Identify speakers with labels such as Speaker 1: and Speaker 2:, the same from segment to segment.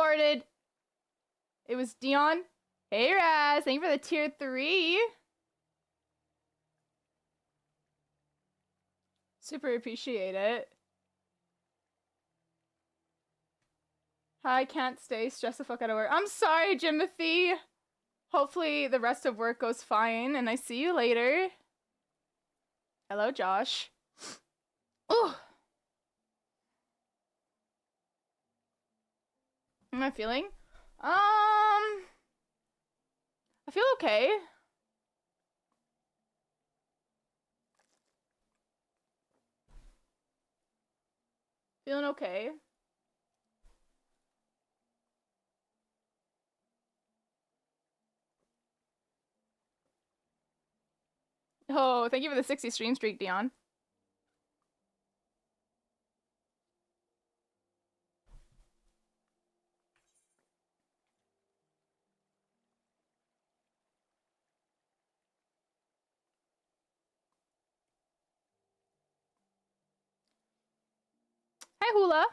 Speaker 1: Farted. It was Dion. Hey, Raz. Thank you for the tier 3. Super appreciate it. I can't stay. Stress the fuck out of work. I'm sorry, Jimothy. Hopefully the rest of work goes fine, and I see you later. Hello, Josh. Ooh. How am I feeling? I feel okay. Feeling okay. Oh, thank you for the 60 stream streak, Dion. Hi, Hula.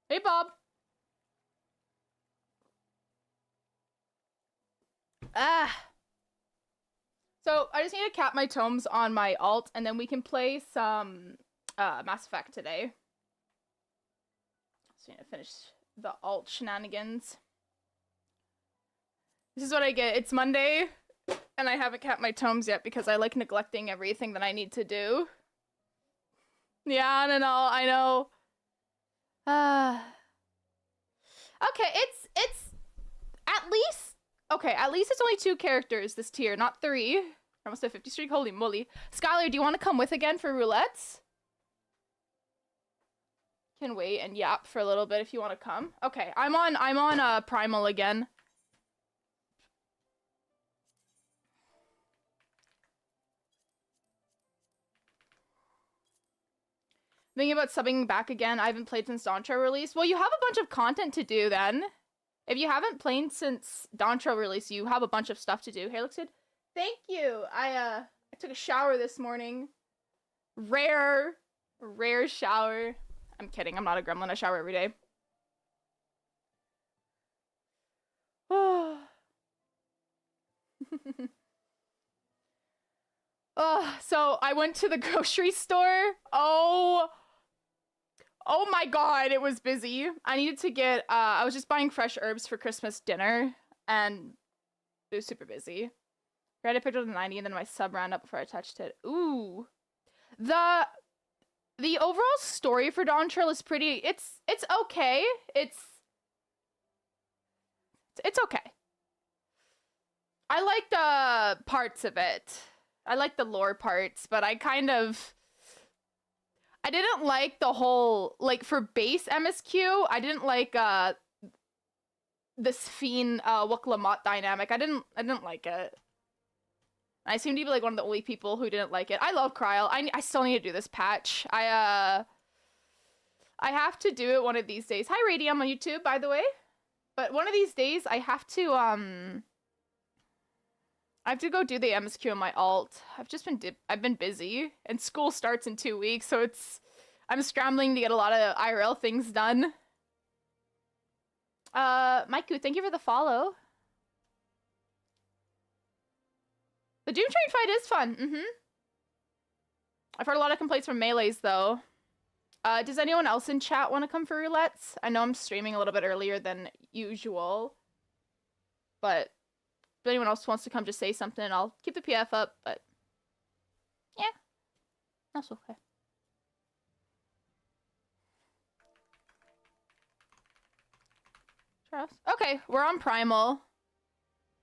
Speaker 1: Hey, Bob. So I just need to cap my tomes on my alt, and then we can play some Mass Effect today. So I need to finish the alt shenanigans. This is what I get. It's Monday, and I haven't capped my tomes yet because I like neglecting everything that I need to do. Yeah, I don't know. I know. Okay, it's at least okay. At least it's only 2 characters this tier, not 3. Almost a 50 streak. Holy moly! Skylar, do you want to come with again for roulettes? Can wait and yap for a little bit if you want to come. Okay, I'm on Primal again. Thinking about subbing back again. I haven't played since Dawntrail release. Well, you have a bunch of content to do then. If you haven't played since Dawntrail release, you have a bunch of stuff to do. Hey, looks good. Thank you. I took a shower this morning. Rare shower. I'm kidding. I'm not a gremlin. I shower every day. Oh. So I went to the grocery store. Oh my god, it was busy. I needed to get, I was just buying fresh herbs for Christmas dinner, and it was super busy. Read a picture of the 90, and then my sub ran up before I touched it. Ooh. The overall story for Dawntrail is pretty, it's okay. It's okay. I like the parts of it. I like the lore parts, but I didn't like the whole, like, for base MSQ, I didn't like, this Fiend, Wuk-Lamont dynamic. I didn't like it. I seem to be, like, one of the only people who didn't like it. I love Kryl. I still need to do this patch. I have to do it one of these days. Hi, Radium on YouTube, by the way. But one of these days, I have to go do the MSQ on my alt. I've been busy, and school starts in 2 weeks, so I'm scrambling to get a lot of IRL things done. Maiku, thank you for the follow. The Doom Train fight is fun. I've heard a lot of complaints from melees, though. Does anyone else in chat want to come for roulettes? I know I'm streaming a little bit earlier than usual, but If anyone else wants to come just say something, I'll keep the PF up, but yeah, that's okay. Trust. Okay, we're on primal.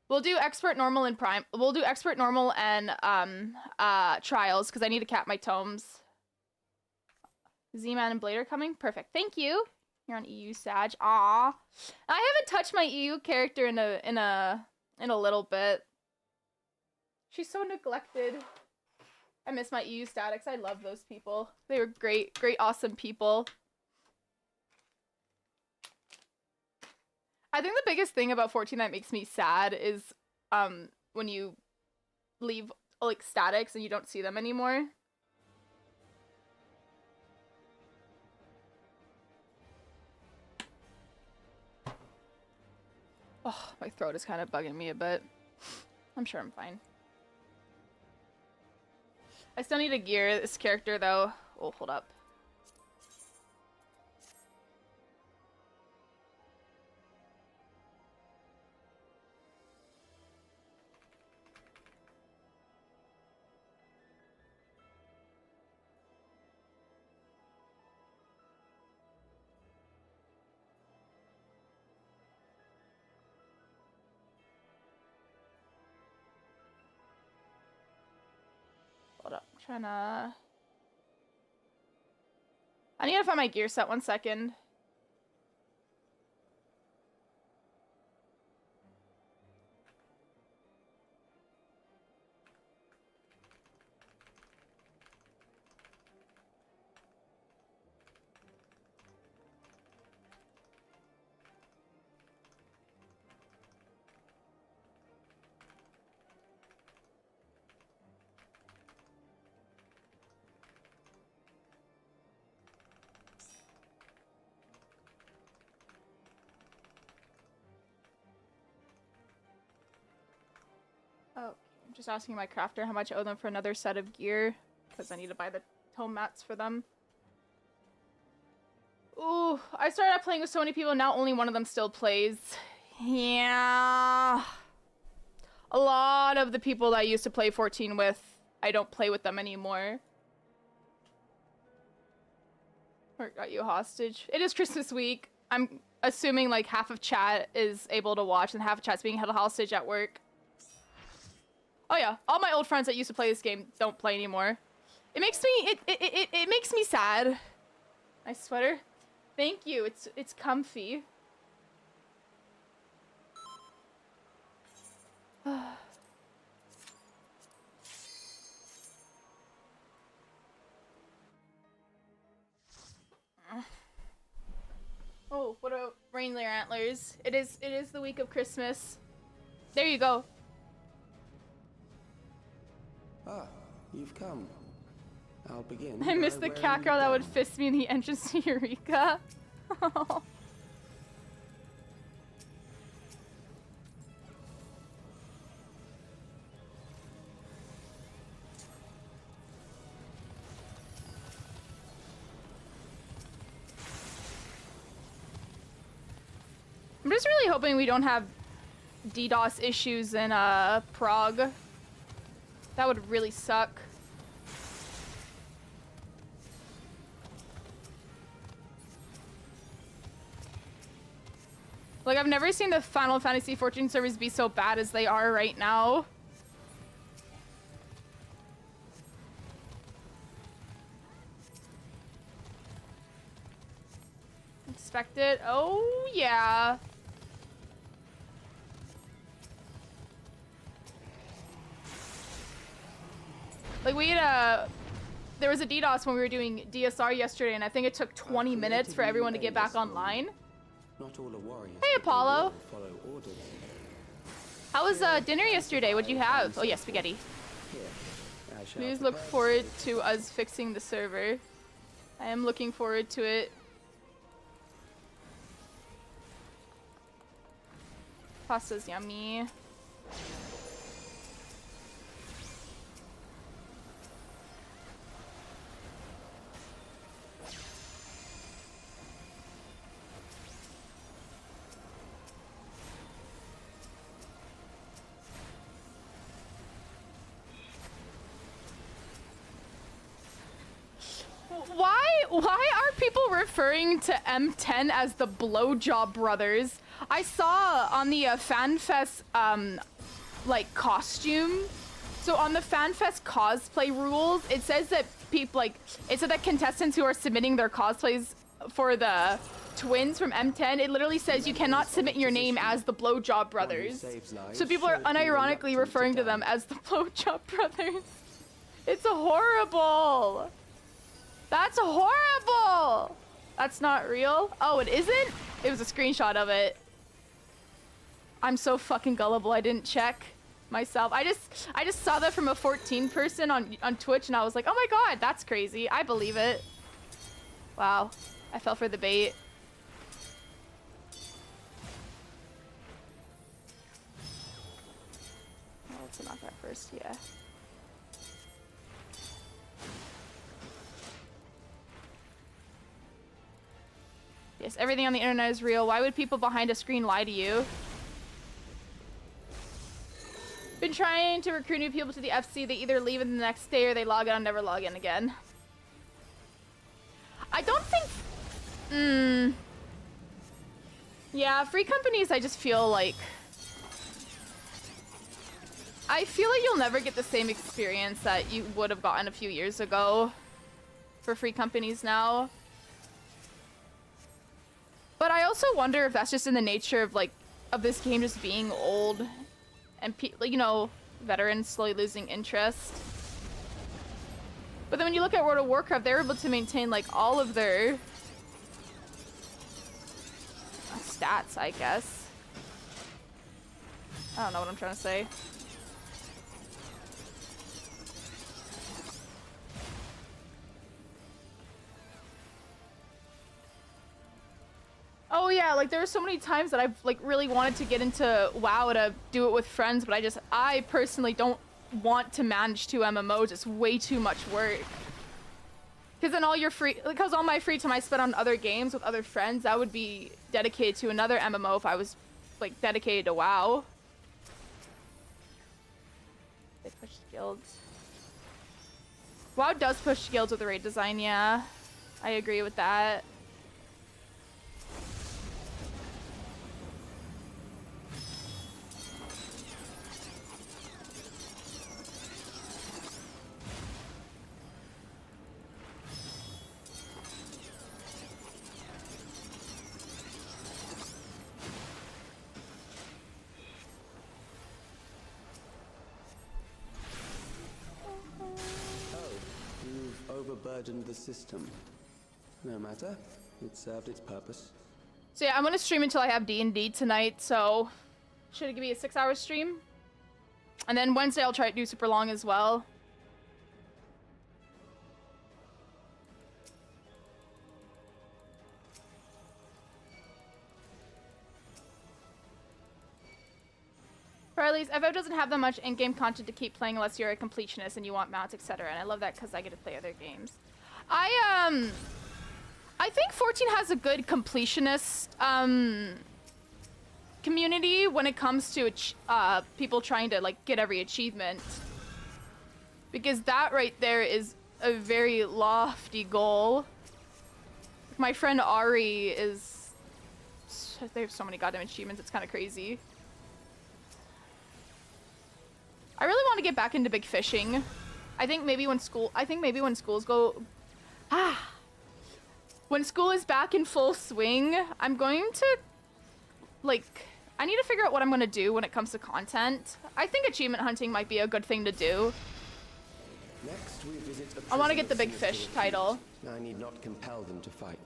Speaker 1: We'll do expert, normal, and prime. We'll do expert, normal, and trials because I need to cap my tomes. Z-Man and Blade are coming. Perfect. Thank you. You're on EU Sag. Aw, I haven't touched my EU character in a little bit. She's so neglected. I miss my EU statics. I love those people. They were great, awesome people. I think the biggest thing about 14 that makes me sad is when you leave like statics and you don't see them anymore. Oh, my throat is kind of bugging me a bit. I'm sure I'm fine. I still need to gear this character though. Oh, hold up. Hold up. I'm trying to... I need to find my gear set. 1 second. Oh, I'm just asking my crafter how much I owe them for another set of gear, because I need to buy the tome mats for them. Ooh, I started out playing with so many people, now only one of them still plays. Yeah. A lot of the people that I used to play 14 with, I don't play with them anymore. Or got you hostage. It is Christmas week. I'm assuming like half of chat is able to watch and half of chat's being held hostage at work. Oh yeah, all my old friends that used to play this game don't play anymore. It makes me it makes me sad. Nice sweater. Thank you. It's comfy. Oh, what about reindeer antlers? It is the week of Christmas. There you go.
Speaker 2: Ah, you've come. I'll begin.
Speaker 1: I missed the cat girl that would fist me in the entrance to Eureka. I'm just really hoping we don't have DDoS issues in Prague. That would really suck. Like, I've never seen the Final Fantasy XIV servers be so bad as they are right now. Expect it. Oh, yeah. Like, we had there was a DDoS when we were doing DSR yesterday, and I think it took 20 minutes for everyone to get back online.
Speaker 2: Not all a warrior.
Speaker 1: Hey, Apollo.
Speaker 2: Follow orders.
Speaker 1: How was dinner yesterday? What'd you have? Oh, yeah, spaghetti. Please look forward to us fixing the server. I am looking forward to it. Pasta's yummy. Why are people referring to M10 as the Blowjob Brothers? I saw on the FanFest like costume. So on the FanFest cosplay rules, it says that people it said that contestants who are submitting their cosplays for the twins from M10, it literally says you cannot submit your name as the Blowjob Brothers. So people are unironically referring to them as the Blowjob Brothers. It's horrible. That's horrible. That's not real. Oh, it isn't? It was a screenshot of it. I'm so fucking gullible. I didn't check myself. I just saw that from a 14 person on Twitch and I was like, oh my god, that's crazy. I believe it. Wow. I fell for the bait. Oh, let's knock that first, yeah. Yes, everything on the internet is real. Why would people behind a screen lie to you? Been trying to recruit new people to the FC. They either leave in the next day or they log out and never log in again. I don't think... Yeah, free companies, I just feel like... I feel like you'll never get the same experience that you would have gotten a few years ago for free companies now. But I also wonder if that's just in the nature of of this game just being old and you know, veterans slowly losing interest. But then when you look at World of Warcraft, they're able to maintain all of their stats, I guess. I don't know what I'm trying to say. Oh yeah, there were so many times that I've really wanted to get into WoW to do it with friends, but I personally don't want to manage 2 MMOs. It's way too much work. Because then all my free time I spent on other games with other friends, that would be dedicated to another MMO if I was dedicated to WoW. They push guilds. WoW does push guilds with the raid design, yeah. I agree with that.
Speaker 2: Overburdened the system. No matter. It served its purpose.
Speaker 1: So yeah, I'm gonna stream until I have D&D tonight, so should it give me a 6-hour stream? And then Wednesday I'll try to do super long as well. Farley's, FF doesn't have that much in-game content to keep playing unless you're a completionist and you want mounts, etc. And I love that because I get to play other games. I think 14 has a good completionist community when it comes to people trying to get every achievement. Because that right there is a very lofty goal. My friend Ari is... They have so many goddamn achievements, it's kind of crazy. I really want to get back into big fishing. I think maybe when schools go... When school is back in full swing, I'm going to... I need to figure out what I'm going to do when it comes to content. I think achievement hunting might be a good thing to do.
Speaker 2: Next, we visit a
Speaker 1: I want to get the big fish title.
Speaker 2: I need not compel them to fight.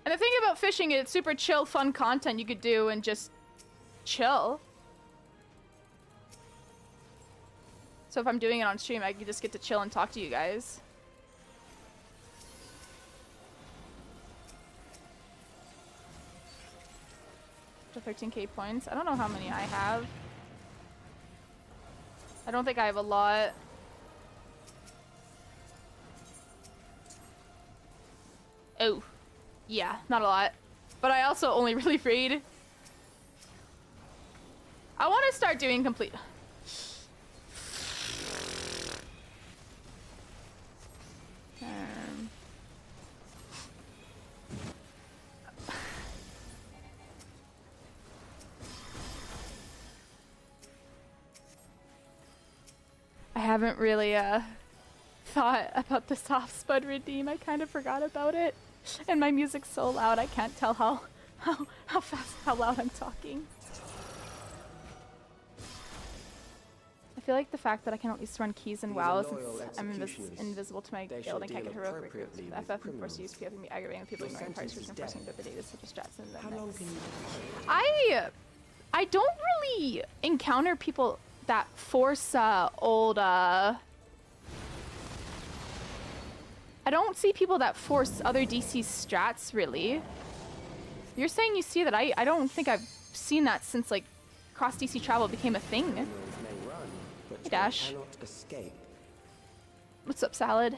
Speaker 1: And the thing about fishing is it's super chill, fun content you could do and just chill. So if I'm doing it on stream, I could just get to chill and talk to you guys. To 13k points. I don't know how many I have. I don't think I have a lot. Oh. Yeah, not a lot. But I also only really read. I want to start doing complete... haven't really thought about the soft spud redeem. I kind of forgot about it. And my music's so loud I can't tell how loud I'm talking. I feel like the fact that I can at least run keys and WoW since I'm invisible to my guild and can't get heroic recruits with FF and force use PF and be aggravating people ignoring parties who's enforcing the data such as strats and then I don't really encounter people that force old I don't see people that force other DC strats really. You're saying you see that. I don't think I've seen that since like cross DC travel became a thing. Hey Dash. What's up, Salad?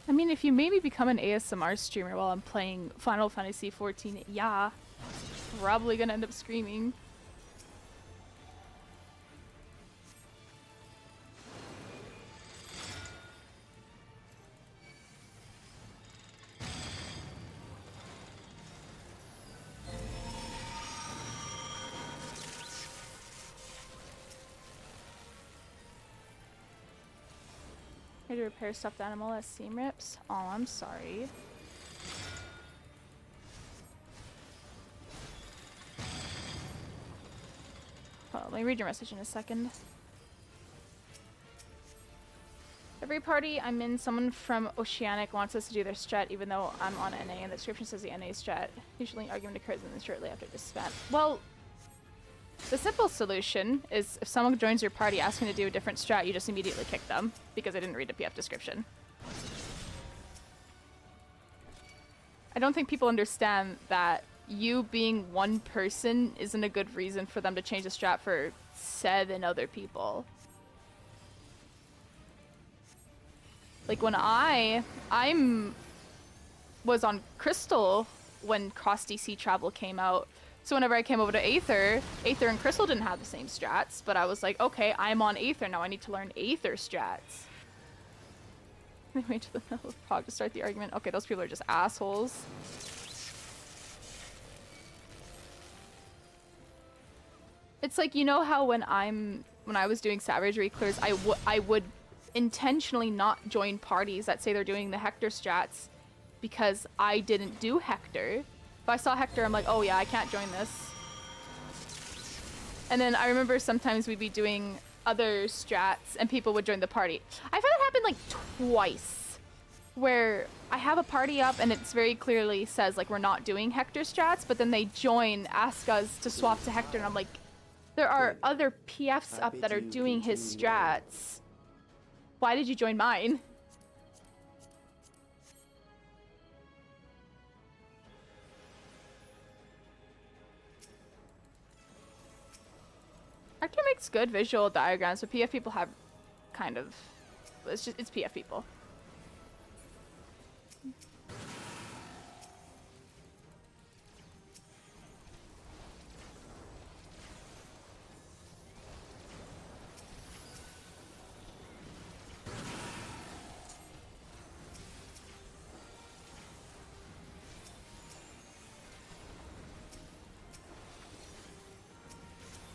Speaker 1: I mean, if you maybe become an ASMR streamer while I'm playing Final Fantasy XIV, yeah, probably gonna end up screaming. To repair stuffed animal as seam rips. Oh, I'm sorry. Hold on, let me read your message in a second. Every party I'm in, someone from Oceanic wants us to do their strat, even though I'm on NA, and the description says the NA strat. Usually, argument occurs and then shortly after just spent. Well, the simple solution is if someone joins your party asking to do a different strat, you just immediately kick them because I didn't read the PF description. I don't think people understand that you being one person isn't a good reason for them to change the strat for 7 other people. Like when I was on Crystal when Cross DC Travel came out. So whenever I came over to Aether and Crystal didn't have the same strats, but I was like, okay, I'm on Aether now. I need to learn Aether strats. They wait to the middle of Prague to start the argument. Okay, those people are just assholes. It's like, you know how when I was doing Savagery clears, I would intentionally not join parties that say they're doing the Hector strats because I didn't do Hector. If I saw Hector, I'm like, oh yeah, I can't join this. And then I remember sometimes we'd be doing other strats and people would join the party. I've had it happen like twice where I have a party up and it's very clearly says like we're not doing Hector strats, but then they join, ask us to swap to Hector, and I'm like, there are other PFs up that are doing his strats. Why did you join mine? Hector makes good visual diagrams, but PF people have kind of... it's PF people.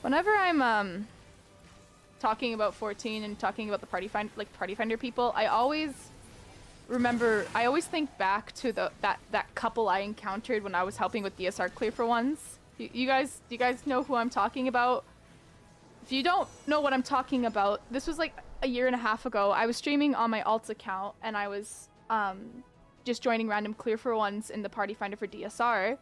Speaker 1: Whenever I'm talking about 14 and talking about the party finder people, I always think back to that couple I encountered when I was helping with DSR clear for ones. Do you guys know who I'm talking about? If you don't know what I'm talking about, this was like a year and a half ago. I was streaming on my alts account and I was just joining random clear for ones in the party finder for DSR,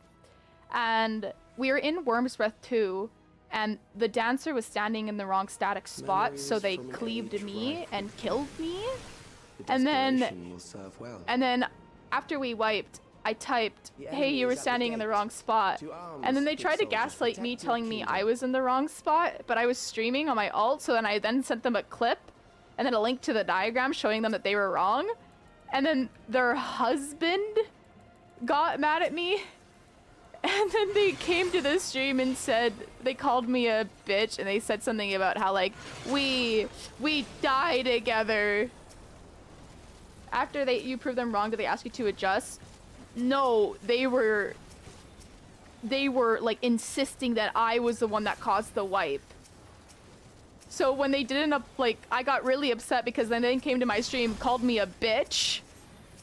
Speaker 1: and we were in Worm's Breath 2. And the dancer was standing in the wrong static spot, so they cleaved me and killed me. And then after we wiped, I typed, hey, you were standing in the wrong spot. And then they tried to gaslight me, telling me I was in the wrong spot, but I was streaming on my alt, so then I sent them a clip and then a link to the diagram showing them that they were wrong. And then their husband got mad at me. And then they came to the stream and said, they called me a bitch, and they said something about how, like, we die together. After you prove them wrong, do they ask you to adjust? No, they were like insisting that I was the one that caused the wipe. So when they didn't like, I got really upset because then they came to my stream, called me a bitch.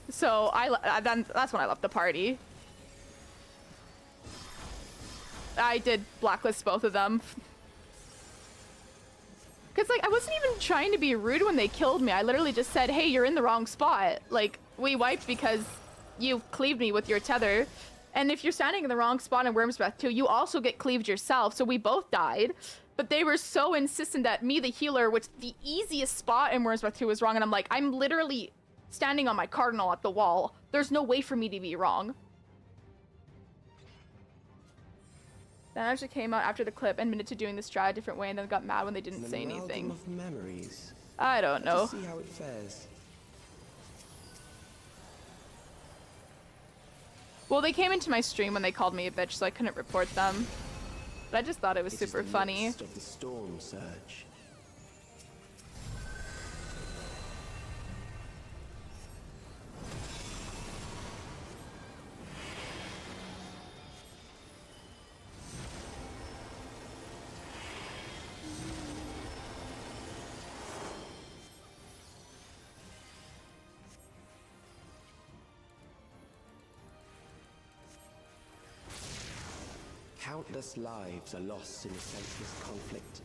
Speaker 1: So that's when I left the party. I did blacklist both of them. Cause like I wasn't even trying to be rude when they killed me. I literally just said, hey, you're in the wrong spot. Like, we wiped because you cleaved me with your tether. And if you're standing in the wrong spot in Worm's Breath 2, you also get cleaved yourself. So we both died. But they were so insistent that me, the healer, which the easiest spot in Worm's Breath 2 was wrong. And I'm like, I'm literally standing on my cardinal at the wall. There's no way for me to be wrong. Then I actually came out after the clip and admitted to doing this strat a different way and then got mad when they didn't say anything.
Speaker 2: Of memories.
Speaker 1: I don't know.
Speaker 2: Let's see how it fares.
Speaker 1: Well, they came into my stream when they called me a bitch, so I couldn't report them. But I just thought it was super funny.
Speaker 2: Of the storm surge. Countless lives are lost in a senseless conflict.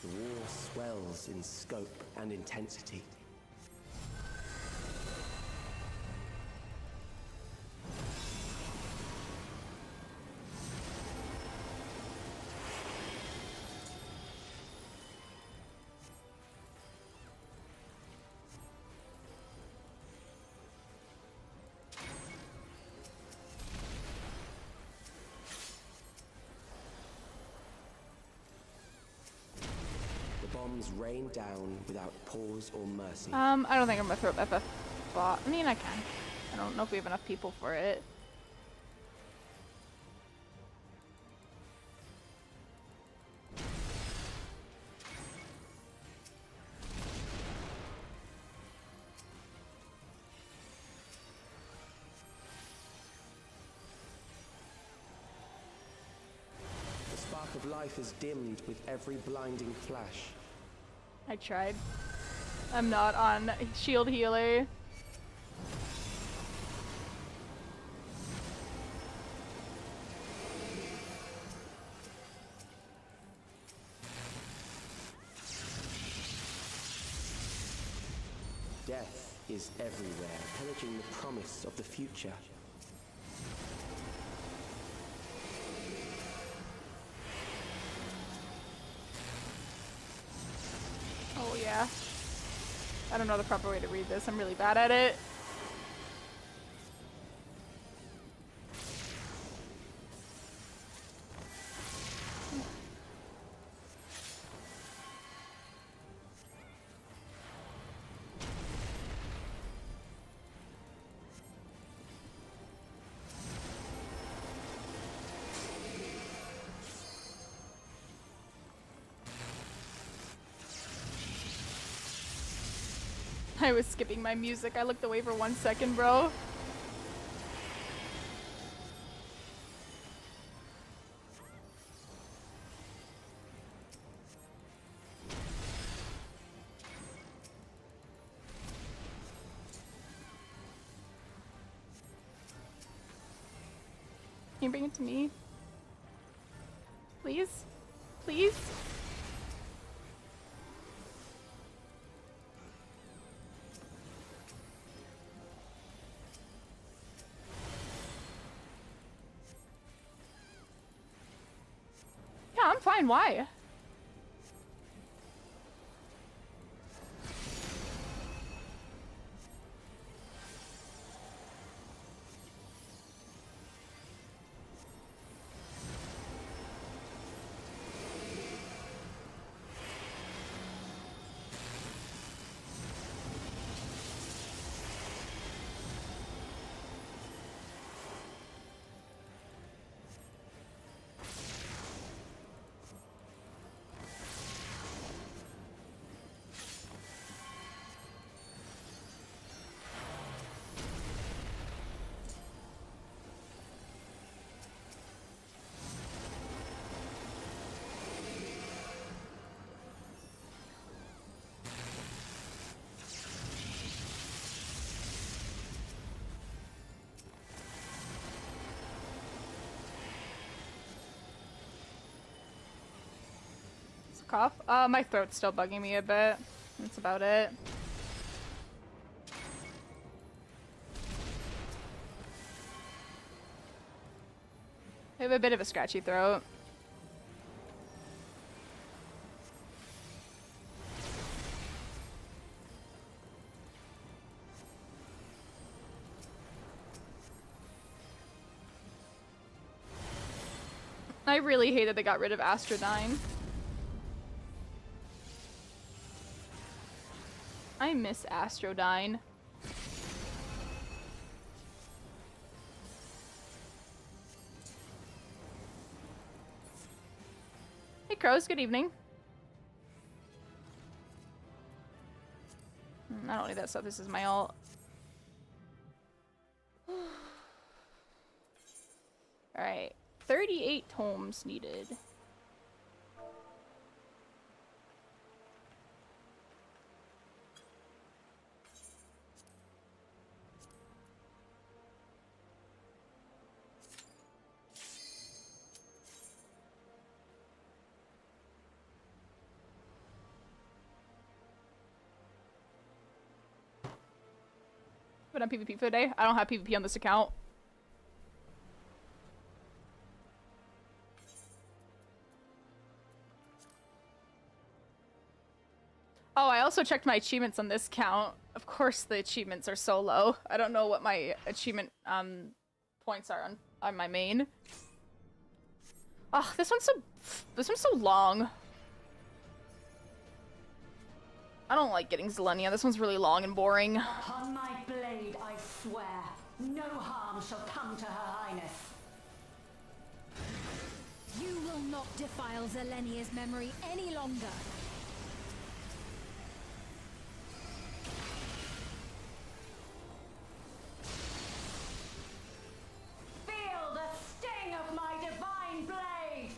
Speaker 2: The war swells in scope and intensity. Bombs rain down without pause or mercy.
Speaker 1: I don't think I'm gonna throw up FF bot. I mean, I can. I don't know if we have enough people for it.
Speaker 2: The spark of life is dimmed with every blinding flash.
Speaker 1: I tried. I'm not on shield healer.
Speaker 2: Death is everywhere, pillaging the promise of the future.
Speaker 1: Oh yeah. I don't know the proper way to read this. I'm really bad at it. I was skipping my music. I looked away for 1 second, bro. Can you bring it to me? Please? Please? Yeah, I'm fine. Why? Cough. My throat's still bugging me a bit. That's about it. I have a bit of a scratchy throat. I really hated they got rid of Astrodyne. I miss Astrodyne. Hey Crows, good evening. I don't need that stuff, this is my ult. Alright, 38 tomes needed. But on PvP for the day? I don't have PvP on this account. Oh, I also checked my achievements on this count. Of course the achievements are so low. I don't know what my achievement points are on my main. Oh, this one's so long. I don't like getting Zelenia. This one's really long and boring.
Speaker 3: Upon my blade, I swear, no harm shall come to Her Highness.
Speaker 4: You will not defile Zelenia's memory any longer.
Speaker 3: Feel the sting of my divine blade!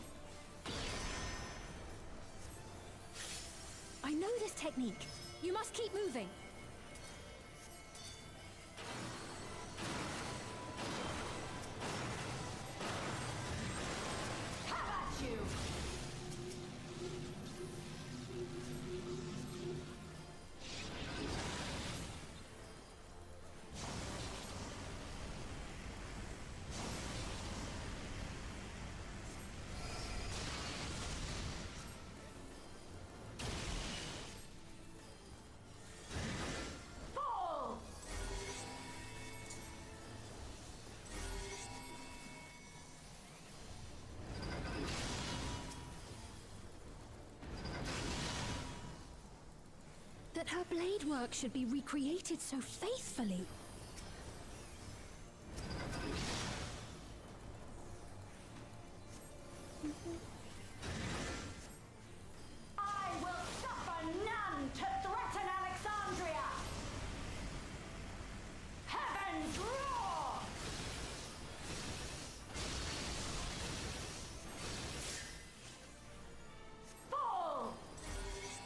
Speaker 4: I know this technique. You must keep moving.
Speaker 3: Have at you! Fall!
Speaker 4: That her blade work should be recreated so faithfully.
Speaker 3: I will suffer none to threaten Alexandria! Heavens roar! Fall!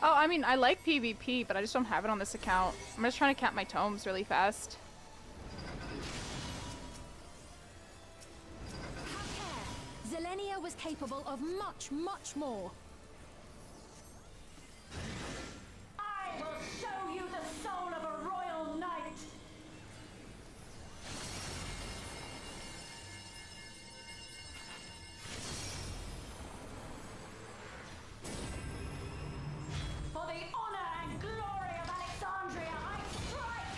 Speaker 1: Oh, I mean, I like PvP, but I just don't have it on this account. I'm just trying to count my tomes really fast.
Speaker 4: Have care. Zelenia was capable of much, much more.
Speaker 3: I will show you the soul of a royal knight! For the honor and glory of Alexandria, I strike!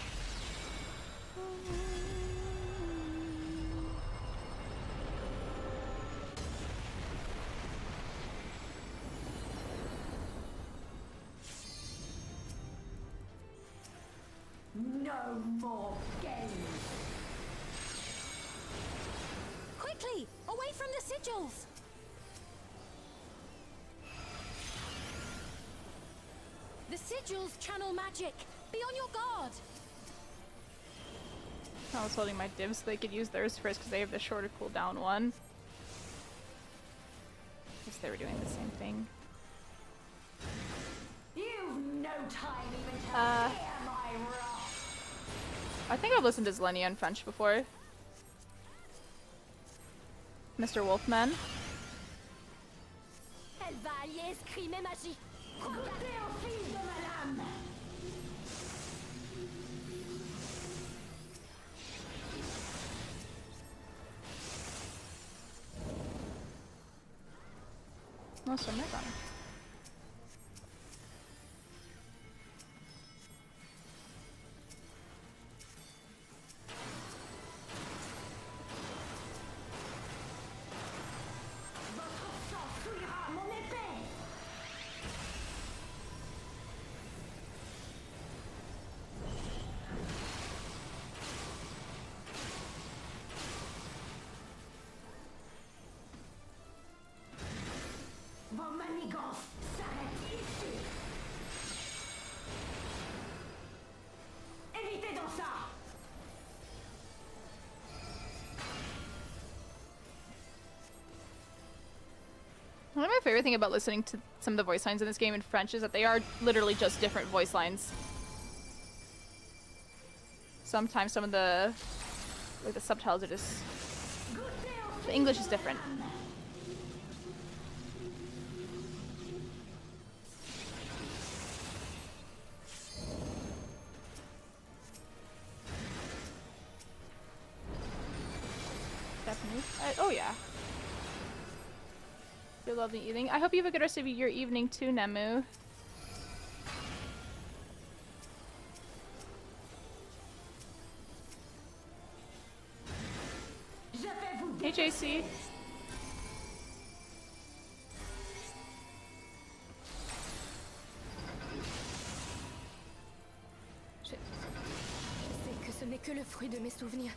Speaker 3: No more games!
Speaker 4: Quickly, away from the sigils. The sigils channel magic. Be on your guard.
Speaker 1: I was holding my divs so they could use theirs first because they have the shorter cooldown one. Guess they were doing the same thing.
Speaker 3: You've no time even to
Speaker 1: Uh.
Speaker 3: fear my wrath!
Speaker 1: I think I've listened to Zelenia in French before. Mr. Wolfman.
Speaker 4: Elle va allié escrime et magie.
Speaker 3: Goûtez au fils de ma lame.
Speaker 1: Non, c'est vrai, quand même.
Speaker 3: Votre sang souillera mon épée. Vos manigances s'arrêtent ici. Évitez donc ça.
Speaker 1: One of my favorite thing about listening to some of the voice lines in this game in French is that they are literally just different voice lines. Sometimes some of the subtitles are just, the English is different. Definitely. Oh yeah. Your lovely evening. I hope you have a good rest of your evening too, Nemu. Hey, JC.
Speaker 4: Je sais que ce n'est que le fruit de mes souvenirs,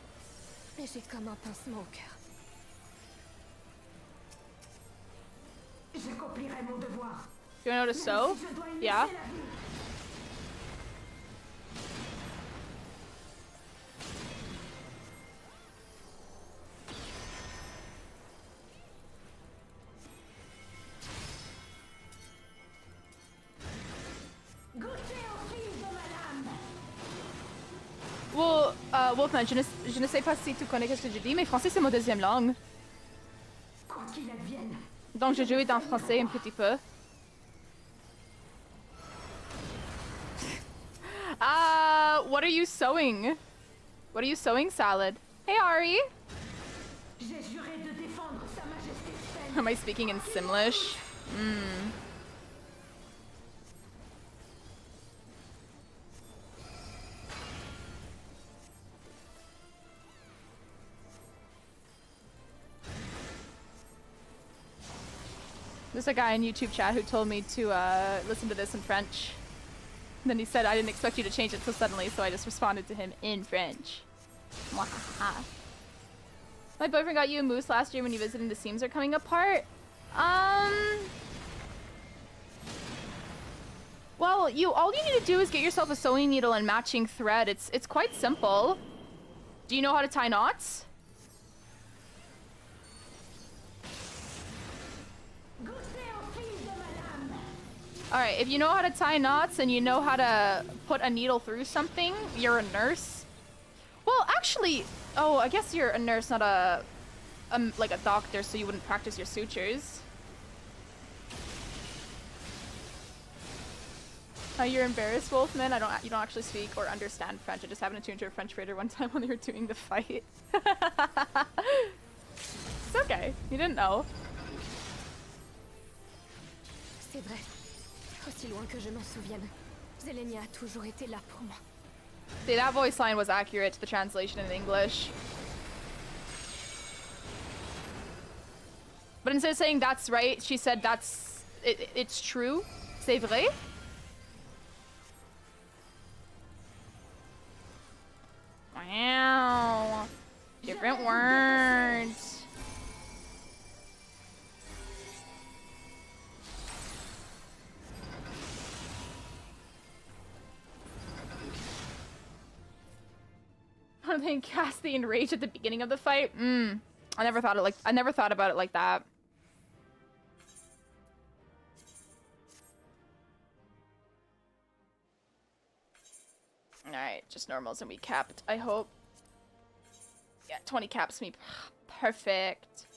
Speaker 4: mais j'ai comme un pincement au cœur.
Speaker 3: J'accomplirai mon devoir.
Speaker 1: You wanna know to sew?
Speaker 3: Si je dois y
Speaker 1: Yeah.
Speaker 3: laisser la vie. Goûtez au fils de ma lame.
Speaker 1: Well, Wolfman, je ne sais pas si tu connais ce que je dis, mais français c'est ma deuxième langue.
Speaker 3: Quoi qu'il advienne.
Speaker 1: Donc je joue en français un petit peu. What are you sewing? What are you sewing, Salad? Hey, Ari.
Speaker 3: J'ai juré de défendre Sa Majesté Sven.
Speaker 1: Am I speaking in Simlish? There's a guy in YouTube chat who told me to listen to this in French. And then he said, I didn't expect you to change it so suddenly, so I just responded to him in French. Mwahaha. My boyfriend got you a moose last year when you visited and the seams are coming apart. Well, all you need to do is get yourself a sewing needle and matching thread. It's quite simple. Do you know how to tie knots? Alright, if you know how to tie knots and you know how to put a needle through something, you're a nurse. Well, actually, oh, I guess you're a nurse, not like a doctor, so you wouldn't practice your sutures. You're embarrassed, Wolfman? You don't actually speak or understand French. I just happened to tune into a French trader one time when they were doing the fight. It's okay. You didn't know.
Speaker 4: C'est vrai. Aussi loin que je m'en souvienne, Zelenia a toujours été là pour moi.
Speaker 1: See, that voice line was accurate to the translation in English. But instead of saying that's right, she said it's true. C'est vrai? Wow. Different words. How do they cast the enrage at the beginning of the fight? I never thought about it like that. Alright, just normals and we capped, I hope. Yeah, 20 caps me. Perfect.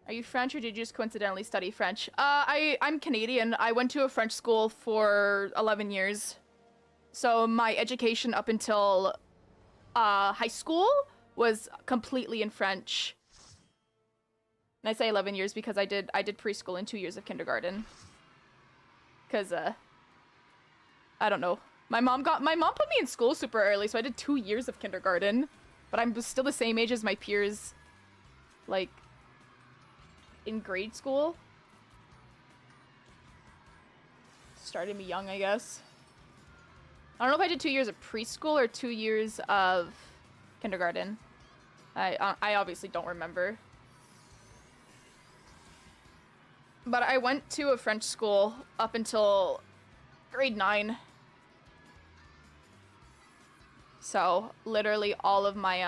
Speaker 1: Are you French or did you just coincidentally study French? I'm Canadian. I went to a French school for 11 years. So my education up until high school was completely in French. And I say 11 years because I did preschool and 2 years of kindergarten. Cause I don't know. My mom put me in school super early, so I did 2 years of kindergarten. But I'm still the same age as my peers, like, in grade school. Started me young, I guess. I don't know if I did 2 years of preschool or 2 years of kindergarten. I obviously don't remember. But I went to a French school up until grade 9. So literally all of my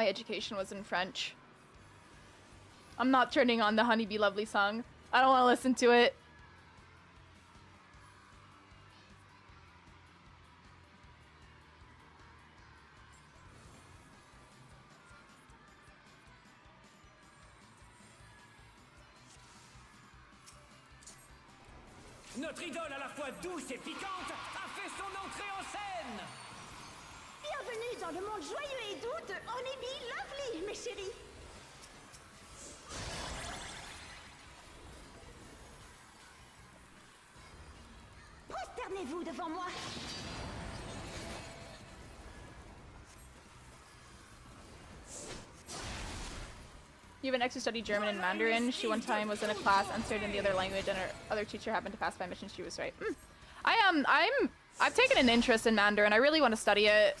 Speaker 1: education was in French. I'm not turning on the Honeybee Lovely song. I don't want to listen to it.
Speaker 5: Notre idole à la fois douce et piquante a fait son entrée en scène.
Speaker 3: Bienvenue dans le monde joyeux et doux de Honeybee Lovely, mes chéris. Prosternez-vous devant moi.
Speaker 1: You have an ex who studied German and Mandarin. She one time was in a class uncertain in the other language, and her other teacher happened to pass by mission. She was right. I've taken an interest in Mandarin. I really want to study it,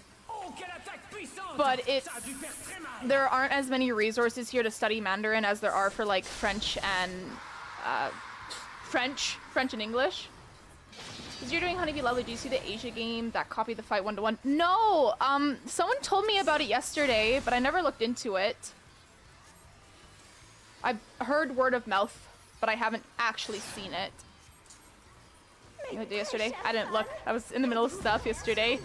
Speaker 1: but there aren't as many resources here to study Mandarin as there are for like French and French and English. Because you're doing Honeybee Lovely, do you see the Asia game that copied the fight 1-to-1? No. Someone told me about it yesterday, but I never looked into it. I've heard word of mouth, but I haven't actually seen it. You know, yesterday? I didn't look. I was in the middle of stuff yesterday.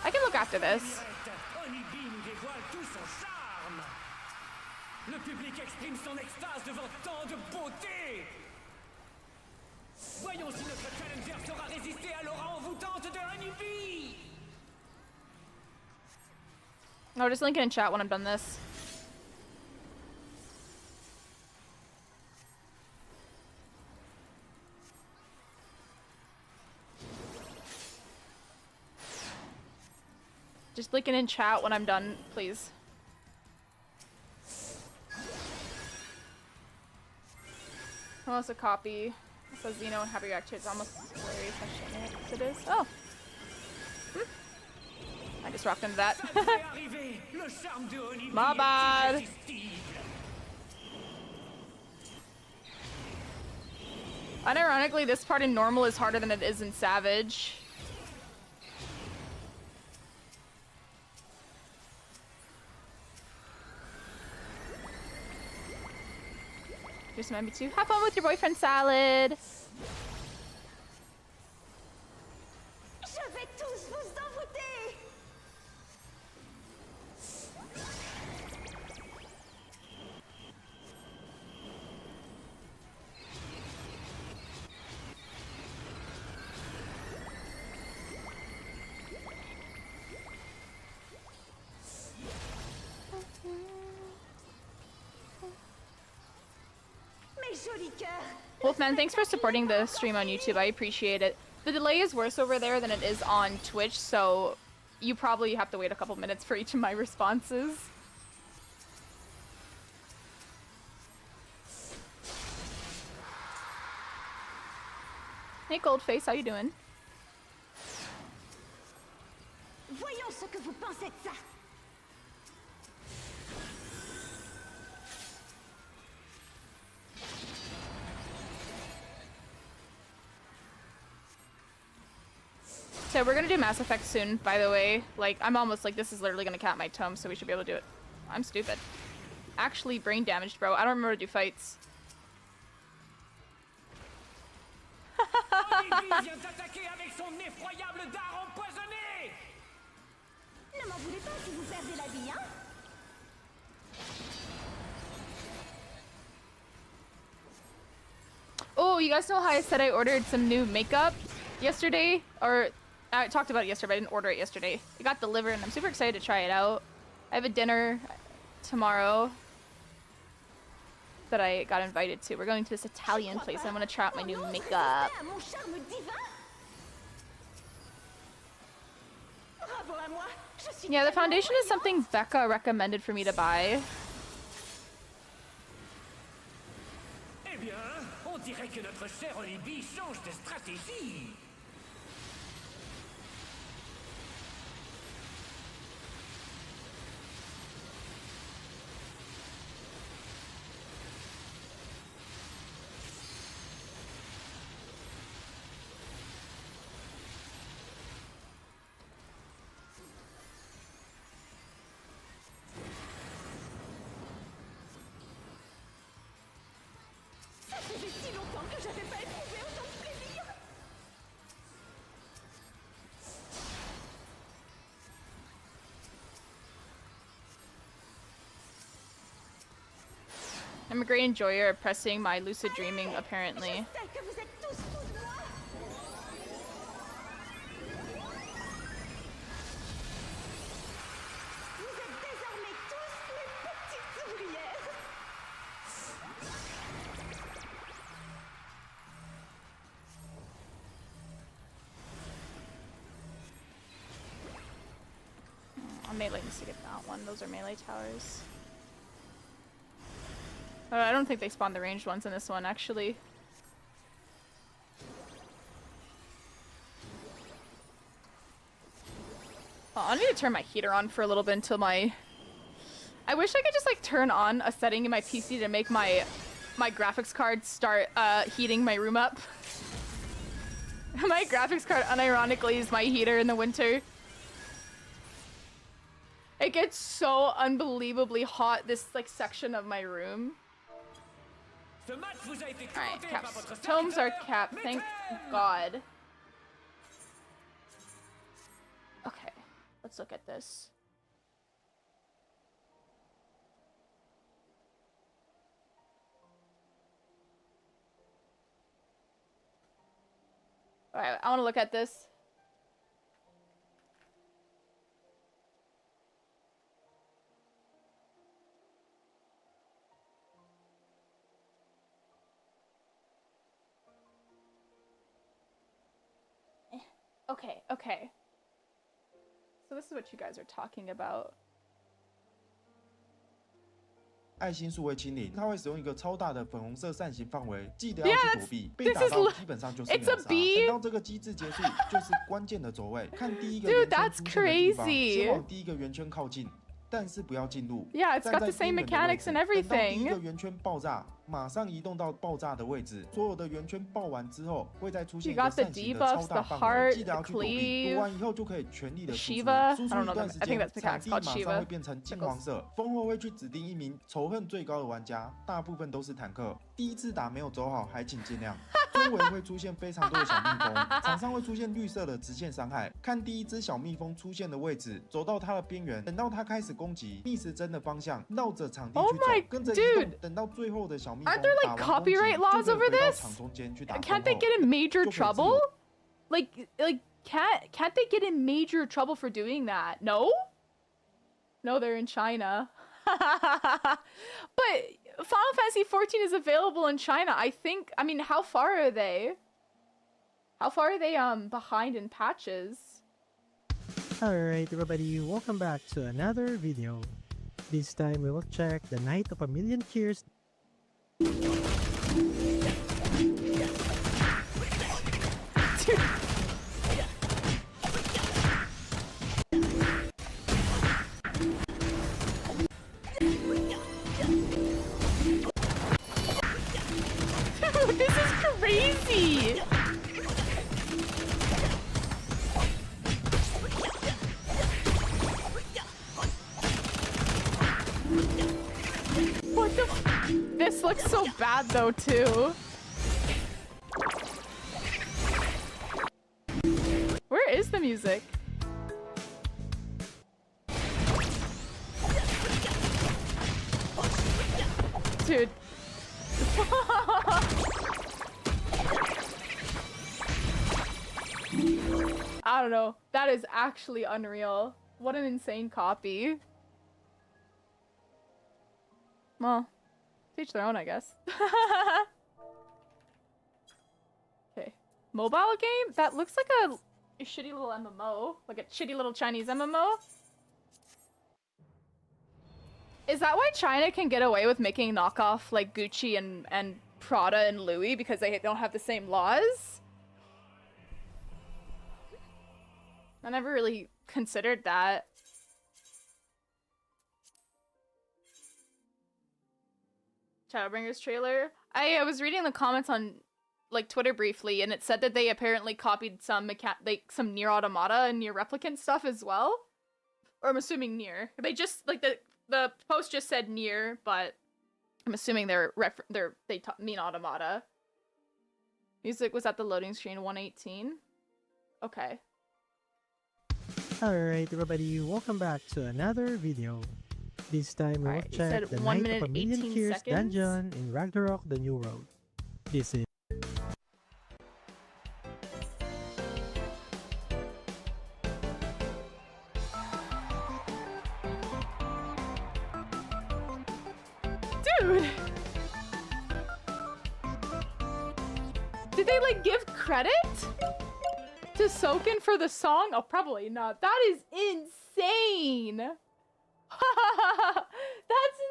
Speaker 1: I can look after this.
Speaker 5: Le public exprime son extase devant tant de beauté. Voyons si notre challenger saura résister à l'aura envoûtante de Honeybee.
Speaker 1: I'll just link it in chat when I'm done this. Just link it in chat when I'm done, please. Who wants a copy? It says Xeno and Happy React. It's almost hilarious how shit it is. Oh. I just rocked into that. My bad. Unironically, this part in normal is harder than it is in Savage. Just remember to have fun with your boyfriend, Salad.
Speaker 3: Je vais tous vous envoûter. Mes jolis cœurs.
Speaker 1: Wolfman, thanks for supporting the stream on YouTube. I appreciate it. The delay is worse over there than it is on Twitch, so you probably have to wait a couple minutes for each of my responses. Hey Goldface, how you doing?
Speaker 3: Voyons ce que vous pensez de ça.
Speaker 1: So we're gonna do Mass Effect soon, by the way. Like, I'm almost like, this is literally gonna cap my tome, so we should be able to do it. I'm stupid. Actually brain damaged, bro. I don't remember how to do fights.
Speaker 5: Honeybee vient d'attaquer avec son effroyable dard empoisonné.
Speaker 3: Ne m'en voulez pas si vous perdez la vie, hein?
Speaker 1: Oh, you guys know how I said I ordered some new makeup yesterday? Or I talked about it yesterday, but I didn't order it yesterday. It got delivered and I'm super excited to try it out. I have a dinner tomorrow that I got invited to. We're going to this Italian place and I'm gonna try out my new makeup.
Speaker 3: Mon charme divin? Bravo à moi. Je suis
Speaker 1: Yeah, the foundation is something Becca recommended for me to buy.
Speaker 5: Eh bien, on dirait que notre cher Olibi change de stratégie.
Speaker 3: Ça faisait si longtemps que j'avais pas éprouvé autant de plaisir.
Speaker 1: I'm a great enjoyer of pressing my lucid dreaming, apparently.
Speaker 3: Je sais que vous êtes tous fous de moi. Vous êtes désormais tous mes petites ouvrières.
Speaker 1: Melee needs to get that one. Those are melee towers. I don't think they spawn the ranged ones in this one, actually. Oh, I need to turn my heater on for a little bit until my... I wish I could just like turn on a setting in my PC to make my graphics card start heating my room up. My graphics card unironically is my heater in the winter. It gets so unbelievably hot, this like section of my room.
Speaker 5: Ce match vous a été
Speaker 1: Alright,
Speaker 5: commenté par
Speaker 1: caps.
Speaker 5: votre
Speaker 1: Tomes are
Speaker 5: serviteur,
Speaker 1: capped, thank
Speaker 5: me3.
Speaker 1: God. Okay, let's look at this. Alright, I want to look at this. Okay, okay. So this is what you guys are talking about.
Speaker 6: 爱心数位清零，它会使用一个超大的粉红色扇形范围，记得要
Speaker 1: Yeah,
Speaker 6: 去躲避，被
Speaker 1: this
Speaker 6: 打
Speaker 1: is
Speaker 6: 到基本上就是
Speaker 1: it's
Speaker 6: 秒
Speaker 1: a
Speaker 6: 杀。
Speaker 1: bee.
Speaker 6: 等到这个机制结束，就是关键的走位，看第一个
Speaker 1: Dude,
Speaker 6: 圆圈
Speaker 1: that's
Speaker 6: 出现的地方，
Speaker 1: crazy.
Speaker 6: 先往第一个圆圈靠近，但是不要进入。
Speaker 1: Yeah, it's
Speaker 6: 站
Speaker 1: got
Speaker 6: 在
Speaker 1: the same
Speaker 6: 边缘的位
Speaker 1: mechanics
Speaker 6: 置
Speaker 1: and
Speaker 6: 等到第一个
Speaker 1: everything.
Speaker 6: 圆圈爆炸，马上移动到爆炸的位置。所有的圆圈爆完之后，会再出现
Speaker 1: You
Speaker 6: 一个
Speaker 1: got the
Speaker 6: 扇形的
Speaker 1: debuffs,
Speaker 6: 超大
Speaker 1: the
Speaker 6: 范
Speaker 1: heart,
Speaker 6: 围，记得要
Speaker 1: the
Speaker 6: 去躲避。
Speaker 1: cleave,
Speaker 6: 躲完以后就可以全力的输出，
Speaker 1: Shiva?
Speaker 6: 输
Speaker 1: I
Speaker 6: 出
Speaker 1: don't
Speaker 6: 一
Speaker 1: know
Speaker 6: 段
Speaker 1: the-
Speaker 6: 时
Speaker 1: I think
Speaker 6: 间，
Speaker 1: that's the
Speaker 6: 场
Speaker 1: mechanics
Speaker 6: 地
Speaker 1: called
Speaker 6: 马上
Speaker 1: Shiva.
Speaker 6: 会变成金黄色，风后会去指定一名仇恨最高的玩家，大部分都是坦克。第一次打没有走好，还请见谅。周围会出现非常多的小蜜蜂，场上会出现绿色的直线伤害。看第一只小蜜蜂出现的位置，走到它的边缘，等到它开始攻击，逆时针的方向，绕着场地
Speaker 1: Oh
Speaker 6: 去
Speaker 1: my-
Speaker 6: 走，跟着移
Speaker 1: dude.
Speaker 6: 动，等到最后的小蜜蜂
Speaker 1: Aren't there
Speaker 6: 打
Speaker 1: like
Speaker 6: 完攻击，
Speaker 1: copyright
Speaker 6: 就
Speaker 1: laws
Speaker 6: 可以
Speaker 1: over
Speaker 6: 回到
Speaker 1: this?
Speaker 6: 场中间去打
Speaker 1: Can't
Speaker 6: 风
Speaker 1: they
Speaker 6: 后
Speaker 1: get in major
Speaker 6: 就可以自由
Speaker 1: trouble? Like can't they get in major trouble for doing that? No? No, they're in China. But Final Fantasy 14 is available in China. I mean, how far are they? How far are they behind in patches?
Speaker 7: Alright everybody, welcome back to another video. This time we will check the Night of a Million Tears.
Speaker 1: Dude, this is crazy! What the This looks so bad though too. Where is the music? Dude. I don't know. That is actually unreal. What an insane copy. Well, to each their own, I guess. Okay. Mobile game? That looks like a shitty little MMO. Like a shitty little Chinese MMO. Is that why China can get away with making knockoff like Gucci and Prada and Louis because they don't have the same laws? I never really considered that. Shadowbringers trailer. I was reading the comments on like Twitter briefly, and it said that they apparently copied some some Nier Automata and Nier Replicant stuff as well. Or I'm assuming Nier. They just like the post just said Nier, but I'm assuming they mean Automata. Music was at the loading screen 118. Okay.
Speaker 7: Alright everybody, welcome back to another video. This time we will
Speaker 1: Alright,
Speaker 7: check the
Speaker 1: 1
Speaker 7: Night of a
Speaker 1: minute,
Speaker 7: Million
Speaker 1: 18
Speaker 7: Tears
Speaker 1: seconds.
Speaker 7: dungeon in Ragnarok the New World. This is
Speaker 1: Dude! Did they like give credit to Soken for the song? Oh, probably not. That is insane! That's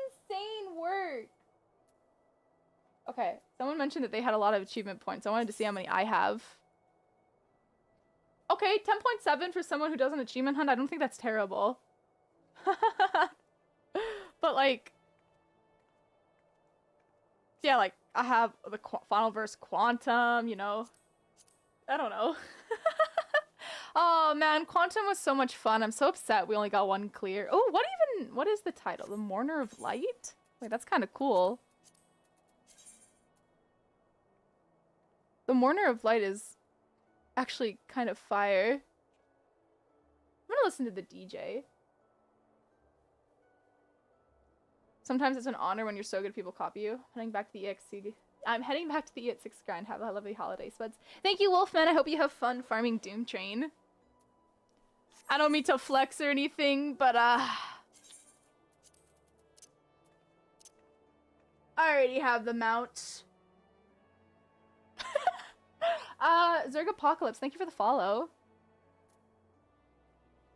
Speaker 1: insane work! Okay, someone mentioned that they had a lot of achievement points. I wanted to see how many I have. Okay, 10.7 for someone who does an achievement hunt. I don't think that's terrible. But like... yeah, like, I have the final verse Quantum, you know. I don't know. Oh, man, Quantum was so much fun. I'm so upset we only got one clear. Oh, what is the title? The Mourner of Light? Wait, that's kind of cool. The Mourner of Light is actually kind of fire. I'm gonna listen to the DJ. Sometimes it's an honor when you're so good people copy you. Heading back to the EXC. I'm heading back to the EX6 grind. Have a lovely holiday, Spuds. Thank you, Wolfman. I hope you have fun farming Doom Train. I don't mean to flex or anything, but I already have the mount. Zerg Apocalypse, thank you for the follow.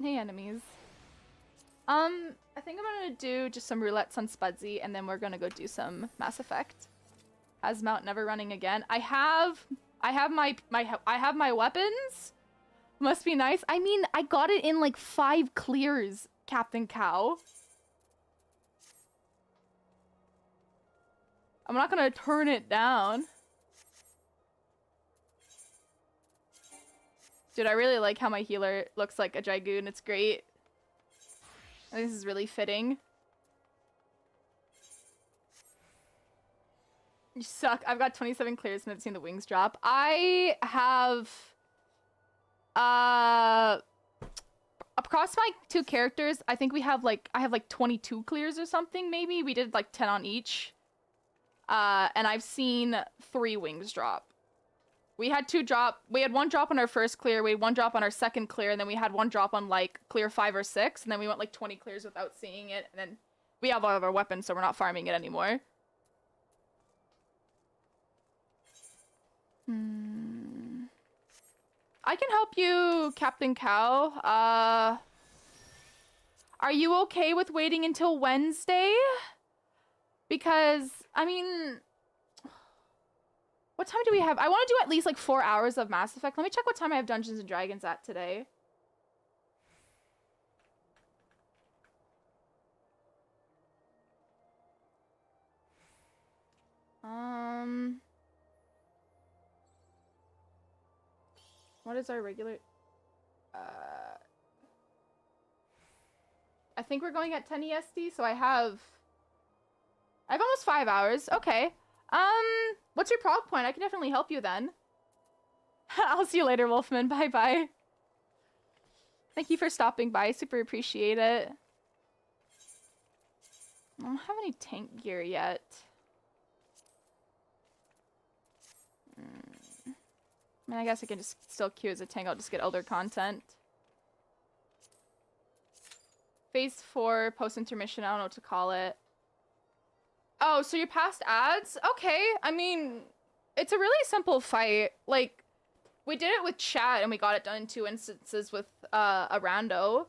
Speaker 1: Hey, enemies. I think I'm gonna do just some roulettes on Spudsy, and then we're gonna go do some Mass Effect. Has mount never running again? I have my weapons. Must be nice. I mean, I got it in like 5 clears, Captain Cow. I'm not gonna turn it down. Dude, I really like how my healer looks like a Dragoon. It's great. I think this is really fitting. You suck. I've got 27 clears and I've seen the wings drop. I have... across my 2 characters, I think I have like 22 clears or something, maybe. We did like 10 on each. And I've seen 3 wings drop. We had 2 drop. We had 1 drop on our first clear. We had 1 drop on our second clear, and then we had 1 drop on like clear 5 or 6, and then we went like 20 clears without seeing it. And then we have all of our weapons, so we're not farming it anymore. I can help you, Captain Cow. Are you okay with waiting until Wednesday? Because I mean, what time do we have? I want to do at least like 4 hours of Mass Effect. Let me check what time I have Dungeons and Dragons at today. What is our regular? I think we're going at 10 EST, so I have almost 5 hours. Okay. What's your prog point? I can definitely help you then. I'll see you later, Wolfman. Bye-bye. Thank you for stopping by. Super appreciate it. I don't have any tank gear yet. I mean, I guess I can just still queue as a tank. I'll just get other content. Phase 4, post-intermission. I don't know what to call it. Oh, so you're past ads? Okay. I mean, it's a really simple fight. Like, we did it with chat and we got it done in 2 instances with a rando.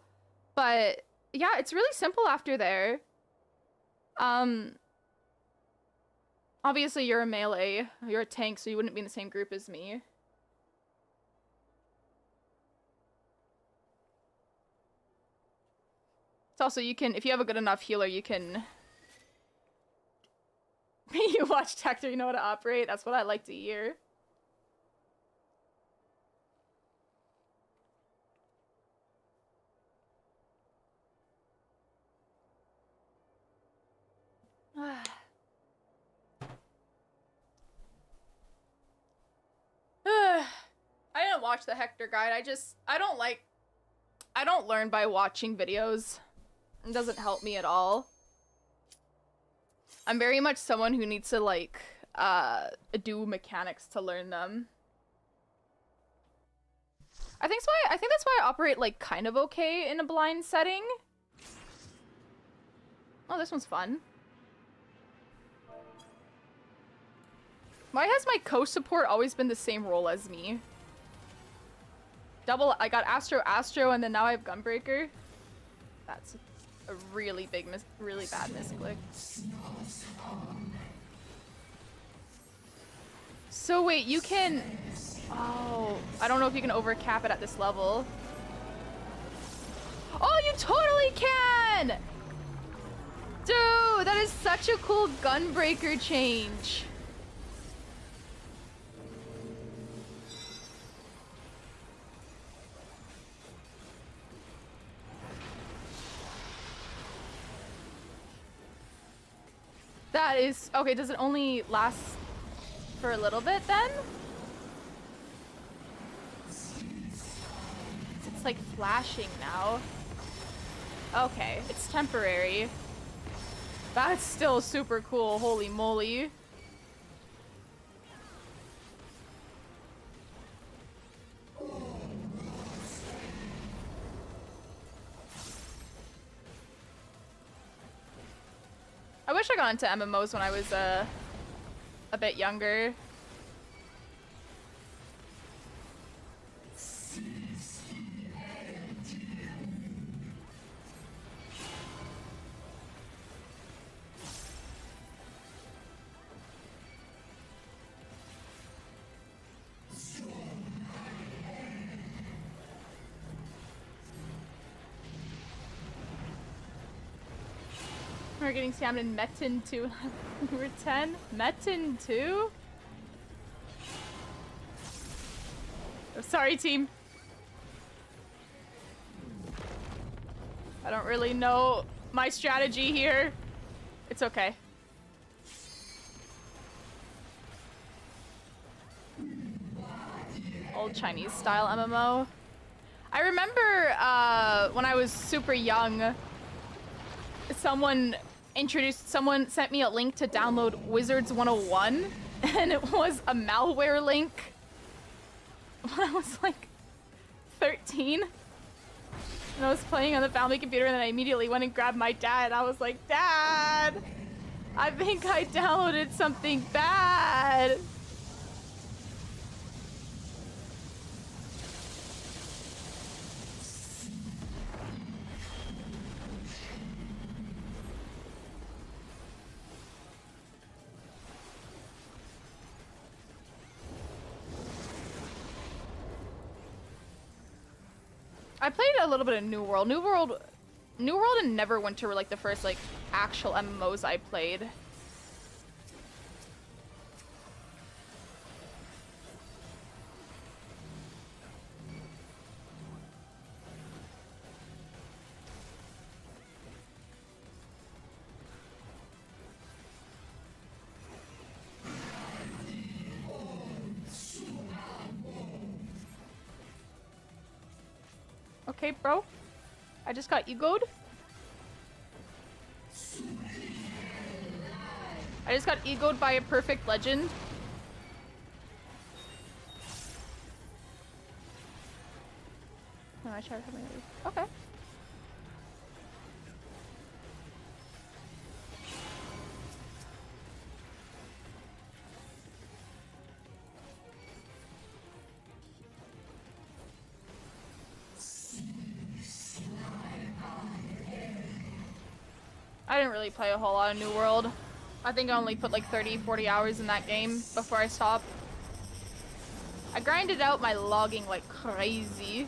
Speaker 1: But yeah, it's really simple after there. Obviously you're a melee. You're a tank, so you wouldn't be in the same group as me. It's also, you can, if you have a good enough healer, you can... You watch Tector, you know how to operate? That's what I like to hear. I didn't watch the Hector guide. I don't learn by watching videos. It doesn't help me at all. I'm very much someone who needs to like do mechanics to learn them. I think that's why I operate like kind of okay in a blind setting. Oh, this one's fun. Why has my co-support always been the same role as me? I got Astro, and then now I have Gunbreaker. That's a really bad misclick. So wait, you can... Oh, I don't know if you can overcap it at this level. Oh, you totally can! Dude, that is such a cool Gunbreaker change. That is... Okay, does it only last for a little bit then? It's like flashing now. Okay, it's temporary. That's still super cool, holy moly. I wish I got into MMOs when I was a bit younger. We're getting scammed in Metin 2. We're 10. Metin 2? Oh, sorry, team. I don't really know my strategy here. It's okay. Old Chinese style MMO. I remember when I was super young, someone sent me a link to download Wizards 101, and it was a malware link when I was like 13. And I was playing on the family computer, and then I immediately went and grabbed my dad. I was like, Dad, I think I downloaded something bad. I played a little bit of New World. New World and Neverwinter were like the first like actual MMOs I played. Okay, bro. I just got egoed. I just got egoed by a perfect legend. I tried having it. Okay. I didn't really play a whole lot of New World. I think I only put like 30, 40 hours in that game before I stopped. I grinded out my logging like crazy.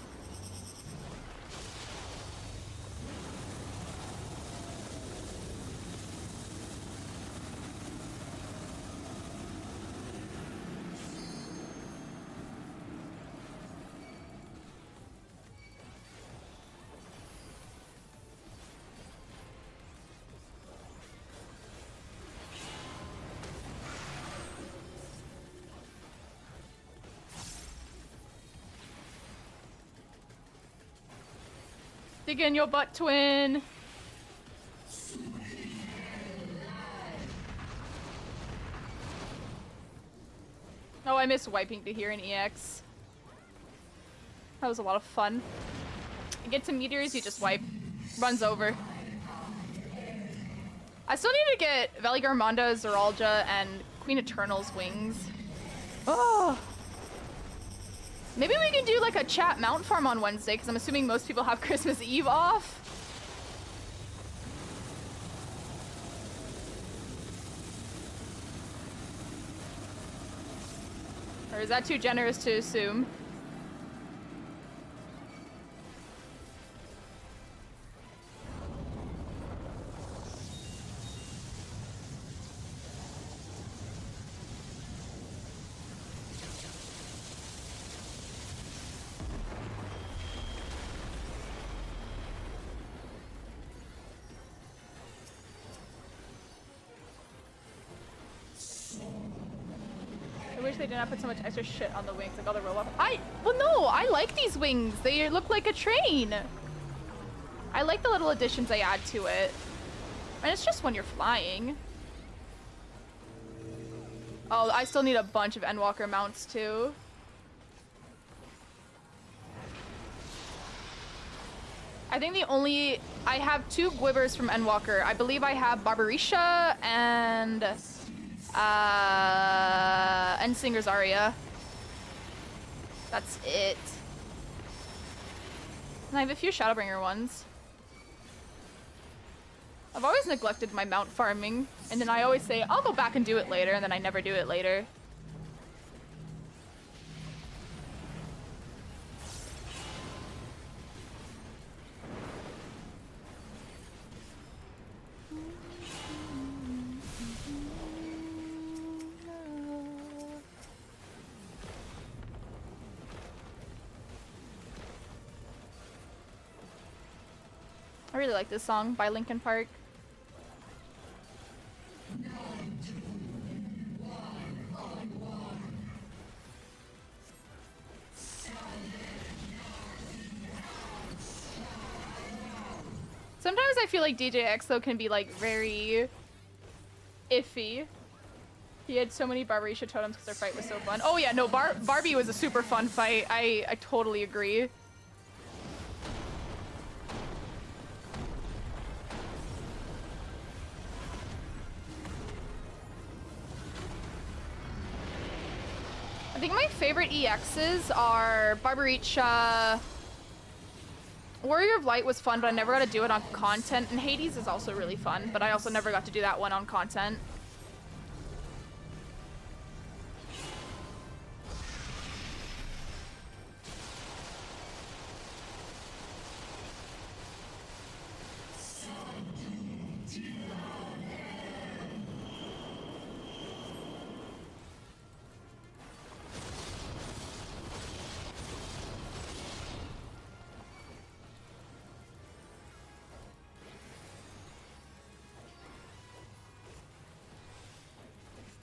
Speaker 1: Dig in your butt, twin. Oh, I miss wiping to hear an EX. That was a lot of fun. You get to meteors, you just wipe. Runs over. I still need to get Veligarmonda, Zeralja, and Queen Eternal's wings. Oh. Maybe we can do like a chat mount farm on Wednesday, because I'm assuming most people have Christmas Eve off. Or is that too generous to assume? I wish they did not put so much extra shit on the wings, like all the robot. Well, no, I like these wings. They look like a train. I like the little additions they add to it. And it's just when you're flying. Oh, I still need a bunch of Endwalker mounts too. I think I have 2 Gwibers from Endwalker. I believe I have Barbarisha and Singer's Aria. That's it. And I have a few Shadowbringer ones. I've always neglected my mount farming, and then I always say, I'll go back and do it later, and then I never do it later. I really like this song by Linkin Park. Sometimes I feel like DJ EXO can be like very iffy. He had so many Barbarisha totems because their fight was so fun. Oh yeah, no, Barbie was a super fun fight. I totally agree. I think my favorite EXs are Barbarisha. Warrior of Light was fun, but I never got to do it on content. And Hades is also really fun, but I also never got to do that one on content.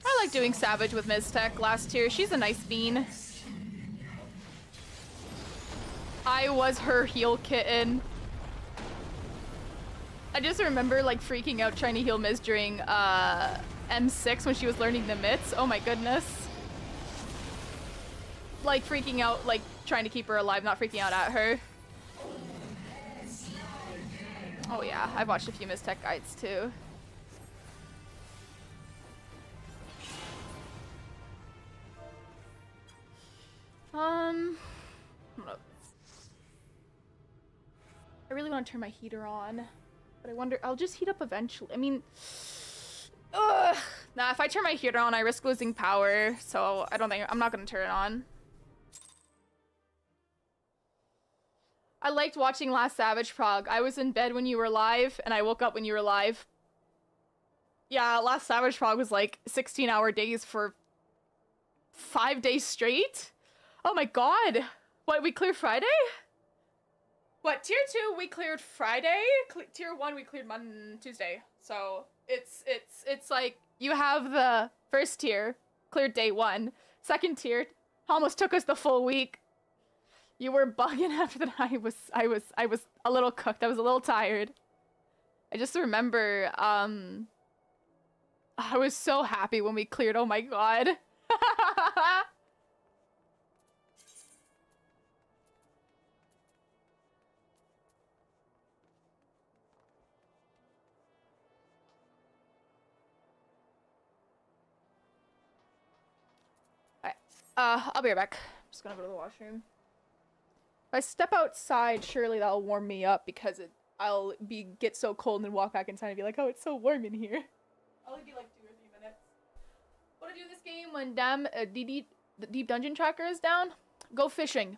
Speaker 1: I like doing Savage with Miztech last year. She's a nice bean. I was her heal kitten. I just remember like freaking out trying to heal Miz during M6 when she was learning the mitts. Oh my goodness. Like freaking out, like trying to keep her alive, not freaking out at her. Oh yeah, I've watched a few Mistech guides too. Hold up. I really want to turn my heater on, but I wonder, I'll just heat up eventually. I mean, ugh. Nah, if I turn my heater on, I risk losing power, so I don't think, I'm not gonna turn it on. I liked watching Last Savage Prog. I was in bed when you were live, and I woke up when you were live. Yeah, Last Savage Prog was like 16-hour days for 5 days straight? Oh my god! What, we cleared Friday? What, tier 2 we cleared Friday? Tier 1 we cleared Tuesday. So, it's like, you have the first tier, cleared day 1. Second tier, almost took us the full week. You were bugging after that. I was a little cooked. I was a little tired. I just remember, I was so happy when we cleared, oh my god. I'll be right back. I'm just gonna go to the washroom. If I step outside, surely that'll warm me up because I'll get so cold and walk back inside and be like, oh, it's so warm in here. I'll only be like 2 or 3 minutes. What to do this game when the deep dungeon tracker is down? Go fishing.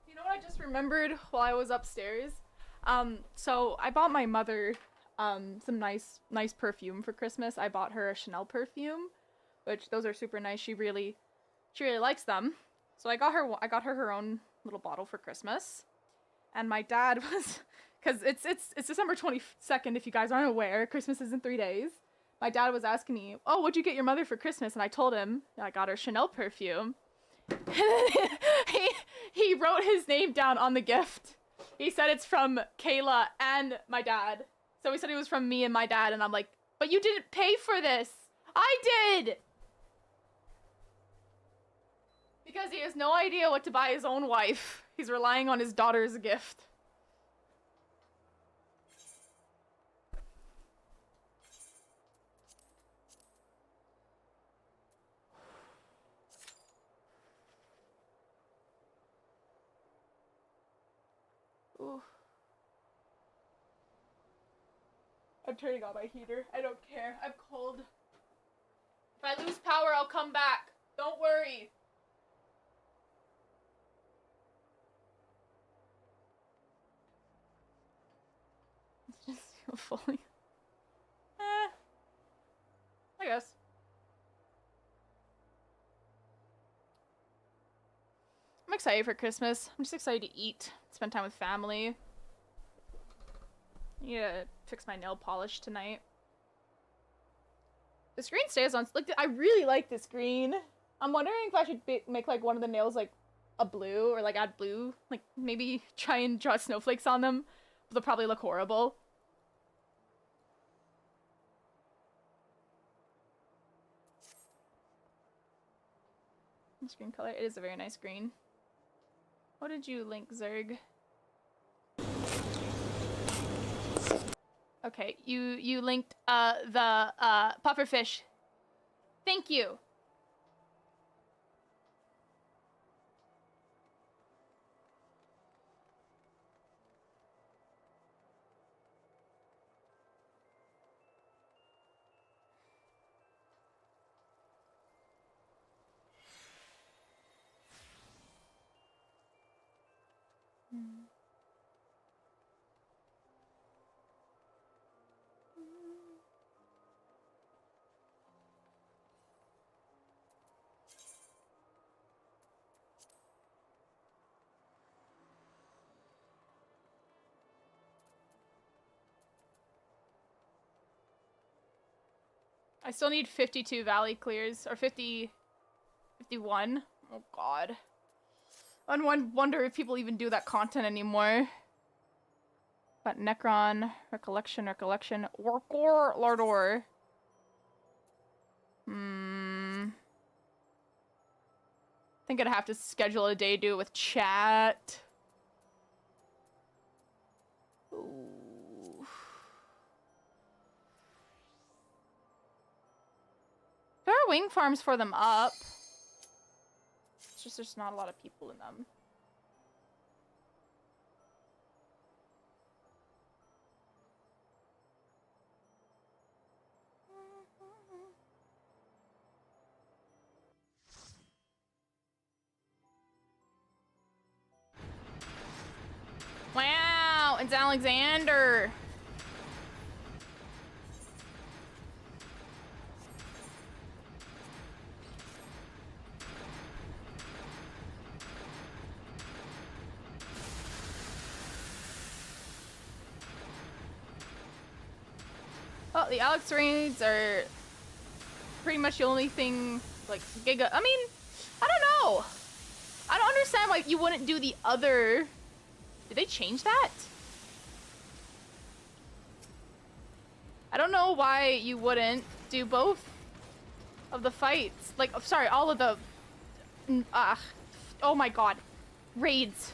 Speaker 1: You know what I just remembered while I was upstairs? So I bought my mother some nice perfume for Christmas. I bought her a Chanel perfume, which those are super nice. She really likes them. So I got her her own little bottle for Christmas. And my dad was, cuz it's December 22nd if you guys aren't aware. Christmas is in 3 days. My dad was asking me, "Oh, what'd you get your mother for Christmas?" And I told him I got her Chanel perfume. And then he wrote his name down on the gift. He said it's from Kayla and my dad. So he said it was from me and my dad, and I'm like, but you didn't pay for this. I did! Because he has no idea what to buy his own wife. He's relying on his daughter's gift. Ooh. I'm turning on my heater. I don't care. I'm cold. If I lose power, I'll come back. Don't worry. It's just so fully. I guess. I'm excited for Christmas. I'm just excited to eat, spend time with family. I need to fix my nail polish tonight. The screen stays on. Like, I really like this green. I'm wondering if I should make like one of the nails like a blue or like add blue. Like maybe try and draw snowflakes on them. But they'll probably look horrible. This green color. It is a very nice green. What did you link, Zerg? Okay, you linked the pufferfish. Thank you. I still need 52 valley clears, or 51. Oh god. I wonder if people even do that content anymore. But Necron, Recollection, Orkor, Lardor. I think I'd have to schedule a day to do it with chat. Ooh. There are wing farms for them up. It's just there's not a lot of people in them. Wow, it's Alexander. Well, the Alex raids are pretty much the only thing, like, Giga. I mean, I don't know. I don't understand why you wouldn't do the other. Did they change that? I don't know why you wouldn't do both of the fights. Like, sorry, all of the. Oh my god. Raids.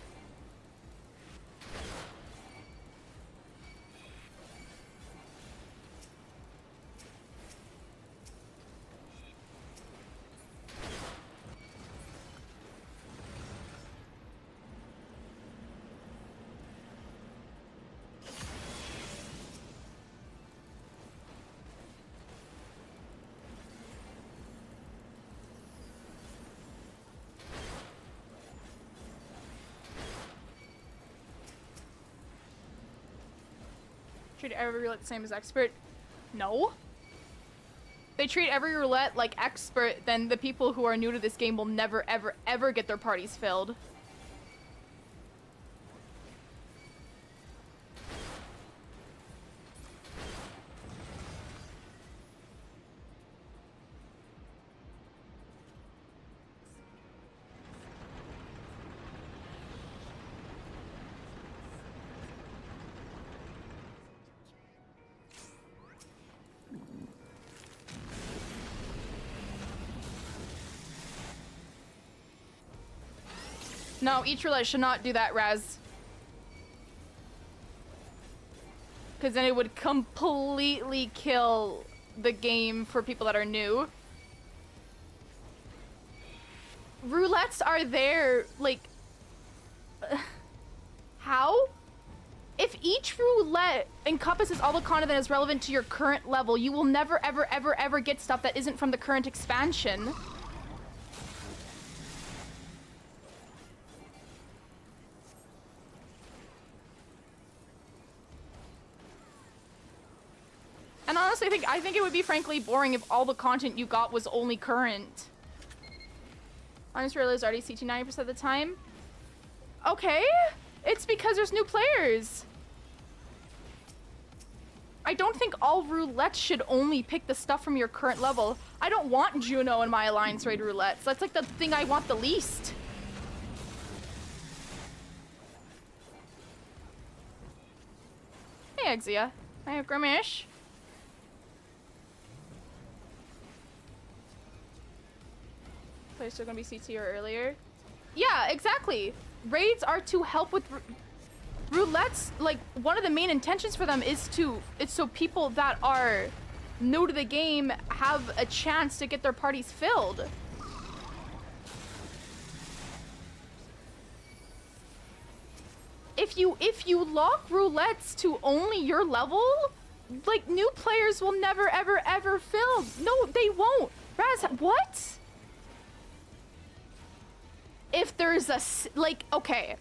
Speaker 1: Treat every roulette the same as expert? No. They treat every roulette like expert, then the people who are new to this game will never, ever, ever get their parties filled. No, each roulette should not do that, Raz. Because then it would completely kill the game for people that are new. Roulettes are there, like... how? If each roulette encompasses all the content that is relevant to your current level, you will never, ever, ever, ever get stuff that isn't from the current expansion. And honestly, I think it would be frankly boring if all the content you got was only current. Honest Real is already CT 90% of the time. Okay, it's because there's new players. I don't think all roulettes should only pick the stuff from your current level. I don't want Juno in my Alliance Raid roulettes. That's like the thing I want the least. Hey, Exia. Hi, Grimish. Players still gonna be CT or earlier. Yeah, exactly. Raids are to help with roulettes. Like, one of the main intentions for them is so people that are new to the game have a chance to get their parties filled. If you lock roulettes to only your level, like, new players will never ever ever fill. No, they won't. Raz, what? If there's a, like, okay.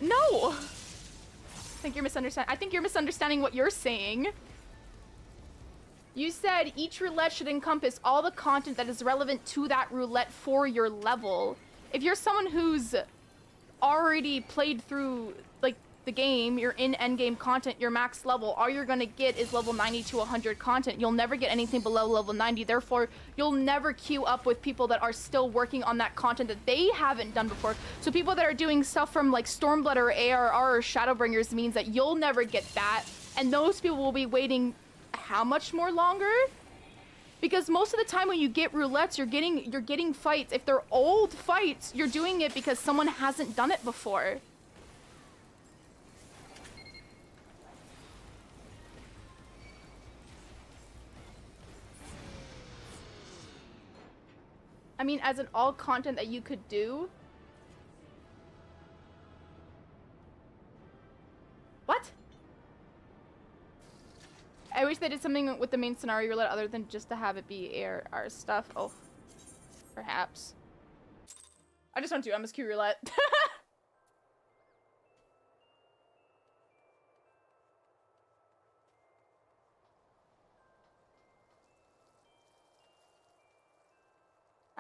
Speaker 1: No! I think you're misunderstanding what you're saying. You said each roulette should encompass all the content that is relevant to that roulette for your level. If you're someone who's already played through, like, the game, you're in endgame content, your max level, all you're gonna get is level 90 to 100 content. You'll never get anything below level 90, therefore you'll never queue up with people that are still working on that content that they haven't done before. So people that are doing stuff from like Stormblood or ARR or Shadowbringers means that you'll never get that, and those people will be waiting how much more longer? Because most of the time when you get roulettes, you're getting fights. If they're old fights, you're doing it because someone hasn't done it before. I mean, as in all content that you could do. What? I wish they did something with the main scenario roulette other than just to have it be ARR stuff. Oh, perhaps. I just want to do MSQ roulette.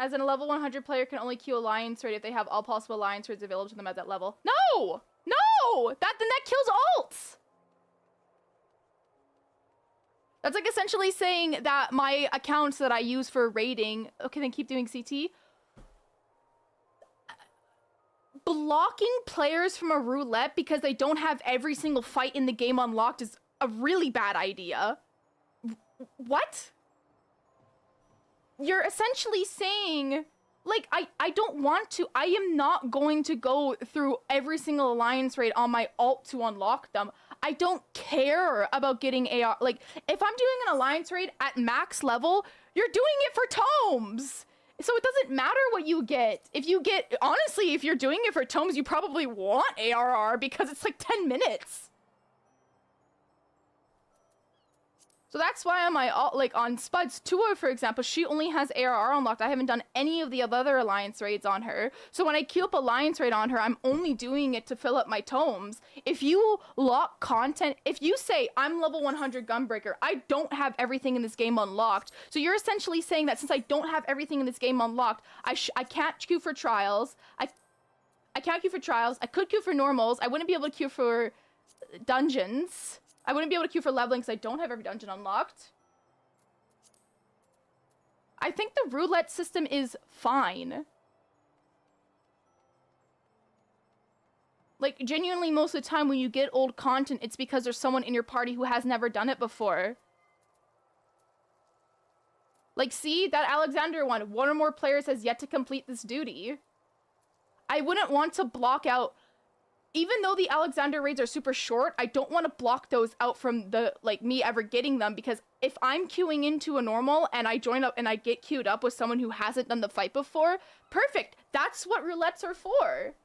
Speaker 1: As in, a level 100 player can only queue Alliance Raid if they have all possible Alliance Raids available to them at that level. No! No! Then that kills alts! That's like essentially saying that my accounts that I use for raiding... Okay, then keep doing CT. Blocking players from a roulette because they don't have every single fight in the game unlocked is a really bad idea. What? You're essentially saying, like, I don't want to. I am not going to go through every single Alliance Raid on my alt to unlock them. I don't care about getting AR. Like, if I'm doing an Alliance Raid at max level, you're doing it for tomes. So it doesn't matter what you get. If you get, honestly, if you're doing it for tomes, you probably want ARR because it's like 10 minutes. So that's why on my alt, like on Spud's tour, for example, she only has ARR unlocked. I haven't done any of the other Alliance Raids on her. So when I queue up Alliance Raid on her, I'm only doing it to fill up my tomes. If you lock content, if you say, I'm level 100 Gunbreaker, I don't have everything in this game unlocked. So you're essentially saying that since I don't have everything in this game unlocked, I can't queue for trials. I can't queue for trials. I could queue for normals. I wouldn't be able to queue for dungeons. I wouldn't be able to queue for leveling because I don't have every dungeon unlocked. I think the roulette system is fine. Like, genuinely, most of the time when you get old content, it's because there's someone in your party who has never done it before. Like, see? That Alexander one. One or more players has yet to complete this duty. I wouldn't want to block out... Even though the Alexander raids are super short, I don't want to block those out from the, like, me ever getting them, because if I'm queuing into a normal and I join up and I get queued up with someone who hasn't done the fight before, perfect. That's what roulettes are for.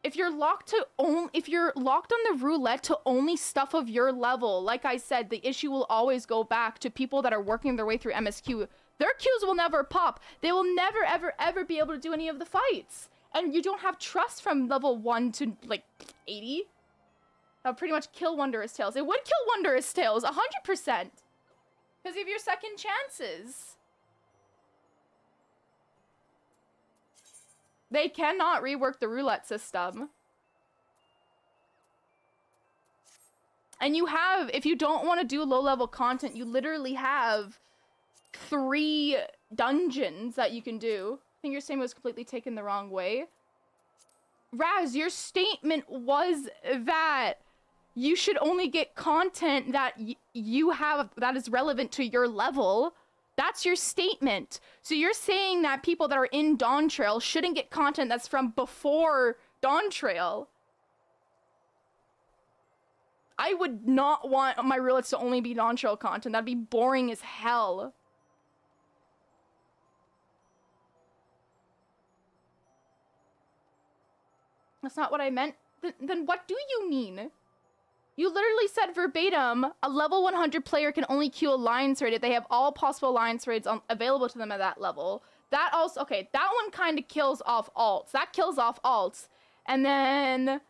Speaker 1: if you're locked on the roulette to only stuff of your level, like I said, the issue will always go back to people that are working their way through MSQ. Their queues will never pop. They will never, ever, ever be able to do any of the fights. And you don't have trust from level 1 to, like, 80. That would pretty much kill Wondrous Tales. It would kill Wondrous Tales, 100%. Because of your second chances. They cannot rework the roulette system. And you have, if you don't want to do low-level content, you literally have 3 dungeons that you can do. I think your statement was completely taken the wrong way. Raz, your statement was that you should only get content that you have that is relevant to your level. That's your statement. So you're saying that people that are in Dawn Trail shouldn't get content that's from before Dawn Trail. I would not want my roulettes to only be Dawn Trail content. That'd be boring as hell. That's not what I meant. Then what do you mean? You literally said verbatim, a level 100 player can only queue alliance raid if they have all possible alliance raids available to them at that level. That also, okay, that one kind of kills off alts. That kills off alts. And then,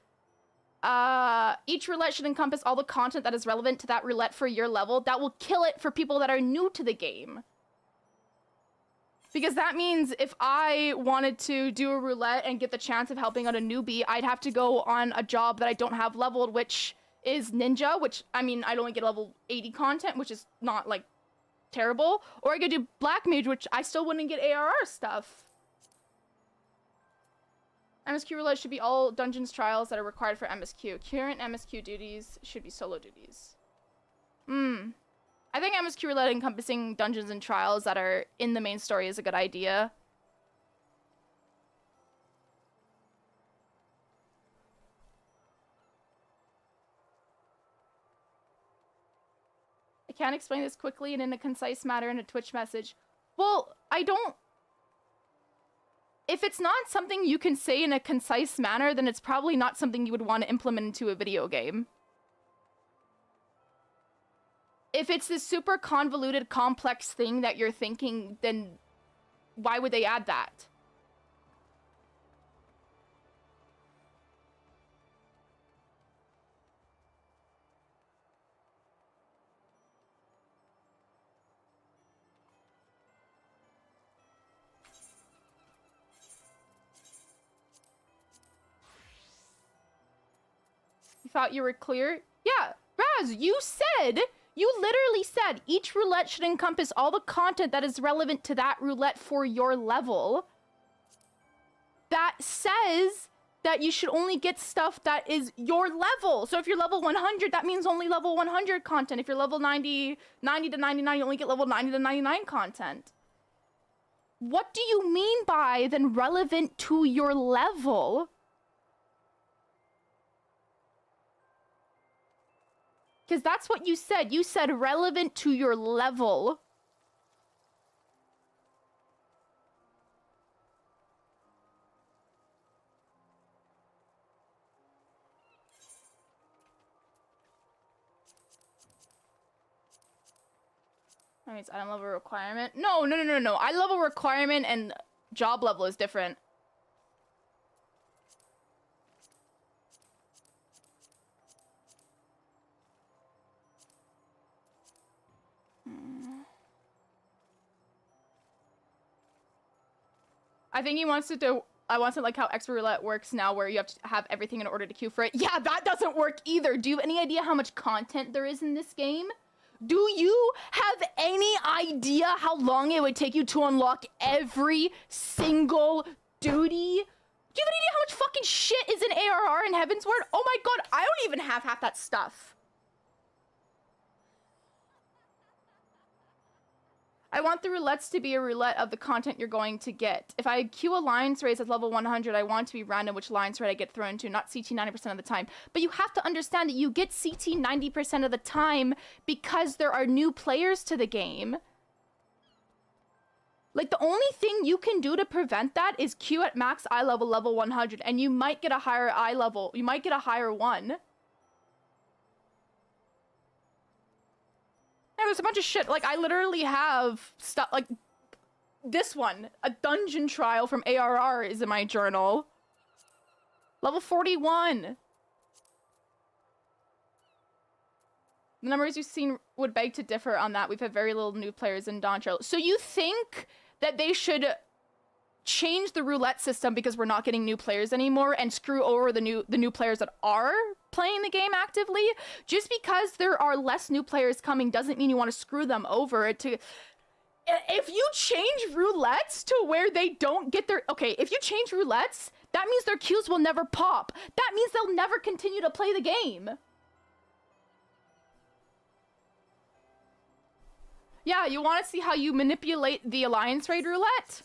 Speaker 1: each roulette should encompass all the content that is relevant to that roulette for your level. That will kill it for people that are new to the game. Because that means if I wanted to do a roulette and get the chance of helping out a newbie, I'd have to go on a job that I don't have leveled, which is ninja, which, I mean, I'd only get level 80 content, which is not, like, terrible. Or I could do black mage, which I still wouldn't get ARR stuff. MSQ roulette should be all dungeons trials that are required for MSQ. Current MSQ duties should be solo duties. I think MSQ roulette encompassing dungeons and trials that are in the main story is a good idea. I can't explain this quickly and in a concise manner in a Twitch message. Well, I don't... If it's not something you can say in a concise manner, then it's probably not something you would want to implement into a video game. If it's this super convoluted, complex thing that you're thinking, then why would they add that? You thought you were clear? Yeah, Raz, you literally said each roulette should encompass all the content that is relevant to that roulette for your level. That says that you should only get stuff that is your level. So if you're level 100, that means only level 100 content. If you're level 90 to 99, you only get level 90 to 99 content. What do you mean by then relevant to your level? Because that's what you said. You said relevant to your level. That means item level requirement. No. Eye level requirement and job level is different. I think he wants to do... I want to like how Expert Roulette works now, where you have to have everything in order to queue for it. Yeah, that doesn't work either. Do you have any idea how much content there is in this game? Do you have any idea how long it would take you to unlock every single duty? Do you have any idea how much fucking shit is in ARR in Heaven's Word? Oh my god, I don't even have half that stuff. I want the roulettes to be a roulette of the content you're going to get. If I queue alliance raids at level 100, I want to be random which alliance raid I get thrown to, not CT 90% of the time. But you have to understand that you get CT 90% of the time because there are new players to the game. Like, the only thing you can do to prevent that is queue at max eye level, level 100, and you might get a higher eye level. You might get a higher one. Yeah, there's a bunch of shit. Like, I literally have stuff, like, this one. A dungeon trial from ARR is in my journal. Level 41. The numbers you've seen would beg to differ on that. We've had very little new players in Doncho. So you think that they should change the roulette system because we're not getting new players anymore and screw over the new players that are playing the game actively? Just because there are less new players coming doesn't mean you want to screw them over. If you change roulettes to where they don't get their... Okay, if you change roulettes, that means their queues will never pop. That means they'll never continue to play the game. Yeah, you want to see how you manipulate the alliance raid roulette?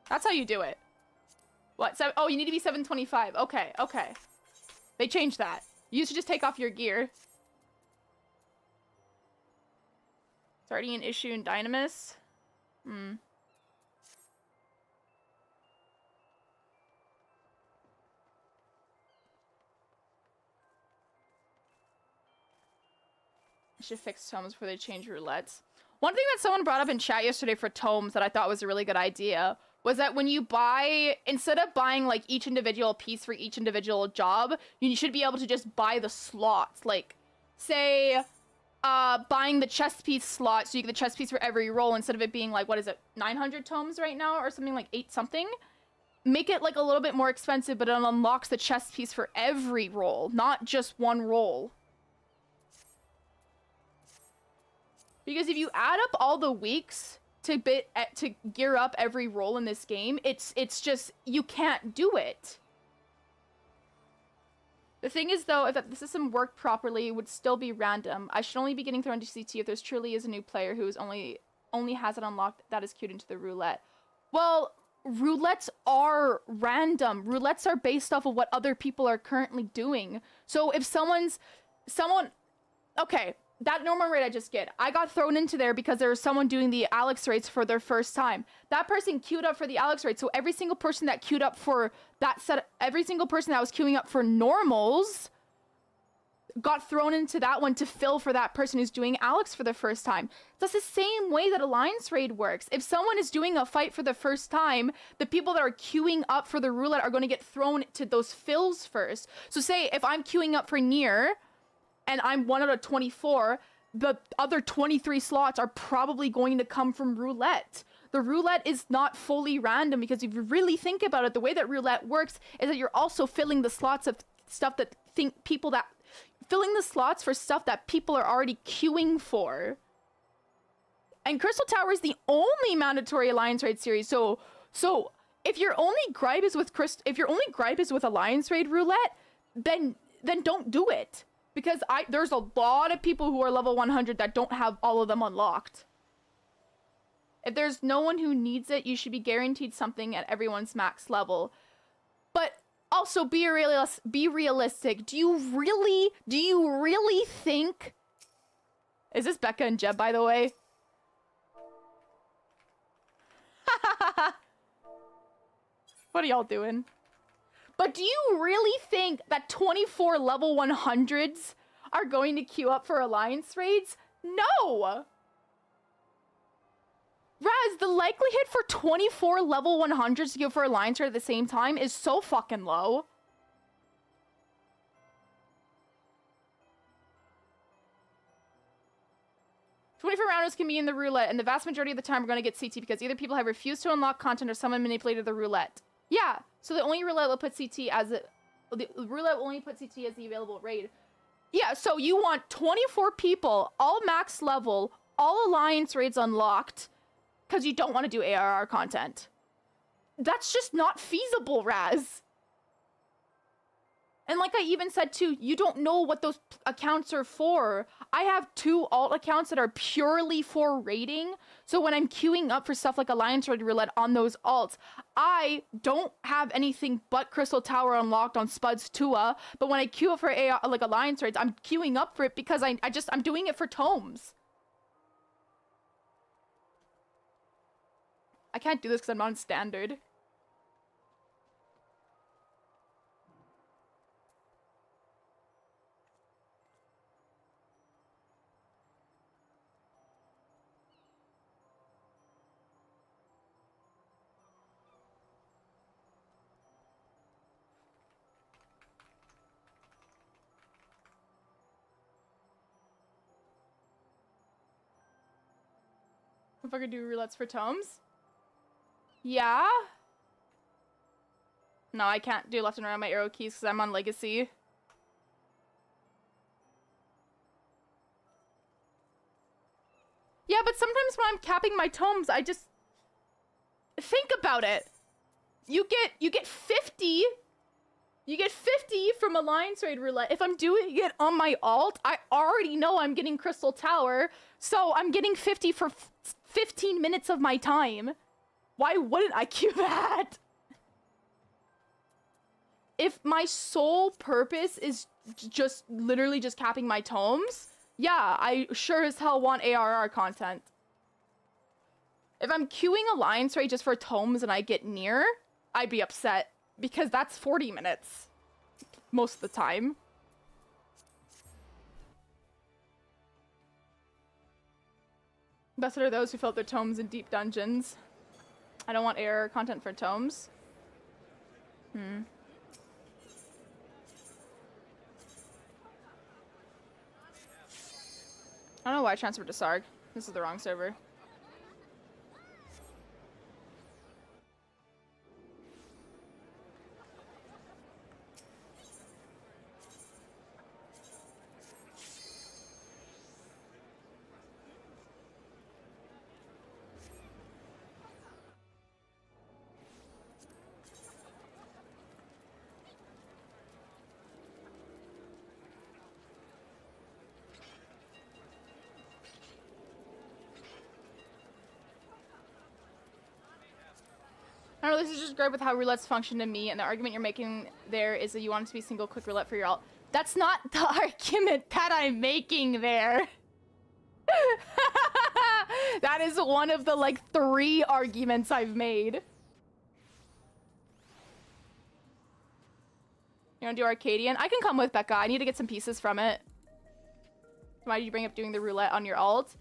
Speaker 1: That's how you do it. What? Oh, you need to be 725. Okay, okay. They changed that. You should just take off your gear. It's already an issue in Dynamis. I should fix tomes before they change roulettes. One thing that someone brought up in chat yesterday for tomes that I thought was a really good idea was that when you buy, instead of buying like each individual piece for each individual job, you should be able to just buy the slots. Like, say, buying the chess piece slot, so you get the chess piece for every role instead of it being like, what is it, 900 tomes right now or something, like 8 something? Make it like a little bit more expensive, but it unlocks the chess piece for every role, not just one role. Because if you add up all the weeks to gear up every role in this game, it's just, you can't do it. The thing is, though, if the system worked properly, it would still be random. I should only be getting thrown to CT if there's truly is a new player who is only has it unlocked that is queued into the roulette. Well, roulettes are random. Roulettes are based off of what other people are currently doing. So if okay, that normal raid I just get, I got thrown into there because there was someone doing the Alex raids for their first time. That person queued up for the Alex raid, so every single person that queued up for that set, every single person that was queuing up for normals got thrown into that one to fill for that person who's doing Alex for the first time. That's the same way that Alliance raid works. If someone is doing a fight for the first time, the people that are queuing up for the roulette are going to get thrown to those fills first. So say if I'm queuing up for Nier, and I'm 1 out of 24, the other 23 slots are probably going to come from roulette. The roulette is not fully random because if you really think about it, the way that roulette works is that you're also filling the slots of stuff that filling the slots for stuff that people are already queuing for. And Crystal Tower is the only mandatory Alliance raid series. So if your only gripe is with Alliance raid roulette, then don't do it. Because there's a lot of people who are level 100 that don't have all of them unlocked. If there's no one who needs it, you should be guaranteed something at everyone's max level. But also be realistic. Do you really think... Is this Becca and Jeb, by the way? What are y'all doing? But do you really think that 24 level 100s are going to queue up for Alliance raids? No! Raz, the likelihood for 24 level 100s to go for Alliance raid at the same time is so fucking low. $24 rounders can be in the roulette, and the vast majority of the time we're going to get CT because either people have refused to unlock content or someone manipulated the roulette. Yeah, so the only roulette will put CT as the roulette will only put CT as the available raid. Yeah, so you want 24 people, all max level, all Alliance raids unlocked, because you don't want to do ARR content. That's just not feasible, Raz. And like I even said too, you don't know what those accounts are for. I have 2 alt accounts that are purely for raiding. So when I'm queuing up for stuff like Alliance Raid Roulette on those alts, I don't have anything but Crystal Tower unlocked on Spud's Tua. But when I queue up for Alliance Raids, I'm queuing up for it because I'm doing it for tomes. can't do this because I'm not on standard. If I could do roulettes for tomes? Yeah? No, I can't do left and right on my arrow keys because I'm on legacy. Yeah, but sometimes when I'm capping my tomes, I just... Think about it. You get 50... You get 50 from Alliance Raid Roulette. If I'm doing it on my alt, I already know I'm getting Crystal Tower, so I'm getting 50 for 15 minutes of my time. Why wouldn't I queue that? If my sole purpose is just literally just capping my tomes, yeah, I sure as hell want ARR content. If I'm queuing Alliance Raid just for tomes and I get near, I'd be upset. Because that's 40 minutes. Most of the time. Best are those who fill up their tomes in deep dungeons. I don't want error content for tomes. I don't know why I transferred to Sarg. This is the wrong server. I don't know, this is just great with how roulettes function to me, and the argument you're making there is that you want it to be single quick roulette for your alt. That's not the argument that I'm making there. That is one of the, like, 3 arguments I've made. You wanna do Arcadian? I can come with Becca. I need to get some pieces from it. Why did you bring up doing the roulette on your alt?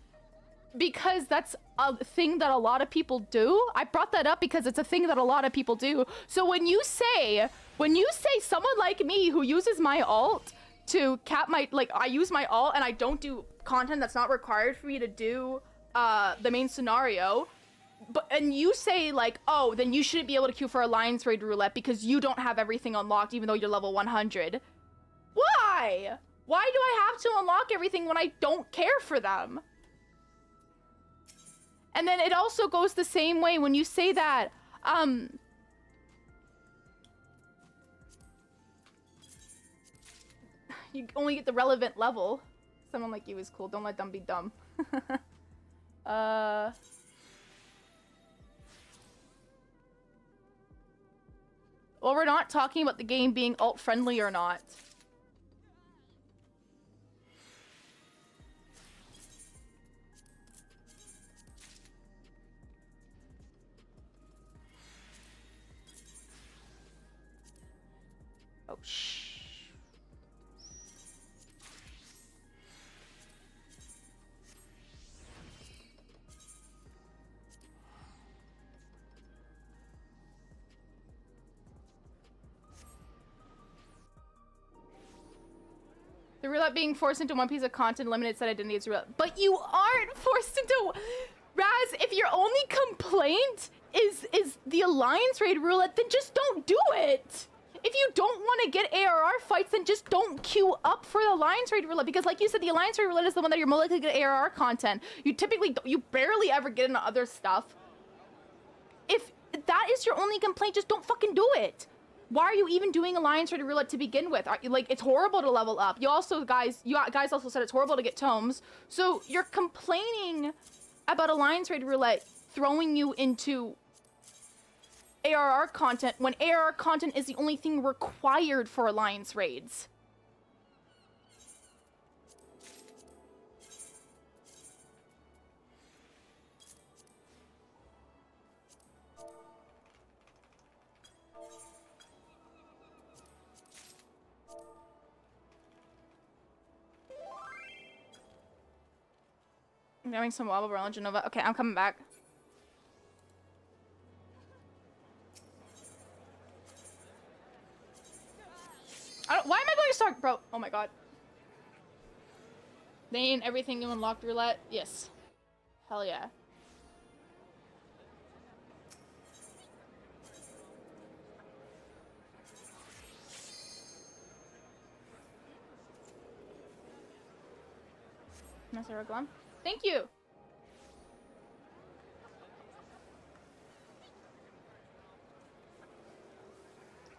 Speaker 1: Because that's a thing that a lot of people do. I brought that up because it's a thing that a lot of people do. So when you say someone like me who uses my alt to cap my, like, I use my alt and I don't do content that's not required for me to do the main scenario, and you say like, oh, then you shouldn't be able to queue for Alliance Raid Roulette because you don't have everything unlocked even though you're level 100. Why? Why do I have to unlock everything when I don't care for them? And then it also goes the same way when you say that, you only get the relevant level. Someone like you is cool. Don't let them be dumb. Well, we're not talking about the game being alt-friendly or not. Oh, shh. The roulette being forced into one piece of content eliminates that identity as roulette. But you aren't forced into... Raz, if your only complaint is the Alliance Raid roulette, then just don't do it! If you don't want to get ARR fights, then just don't queue up for the Alliance Raid roulette. Because like you said, the Alliance Raid roulette is the one that you're more likely to get ARR content. You barely ever get into other stuff. If that is your only complaint, just don't fucking do it. Why are you even doing Alliance Raid Roulette to begin with? Like, it's horrible to level up. You guys also said it's horrible to get tomes. So you're complaining about Alliance Raid Roulette throwing you into ARR content when ARR content is the only thing required for Alliance Raids. I'm having some wobble around Genova. Okay, I'm coming back. Why am I going to start, bro? Oh my god. Name everything you unlocked roulette. Yes. Hell yeah. Master Glum. Thank you.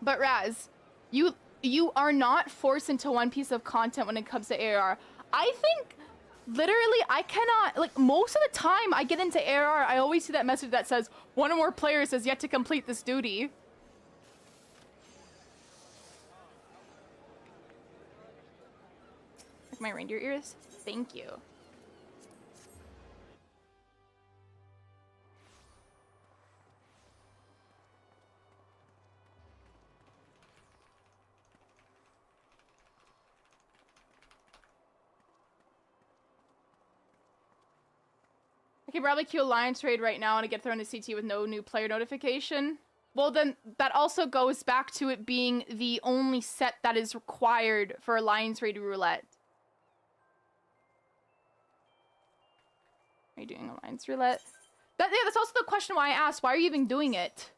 Speaker 1: But Raz, you are not forced into one piece of content when it comes to AR. I think literally I cannot, like, most of the time I get into AR, I always see that message that says one or more players has yet to complete this duty. Like my reindeer ears? Thank you. I can probably queue Alliance Raid right now and get thrown to CT with no new player notification. Well, then that also goes back to it being the only set that is required for Alliance Raid Roulette. Are you doing Alliance Roulette? Yeah, that's also the question why I asked. Why are you even doing it?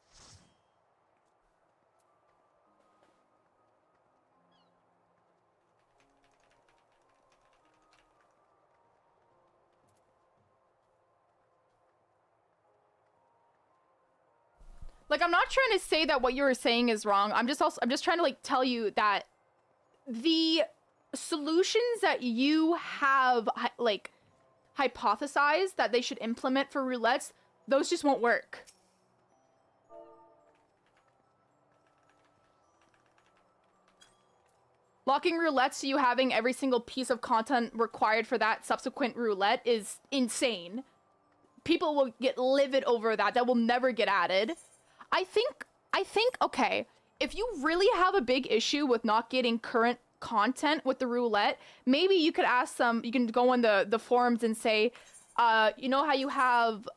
Speaker 1: Like, I'm not trying to say that what you were saying is wrong. I'm just trying to, like, tell you that the solutions that you have, like, hypothesized that they should implement for roulettes, those just won't work. Locking roulettes to you having every single piece of content required for that subsequent roulette is insane. People will get livid over that. That will never get added. I think, okay, if you really have a big issue with not getting current content with the roulette, maybe you could ask them, you can go on the forums and say, you know how you have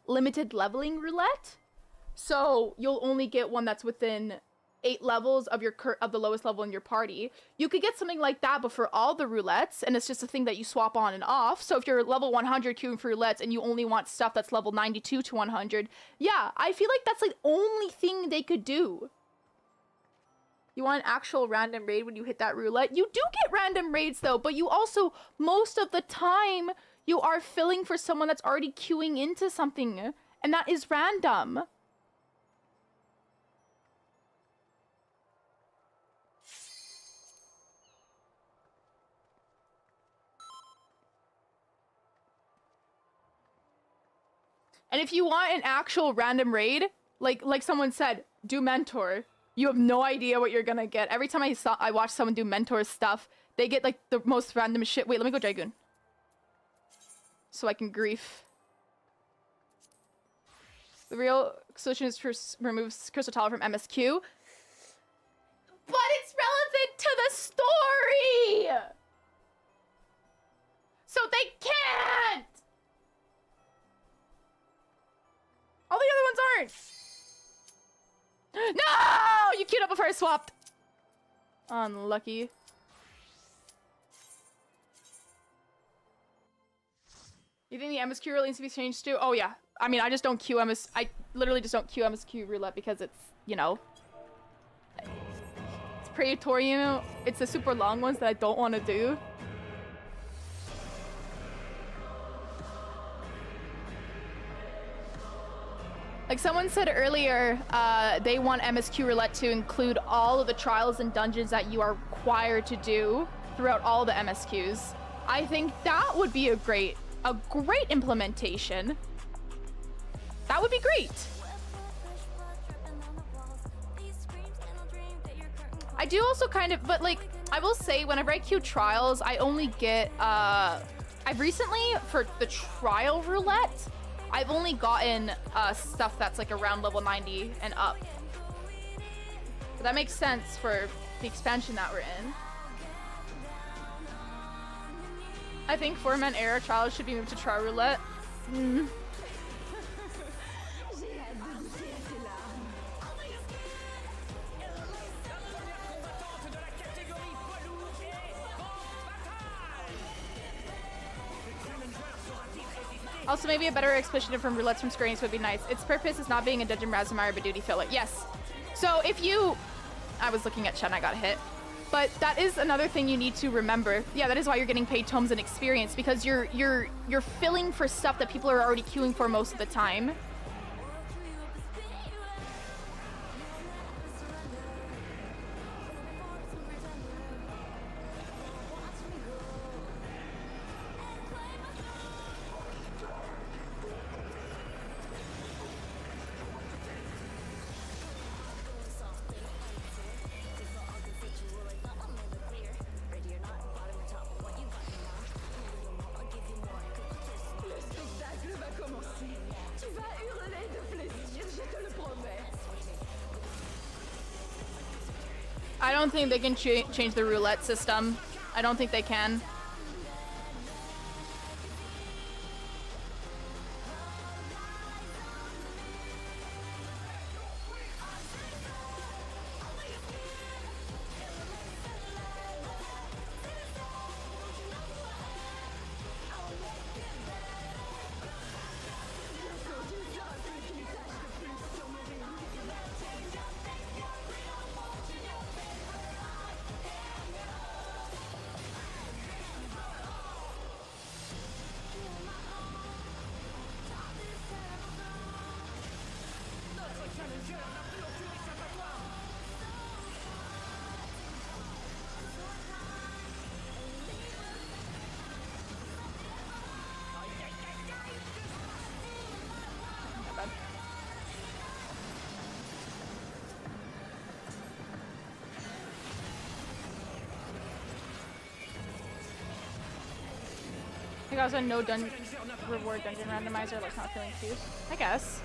Speaker 1: limited leveling roulette? So you'll only get one that's within 8 levels of the lowest level in your party. You could get something like that, but for all the roulettes, and it's just a thing that you swap on and off. So if you're level 100 queuing for roulettes and you only want stuff that's level 92 to 100, yeah, I feel like that's the only thing they could do. You want an actual random raid when you hit that roulette? You do get random raids though, but you also, most of the time, you are filling for someone that's already queuing into something, and that is random. And if you want an actual random raid, like someone said, do mentor. You have no idea what you're gonna get. Every time I watch someone do mentor stuff, they get like the most random shit. Wait, let me go Dragoon. So I can grief. The real solution is to remove Crystal Tower from MSQ. But it's relevant to the story! So they can't! All the other ones aren't! No! You queued up before I swapped! Unlucky. You think the MSQ really needs to be changed too? Oh yeah. I mean, I just don't queue I literally just don't queue MSQ roulette because it's, you know, it's Praetorium. It's the super long ones that I don't want to do. Like someone said earlier, they want MSQ Roulette to include all of the trials and dungeons that you are required to do throughout all the MSQs. I think that would be a great implementation. That would be great. I do also kind of, but like, I will say whenever I queue trials, I only get, I've recently, for the trial roulette, I've only gotten stuff that's like around level 90 and up. But that makes sense for the expansion that we're in. I think 4-man era trials should be moved to trial roulette. Mm. Also, maybe a better explanation from roulettes from Square Enix would be nice. Its purpose is not being a dungeon Razumire, but duty filler. Yes. So if you... I was looking at Chen, I got hit. But that is another thing you need to remember. Yeah, that is why you're getting paid tomes and experience, because you're filling for stuff that people are already queuing for most of the time. I don't think they can change the roulette system. I don't think they can. I think also no reward dungeon randomizer, like not feeling cute. I guess.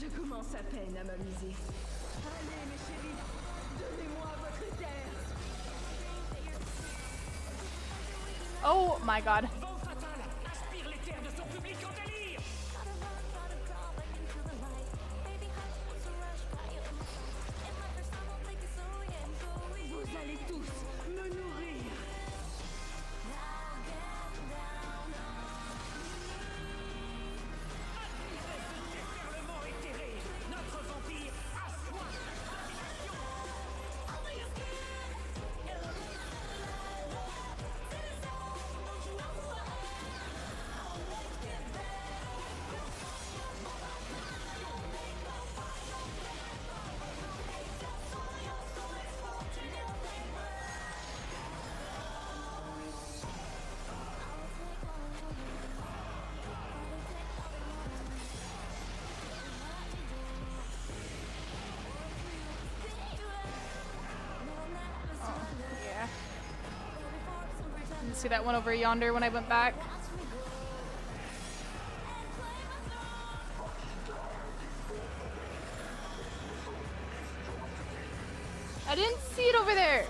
Speaker 3: Je commence à peine à m'amuser. Allez, mes chéris, donnez-moi votre terre.
Speaker 1: Oh my god.
Speaker 5: Aspire les terres de son public en délire.
Speaker 3: Vous allez tous me nourrir.
Speaker 5: Déferlement éthéré. Notre vampire a soif de
Speaker 1: Yeah. Didn't see that one over yonder when I went back. I didn't see it over there.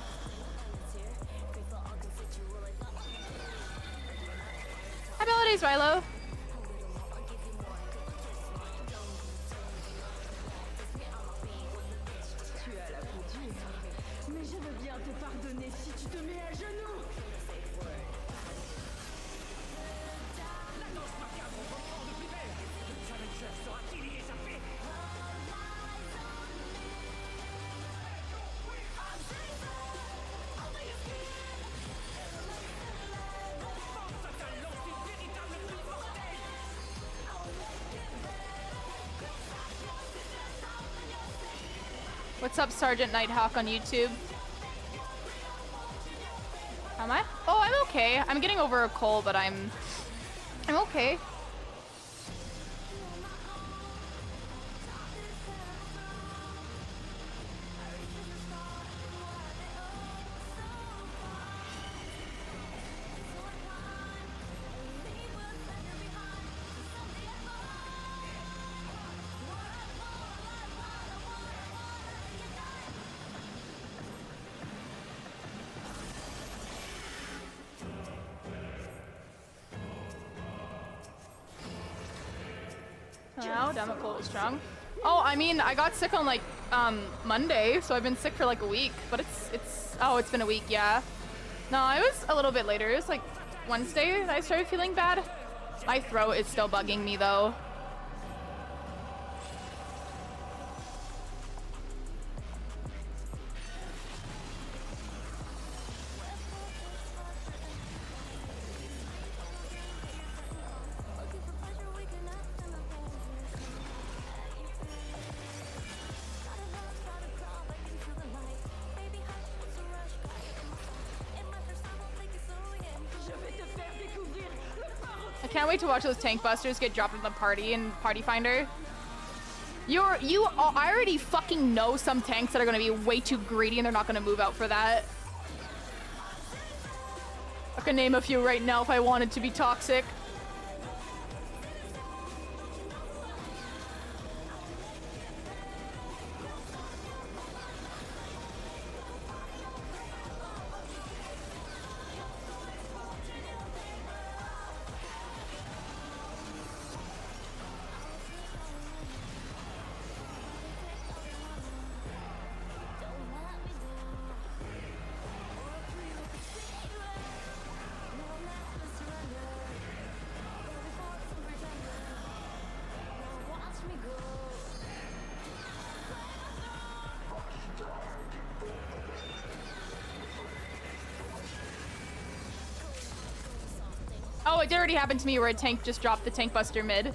Speaker 1: Happy holidays, Rilo.
Speaker 3: Tu as la peau dure, mais je veux bien te pardonner si tu te mets à genoux.
Speaker 5: La danse macabre reprend de plus belle. Le challenger saura-t-il y échapper?
Speaker 1: What's up, Sergeant Nighthawk on YouTube? Am I? Oh, I'm okay. I'm getting over a cold, but I'm okay. Now, damn it, Cole is strong. Oh, I mean, I got sick on like Monday, so I've been sick for like a week. But it's been a week, yeah. No, it was a little bit later. It was like Wednesday that I started feeling bad. My throat is still bugging me though. I can't wait to watch those tank busters get dropped in the party and Party Finder. I already fucking know some tanks that are gonna be way too greedy and they're not gonna move out for that. I can name a few right now if I wanted to be toxic. Oh, it did already happen to me where a tank just dropped the tank buster mid.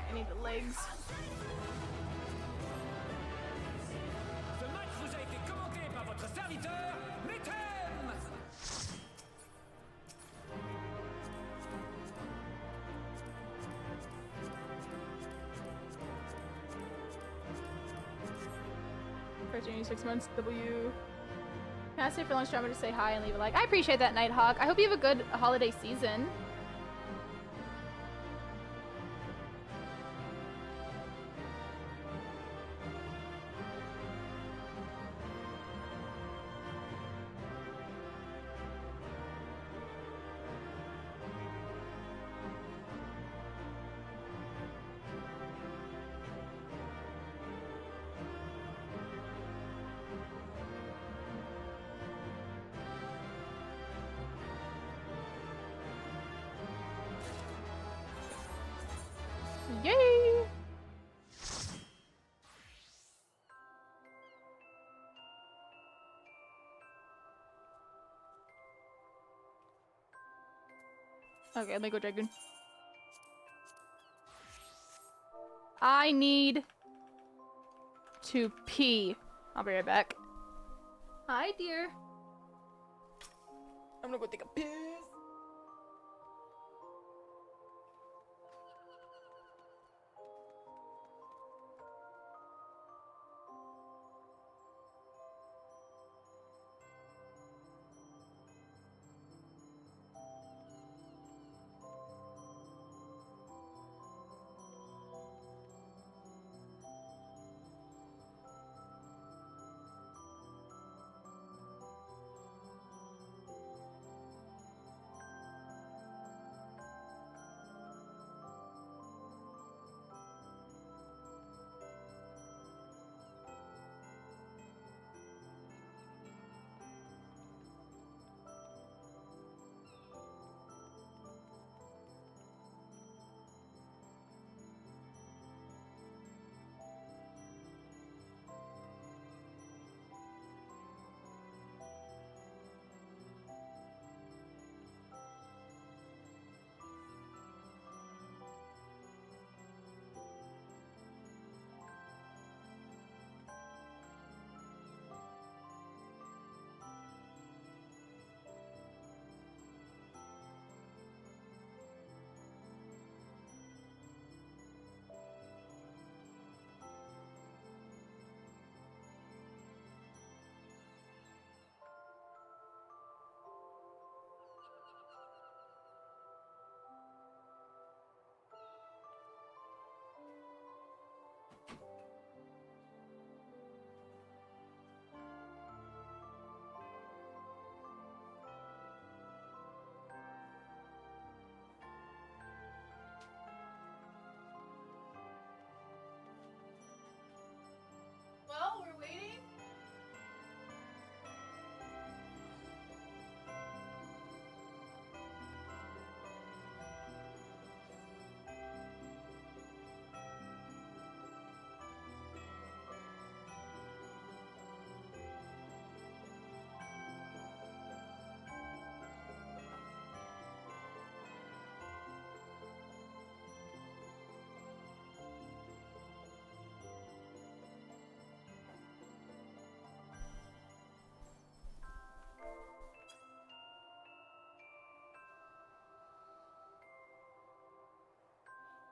Speaker 1: I need the legs.
Speaker 5: Ce match vous a été commenté par votre serviteur, me3.
Speaker 1: For 26 months, W. Can I stay for lunch drama to say hi and leave a like? I appreciate that, Nighthawk. I hope you have a good holiday season. Yay! Okay, let me go Dragoon. I need to pee. I'll be right back. Hi, dear. I'm gonna go take a piss.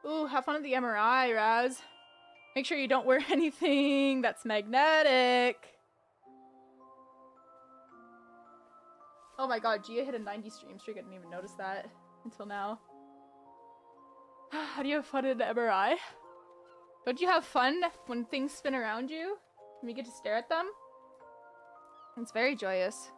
Speaker 1: Ooh, have fun at the MRI, Raz. Make sure you don't wear anything that's magnetic. Oh my god, Gia hit a 90 stream streak. I didn't even notice that until now. How do you have fun at the MRI? Don't you have fun when things spin around you? When you get to stare at them? It's very joyous.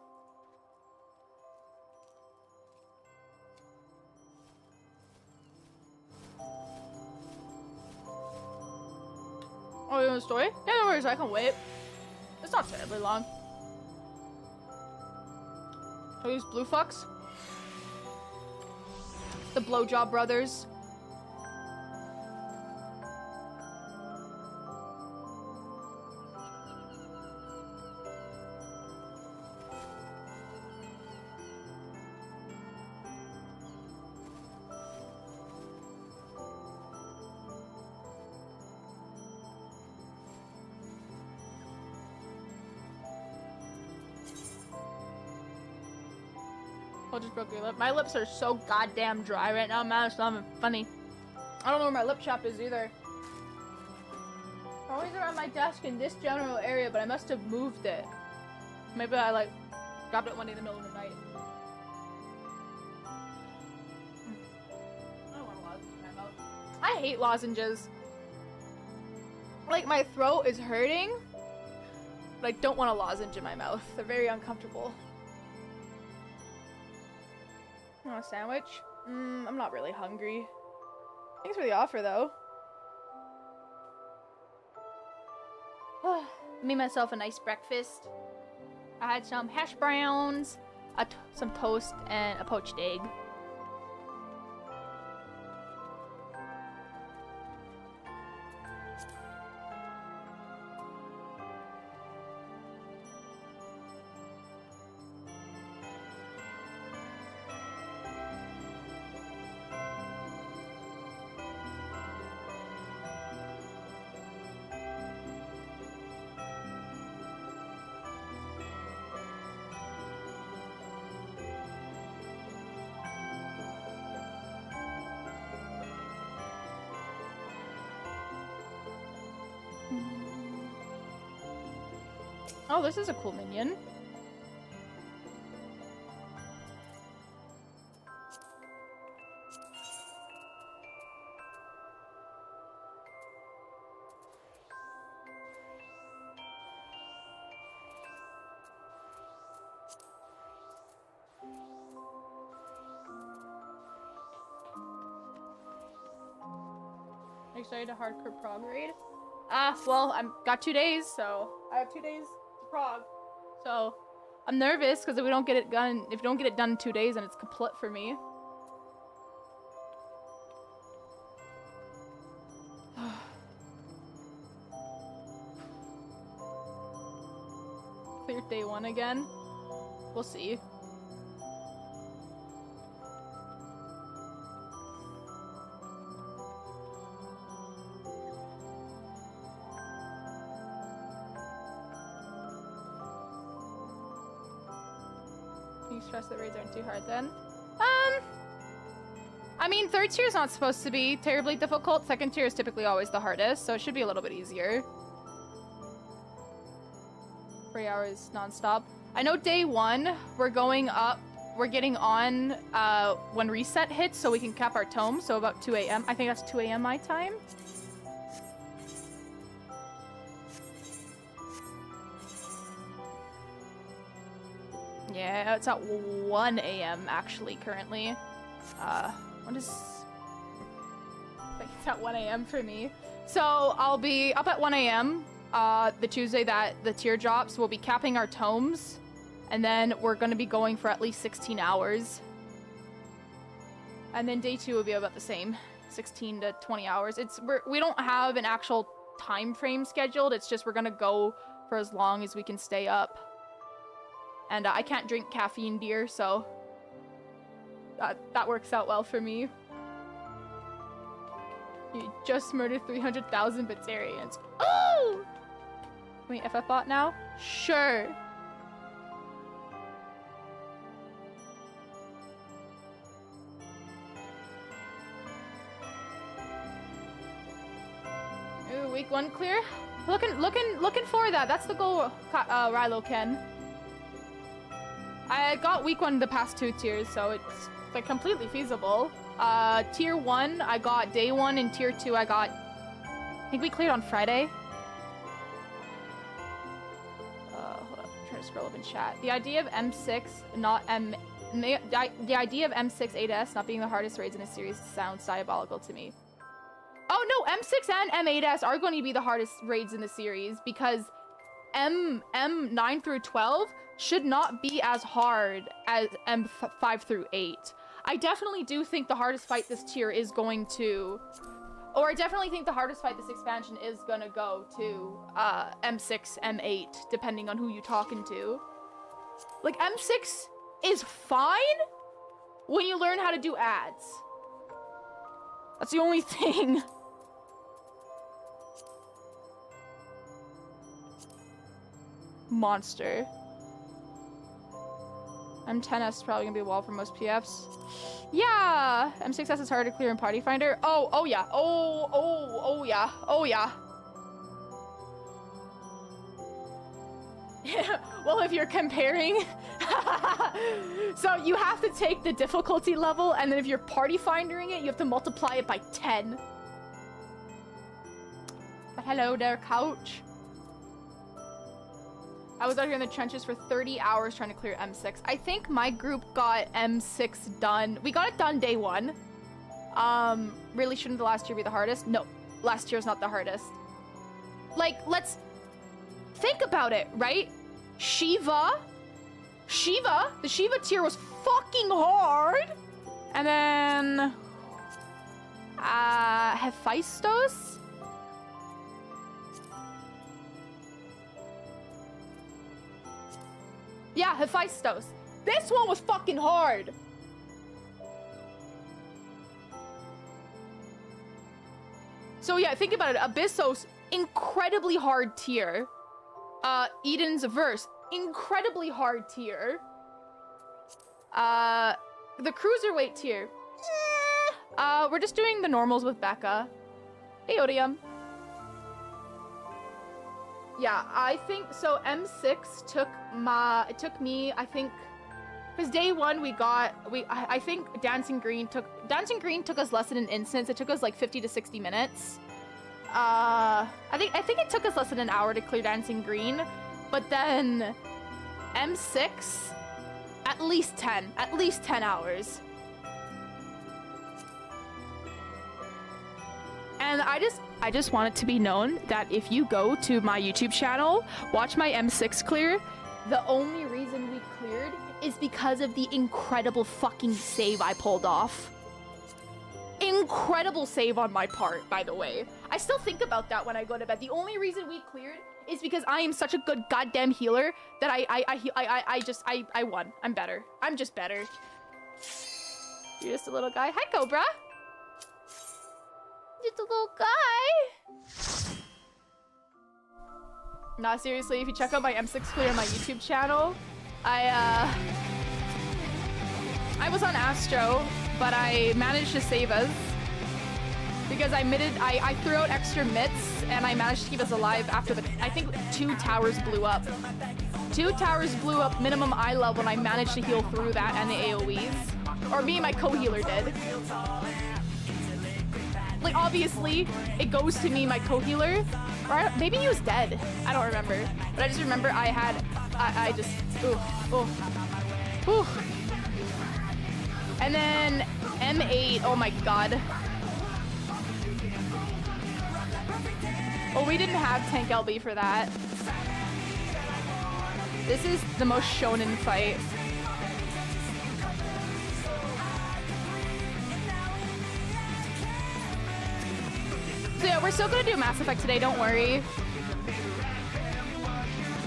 Speaker 1: Oh, you want a story? Yeah, no worries, I can wait. It's not terribly long. Who's Blue Fucks? The Blowjob Brothers. Oh, just broke your lip. My lips are so goddamn dry right now, man. It's not even funny. I don't know where my lip shop is either. Always around my desk in this general area, but I must have moved it. Maybe I like grabbed it one day in the middle of the night. I don't want a lozenge in my mouth. I hate lozenges. Like my throat is hurting, but I don't want a lozenge in my mouth. They're very uncomfortable. You want a sandwich? I'm not really hungry. Thanks for the offer, though. Made myself a nice breakfast. I had some hash browns, some toast, and a poached egg. Oh, this is a cool minion. Excited to hardcore prog raid? Well, I'm got 2 days, so I have 2 days to prog. So I'm nervous because if we don't get it done, if we don't get it done in 2 days, then it's kaput for me. Clear day 1 again. We'll see. You stress that raids aren't too hard then? I mean, 3rd tier is not supposed to be terribly difficult. 2nd tier is typically always the hardest, so it should be a little bit easier. 3 hours non-stop. I know day 1, we're going up, we're getting on when reset hits so we can cap our tome, so about 2 a.m. I think that's 2 a.m. my time. Yeah, it's at 1 a.m. actually currently. What is... I think it's at 1 a.m. for me. So I'll be up at 1 a.m. The Tuesday that the tier drops. We'll be capping our tomes. And then we're going to be going for at least 16 hours. And then day 2 will be about the same. 16 to 20 hours. We don't have an actual time frame scheduled. It's just we're going to go for as long as we can stay up. And I can't drink caffeine beer, so that works out well for me. You just murdered 300,000 Batarians. Oh! Can we FF bot now? Sure. week 1 clear. Looking for that. That's the goal, Rilo Ken. I got week 1 the past 2 tiers, so it's like completely feasible. Tier 1, I got day 1, and tier 2, I got. I think we cleared on Friday. Hold up, I'm trying to scroll up in chat. The idea of M6, not M. The idea of M6 8S not being the hardest raids in a series sounds diabolical to me. Oh no, M6 and M8S are going to be the hardest raids in the series because M9 through 12 should not be as hard as M5 through 8. I definitely do think the hardest fight this tier is going to, or I definitely think the hardest fight this expansion is gonna go to M6, M8, depending on who you're talking to. Like M6 is fine when you learn how to do ads. That's the only thing. Monster. M10S is probably gonna be a wall for most PFs. Yeah, M6S is hard to clear in Party Finder. Oh yeah. Oh yeah. Oh yeah. Well, if you're comparing, so you have to take the difficulty level, and then if you're Party Findering it, you have to multiply it by 10. But hello there, couch. I was out here in the trenches for 30 hours trying to clear M6. I think my group got M6 done. We got it done day 1. Really shouldn't the last tier be the hardest? No, last tier is not the hardest. Like, let's think about it, right? Shiva, the Shiva tier was fucking hard. And then, Hephaestus? Yeah, Hephaestus. This one was fucking hard. So yeah, think about it. Abyssos, incredibly hard tier. Eden's Verse, incredibly hard tier. The Cruiserweight tier. We're just doing the normals with Becca. Hey, Odium. Yeah, I think so. M6 took me, I think, because day 1 I think Dancing Green took us less than an instance. It took us like 50 to 60 minutes. I think it took us less than an hour to clear Dancing Green, but then M6 at least 10 hours. And I just want it to be known that if you go to my YouTube channel, watch my M6 clear, the only reason we cleared is because of the incredible fucking save I pulled off. Incredible save on my part, by the way. I still think about that when I go to bed. The only reason we cleared is because I am such a good goddamn healer that I won. I'm better. I'm just better. You're just a little guy. Hi, Cobra. Just a little guy. Nah, seriously, if you check out my M6 clear on my YouTube channel, I was on Astro, but I managed to save us because I threw out extra mitts and I managed to keep us alive after I think 2 towers blew up. 2 towers blew up minimum eye level and I managed to heal through that and the AoEs. Or me and my co-healer did. Like, obviously, it goes to me, my co-healer. Or maybe he was dead. I don't remember. But I just remember I just, ooh. And then M8, oh my god. Well, we didn't have Tank LB for that. This is the most shonen fight. So yeah, we're still gonna do Mass Effect today, don't worry.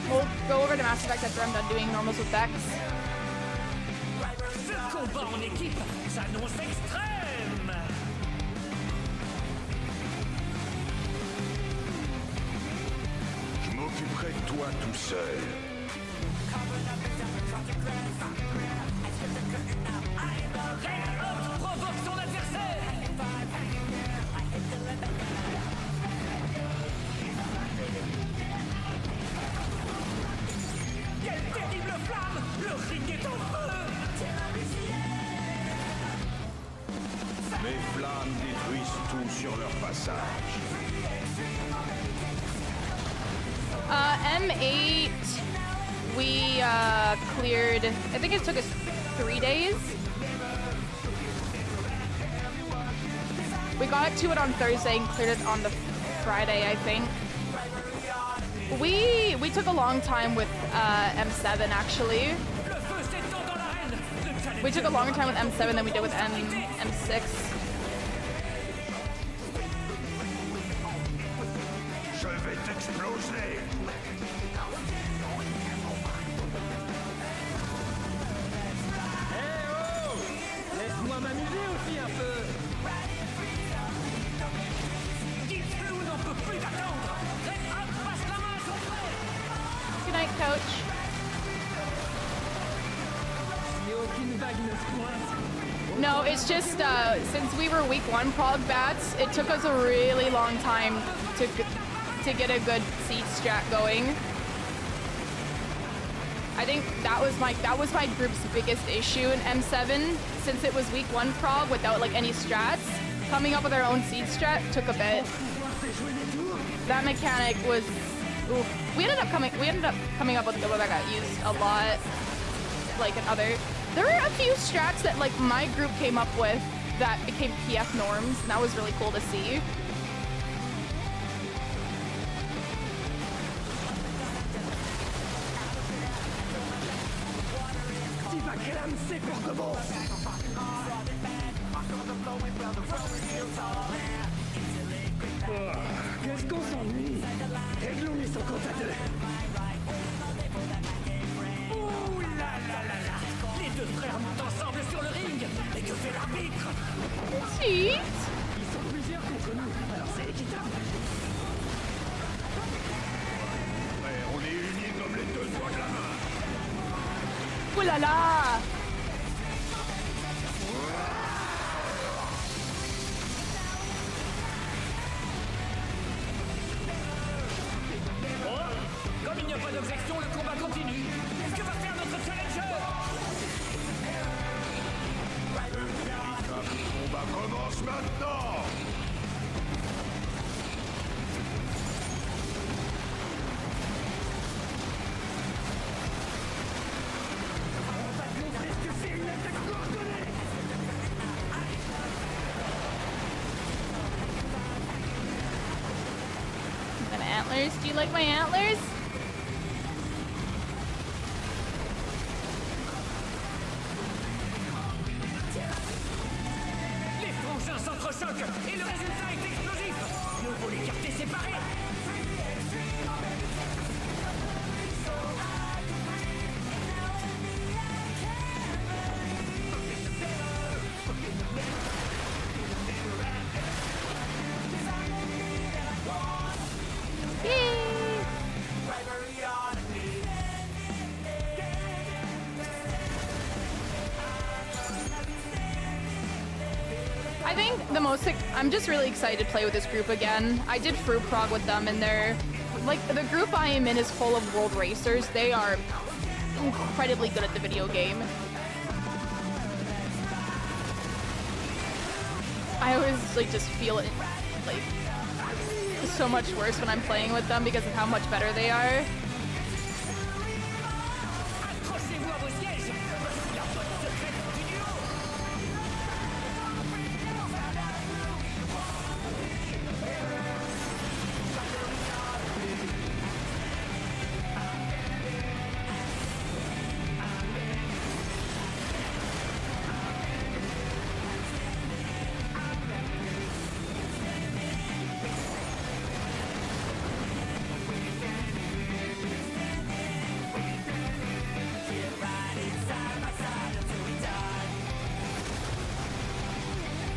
Speaker 1: We'll go over to Mass Effect after I'm done doing normals with Vex.
Speaker 5: Combat en équipe s'annonce extrême.
Speaker 8: Je m'occuperai de toi tout seul.
Speaker 5: Provoque son adversaire.
Speaker 8: flammes détruisent tout sur leur passage.
Speaker 1: M8, we cleared, I think it took us 3 days. We got to it on Thursday and cleared it on the Friday, I think. We took a long time with M7 actually. We took a longer time with M7 than we did with M6.
Speaker 8: Je vais t'exploser.
Speaker 5: Laisse-moi m'amuser aussi un peu. Dites-le ou n'en peut plus d'attendre. Red Hat passe la main sur frère.
Speaker 1: Good night, coach.
Speaker 5: Si aucune vague ne se pointe.
Speaker 1: No, it's just since we were week 1 prog bats, it took us a really long time to get a good seed strat going. I think that was my group's biggest issue in M7, since it was week 1 prog without like any strats. Coming up with our own seed strat took a bit. That mechanic was, oof. We ended up coming up with a double that got used a lot, like in other. There were a few strats that like my group came up with that became PF norms, and that was really cool to see.
Speaker 5: Qu'est-ce qu'on s'ennuie. Réglons-les sans compte à deux. Ouh là là là là. Les deux frères montent ensemble sur le ring. Et que fait l'arbitre?
Speaker 1: Cheat.
Speaker 5: Ils sont plusieurs contre nous, alors c'est équitable.
Speaker 8: Ouais, on est unis comme les deux doigts de la main.
Speaker 1: Ouh là là.
Speaker 5: Comme il n'y a pas d'objection, le combat continue. Que va faire notre challenger?
Speaker 8: Le combat commence maintenant.
Speaker 5: On va te montrer ce que c'est une attaque coordonnée.
Speaker 1: And antlers. Do you like my antlers?
Speaker 5: Les frangins s'entrechoquent et le résultat est explosif. Nous faut l'écarter séparés.
Speaker 1: I think the most, I'm just really excited to play with this group again. I did fruit prog with them, and they're, like, the group I am in is full of world racers. They are incredibly good at the video game. I always, like, just feel it, like, so much worse when I'm playing with them because of how much better they are.
Speaker 5: Accrochez-vous à vos sièges. La botte secrète du duo.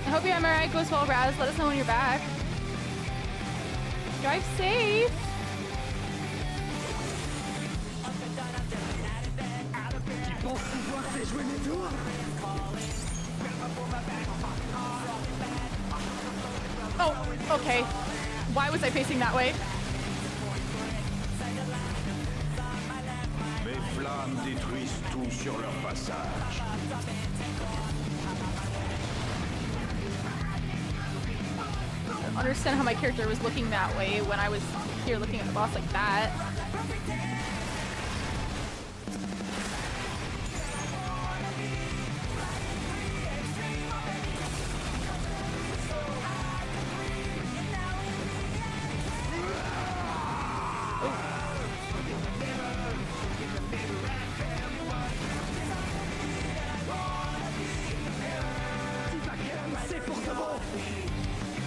Speaker 1: I hope your MRI goes well, Raz. Let us know when you're back. Drive safe.
Speaker 5: Tu penses pouvoir faire jouer mes tours?
Speaker 1: Oh, okay. Why was I facing that way?
Speaker 8: Mes flammes détruisent tout sur leur passage.
Speaker 1: understand how my character was looking that way when I was here looking at the boss like that.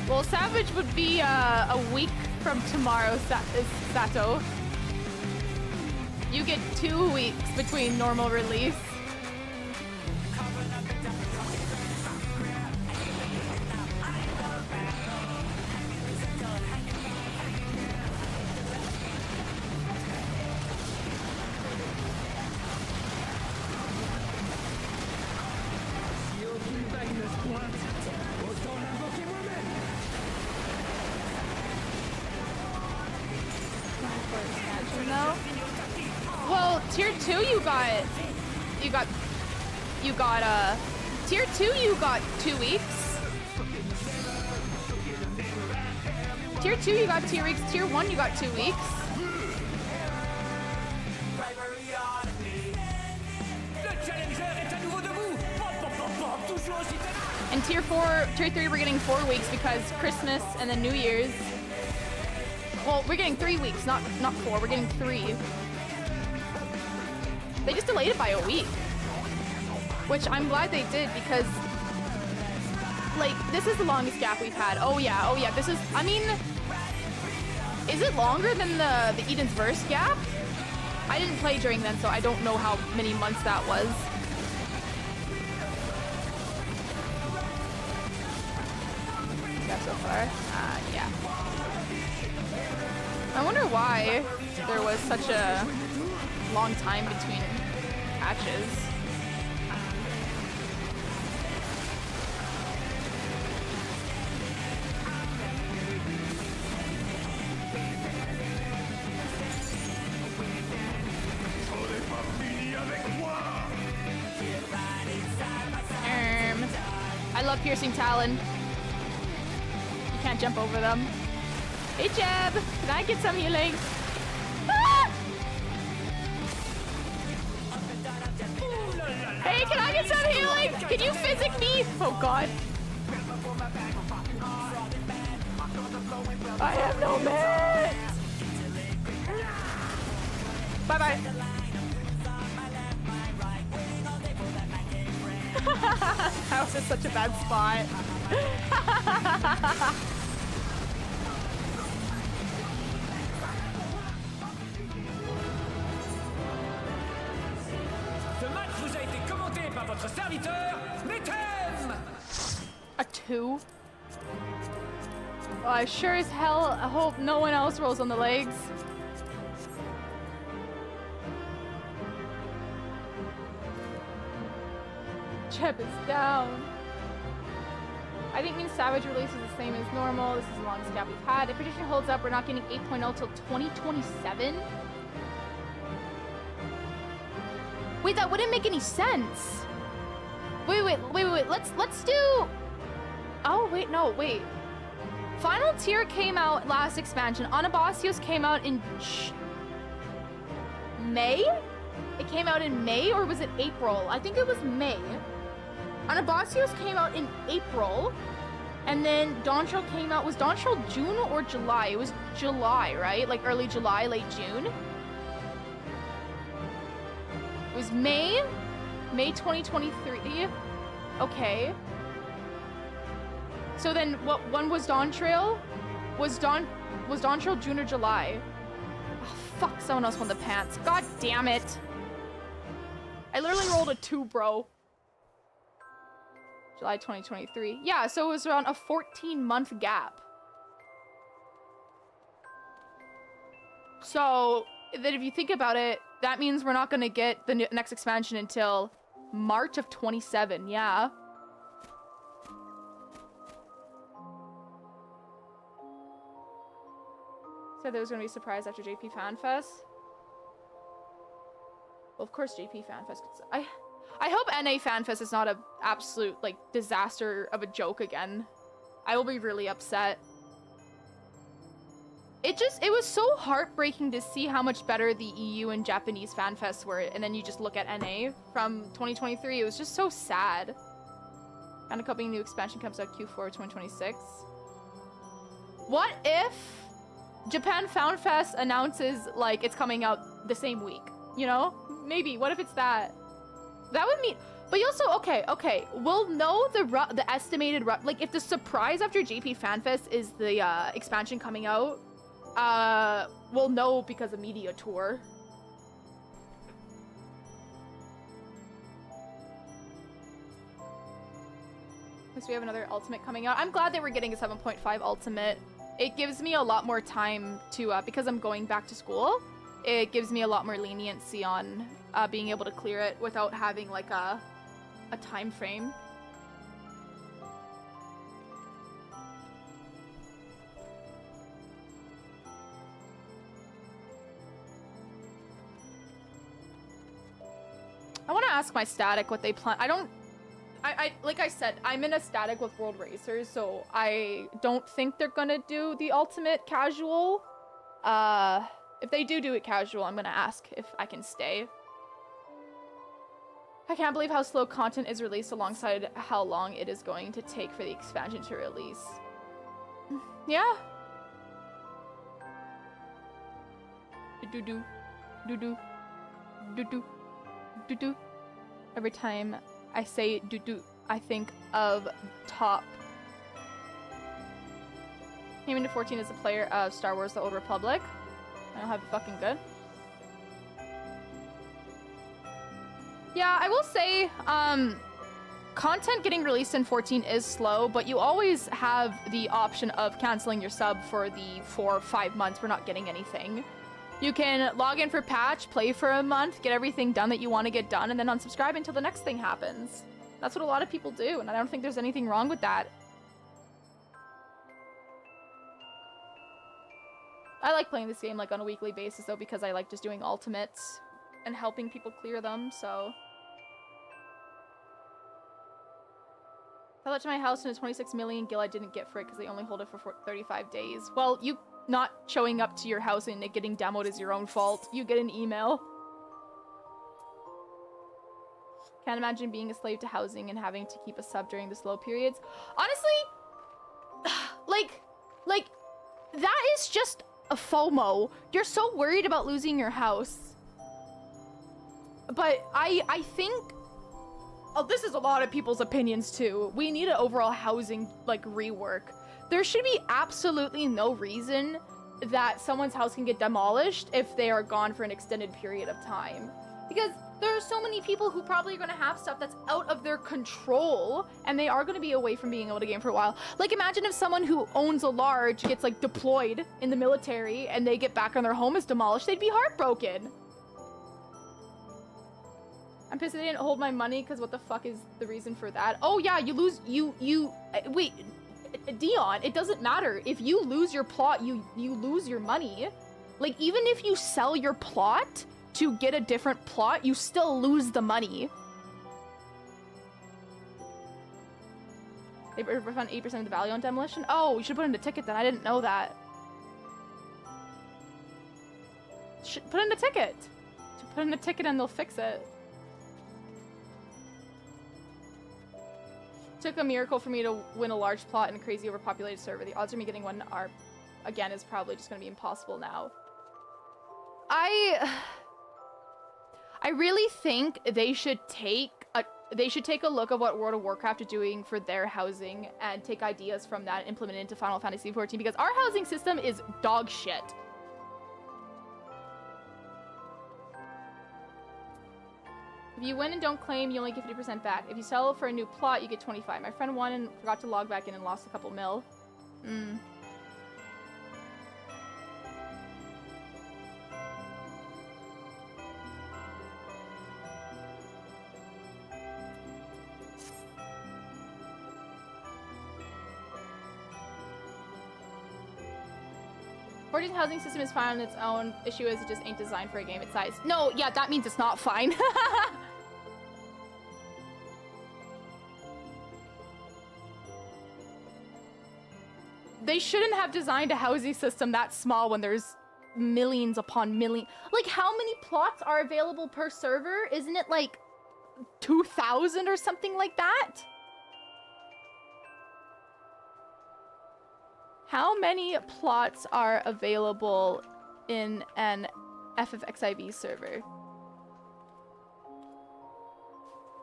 Speaker 1: Well, Savage would be a week from tomorrow, Sato. You get 2 weeks between normal release. Well, tier 2 you got tier 2 you got 2 weeks. Tier 2 you got 2 weeks, tier 1 you got 2 weeks. And tier 3 we're getting 4 weeks because Christmas and then New Year's. Well, we're getting 3 weeks, not 4, we're getting 3. They just delayed it by a week. Which I'm glad they did because, like, this is the longest gap we've had. Oh yeah, this is, I mean, is it longer than the Eden's Verse gap? I didn't play during then, so I don't know how many months that was. Yeah, so far. Yeah. I wonder why there was such a long time between patches. I love piercing talon. You can't jump over them. Hey Jeb, can I get some healing? Ah! Hey, can I get some healing? Can you physic me? Oh god. I have no meds. Bye bye. That was in such a bad spot.
Speaker 5: Ce match vous a été commenté par votre serviteur, me3.
Speaker 1: A 2? Well, I sure as hell hope no one else rolls on the legs. Chip is down. I think means Savage release is the same as normal. This is the longest gap we've had. If prediction holds up, we're not getting 8.0 till 2027. Wait, that wouldn't make any sense. Wait. Let's do. Oh wait, no, wait. Final Tier came out last expansion. Anabasios came out in May? It came out in May or was it April? I think it was May. Anabasios came out in April. And then Dawntrail came out, was Dawntrail June or July? It was July, right? Like early July, late June. It was May 2023. Okay. So then when was Dawntrail? Was Dawntrail June or July? Oh, fuck, someone else won the pants. God damn it. I literally rolled a 2, bro. July 2023. Yeah, so it was around a 14-month gap. So, then if you think about it, that means we're not going to get the next expansion until March of 27, yeah. Said there was going to be a surprise after JP FanFest. Well, of course JP FanFest could... I hope NA FanFest is not an absolute, like, disaster of a joke again. I will be really upset. it was so heartbreaking to see how much better the EU and Japanese fan fests were, and then you just look at NA from 2023. It was just so sad. And a couple new expansion comes out Q4 2026. What if Japan Fan Fest announces like it's coming out the same week? You know, maybe. What if it's that? That would mean. But you also, okay, we'll know the estimated like if the surprise after JP Fan Fest is the expansion coming out, we'll know because of media tour. Since we have another ultimate coming out, I'm glad that we're getting a 7.5 ultimate. It gives me a lot more time to because I'm going back to school. It gives me a lot more leniency on being able to clear it without having like a time frame. I want to ask my static what they plan. I like I said, I'm in a static with World Racers, so I don't think they're gonna do the ultimate casual. If they do it casual, I'm gonna ask if I can stay. I can't believe how slow content is released alongside how long it is going to take for the expansion to release. Yeah. Do-do. Do-do. Do-do. Do-do. Every time I say do-do, I think of top. Came into 14 as a player of Star Wars The Old Republic. I don't have it fucking good. Yeah, I will say, content getting released in 14 is slow, but you always have the option of canceling your sub for the 4 or 5 months we're not getting anything. You can log in for patch, play for a month, get everything done that you want to get done, and then unsubscribe until the next thing happens. That's what a lot of people do, and I don't think there's anything wrong with that. I like playing this game like on a weekly basis though, because I like just doing ultimates and helping people clear them, so. Tell that to my house and a 26 million gil I didn't get for it because they only hold it for 35 days. Well, you not showing up to your house and it getting demoed is your own fault. You get an email. Can't imagine being a slave to housing and having to keep a sub during the slow periods. Honestly, like, that is just a FOMO. You're so worried about losing your house. But I think, oh, this is a lot of people's opinions too. We need an overall housing, like, rework. There should be absolutely no reason that someone's house can get demolished if they are gone for an extended period of time. Because there are so many people who probably are going to have stuff that's out of their control, and they are going to be away from being able to game for a while. Like, imagine if someone who owns a large gets, like, deployed in the military, and they get back and their home is demolished. They'd be heartbroken. I'm pissed they didn't hold my money, because what the fuck is the reason for that? Oh, yeah, you lose, wait, Dion, it doesn't matter. If you lose your plot, you lose your money. Like, even if you sell your plot to get a different plot, you still lose the money. They refund 8% of the value on demolition? Oh, you should put in a ticket then. I didn't know that. Put in a ticket. Put in a ticket and they'll fix it. Took a miracle for me to win a large plot in a crazy overpopulated server. The odds of me getting one are, again, is probably just going to be impossible now. I really think they should take a look at what World of Warcraft are doing for their housing and take ideas from that and implement it into Final Fantasy XIV, because our housing system is dog shit. If you win and don't claim, you only get 50% back. If you sell for a new plot, you get 25. My friend won and forgot to log back in and lost a couple mil. 14's housing system is fine on its own. Issue is it just ain't designed for a game its size. No, yeah, that means it's not fine. They shouldn't have designed a housing system that small when there's millions upon millions. Like, how many plots are available per server? Isn't it like 2,000 or something like that? How many plots are available in an ffxiv server?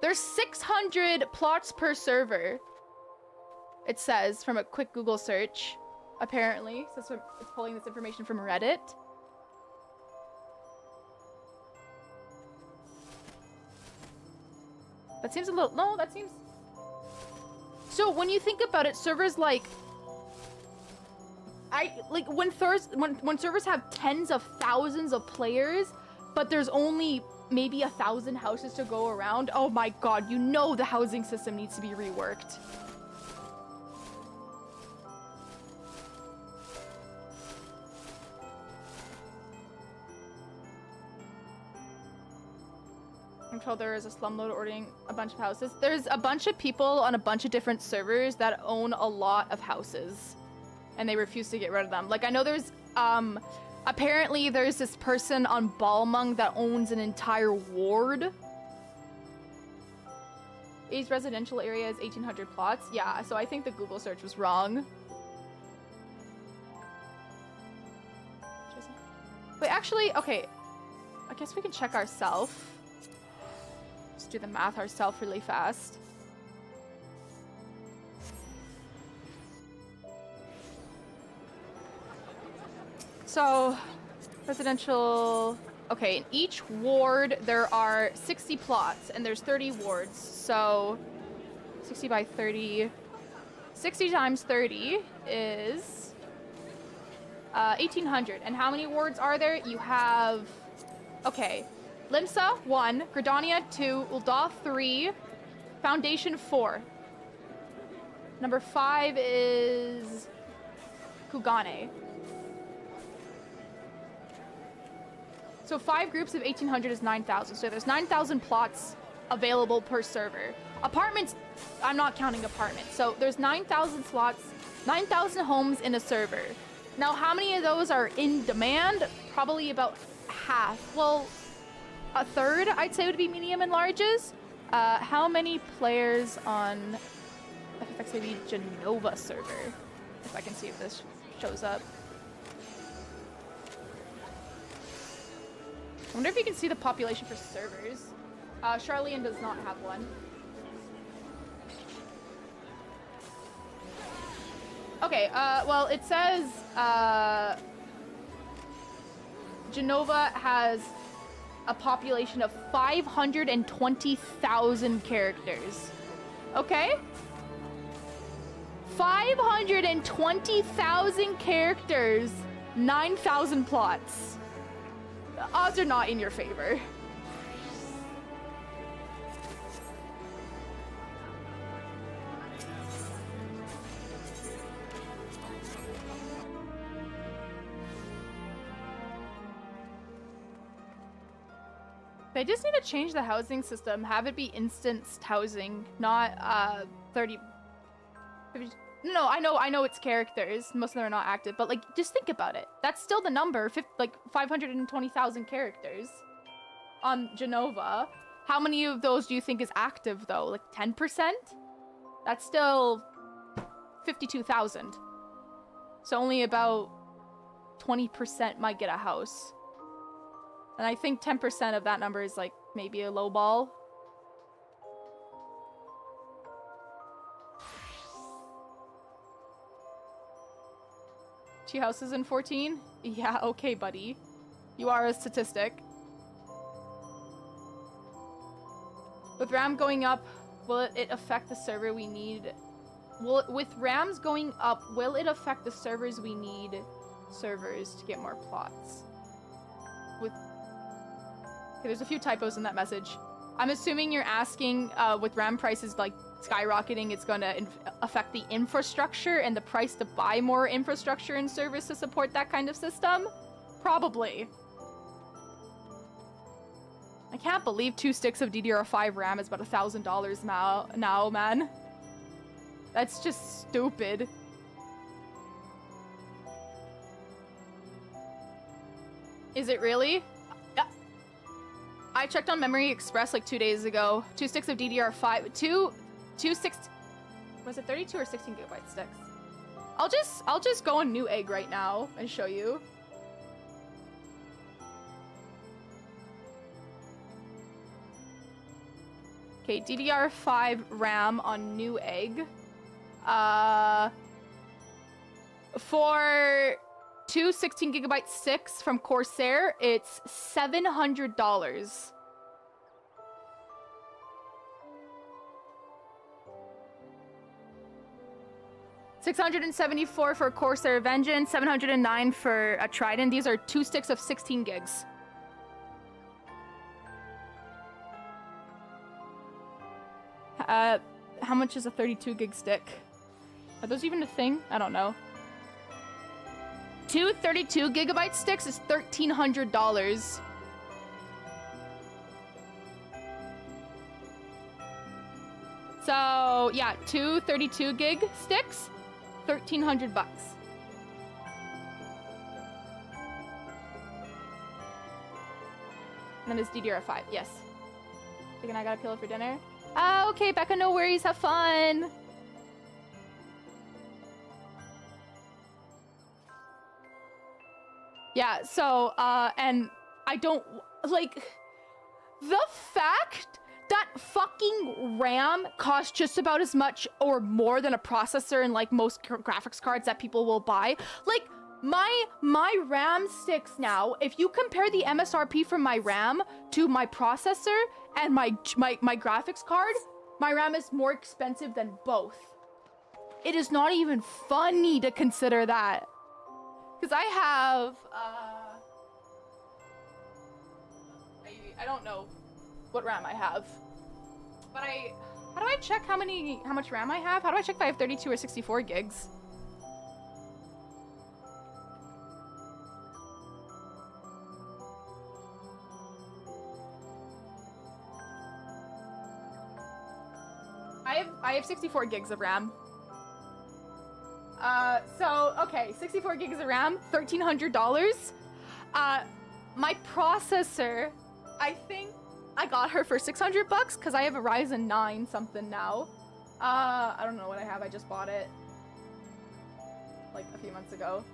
Speaker 1: There's 600 plots per server. It says from a quick Google search. Apparently, so it's pulling this information from Reddit. That seems a little, no, that seems... So when you think about it, servers like when servers have tens of thousands of players, but there's only maybe 1,000 houses to go around. Oh my god, you know the housing system needs to be reworked. I'm told there is a slumlord ordering a bunch of houses. There's a bunch of people on a bunch of different servers that own a lot of houses, and they refuse to get rid of them. Like, I know there's apparently there's this person on Balmung that owns an entire ward. Each residential area is 1,800 plots. Yeah, so I think the Google search was wrong. Wait, actually, okay. I guess we can check ourselves. Just do the math ourselves really fast. So, residential... Okay, in each ward there are 60 plots, and there's 30 wards. So, 60 by 30... 60 times 30 is... 1,800. And how many wards are there? You have... Okay. Limsa, 1. Gridania, 2. Ul'dah, 3. Foundation, 4. Number 5 is... Kugane. So 5 groups of 1,800 is 9,000. So there's 9,000 plots available per server. Apartments, I'm not counting apartments. So there's 9,000 slots, 9,000 homes in a server. Now, how many of those are in demand? Probably about half. Well, a third, I'd say, would be medium and larges. How many players on ffxiv Genova server? If I can see if this shows up. I wonder if you can see the population for servers. Charlene does not have one. Okay, well, it says Genova has a population of 520,000 characters. Okay? 520,000 characters, 9,000 plots. The odds are not in your favor. They just need to change the housing system, have it be instanced housing, not 30... No, I know it's characters. Most of them are not active, but like, just think about it. That's still the number, like 520,000 characters on Genova. How many of those do you think is active though? Like 10%? That's still 52,000. So only about 20% might get a house. And I think 10% of that number is like maybe a low ball. Two houses in 14? Yeah, okay, buddy. You are a statistic. With RAM going up, will it affect the server we need? With RAMs going up, will it affect the servers we need servers to get more plots? Okay, there's a few typos in that message. I'm assuming you're asking with RAM prices like skyrocketing, it's going to affect the infrastructure and the price to buy more infrastructure and service to support that kind of system? Probably. I can't believe 2 sticks of DDR5 RAM is about $1,000 now, man. That's just stupid. Is it really? I checked on Memory Express like 2 days ago. 2 sticks of DDR5. Two 6. Was it 32 or 16 gigabyte sticks? I'll just go on Newegg right now and show you. Okay, DDR5 RAM on Newegg. For 2 16 gigabyte sticks from Corsair, it's $700. $674 for Corsair Vengeance, $709 for a Trident. These are 2 sticks of 16 gigs. How much is a 32 gig stick? Are those even a thing? I don't know. 2 32 gigabyte sticks is $1,300. So yeah, 2 32 gig sticks, $1,300 bucks. And then it's DDR5, yes. Thinking I gotta peel it for dinner? Okay, Becca, no worries, have fun! Yeah, so, and I don't, like, the fact that fucking RAM costs just about as much or more than a processor in, like, most graphics cards that people will buy, like, my RAM sticks now, if you compare the MSRP from my RAM to my processor and my graphics card, my RAM is more expensive than both. It is not even funny to consider that. Because I have, I don't know what RAM I have. But how do I check how much RAM I have? How do I check if I have 32 or 64 gigs? I have 64 gigs of RAM. So, okay, 64 gigs of RAM, $1,300. My processor, I think I got her for 600 bucks because I have a Ryzen 9 something now. I don't know what I have, I just bought it like a few months ago.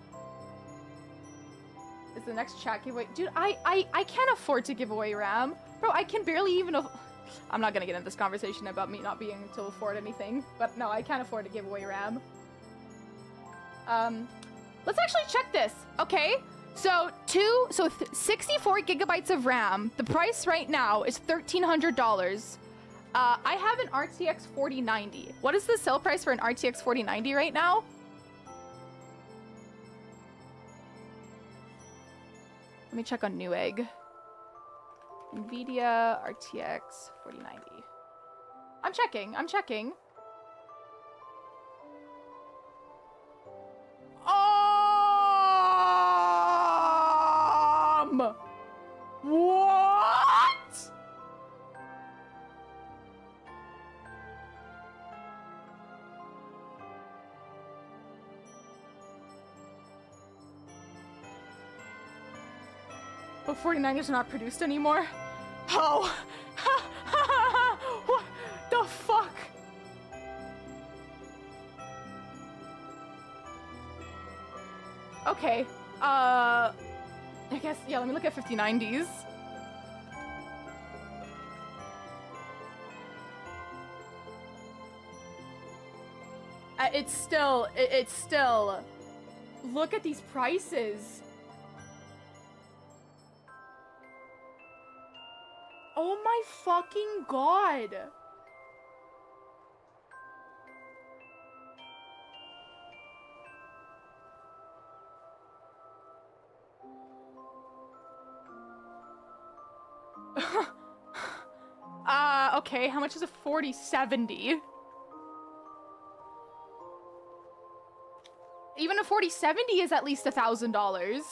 Speaker 1: Is the next chat giveaway? Dude, I can't afford to give away RAM. Bro, I can barely even I'm not gonna get into this conversation about me not being able to afford anything, but no, I can't afford to give away RAM. Let's actually check this, okay? So 64 gigabytes of RAM. The price right now is $1,300. I have an RTX 4090. What is the sale price for an RTX 4090 right now? Let me check on Newegg. NVIDIA RTX 4090. I'm checking. What? Oh, 49ers are not produced anymore? Oh! What the fuck? Okay, I guess, yeah, let me look at 5090s. It's still, look at these prices. Oh my fucking god. Okay, how much is a 4070? Even a 4070 is at least $1,000.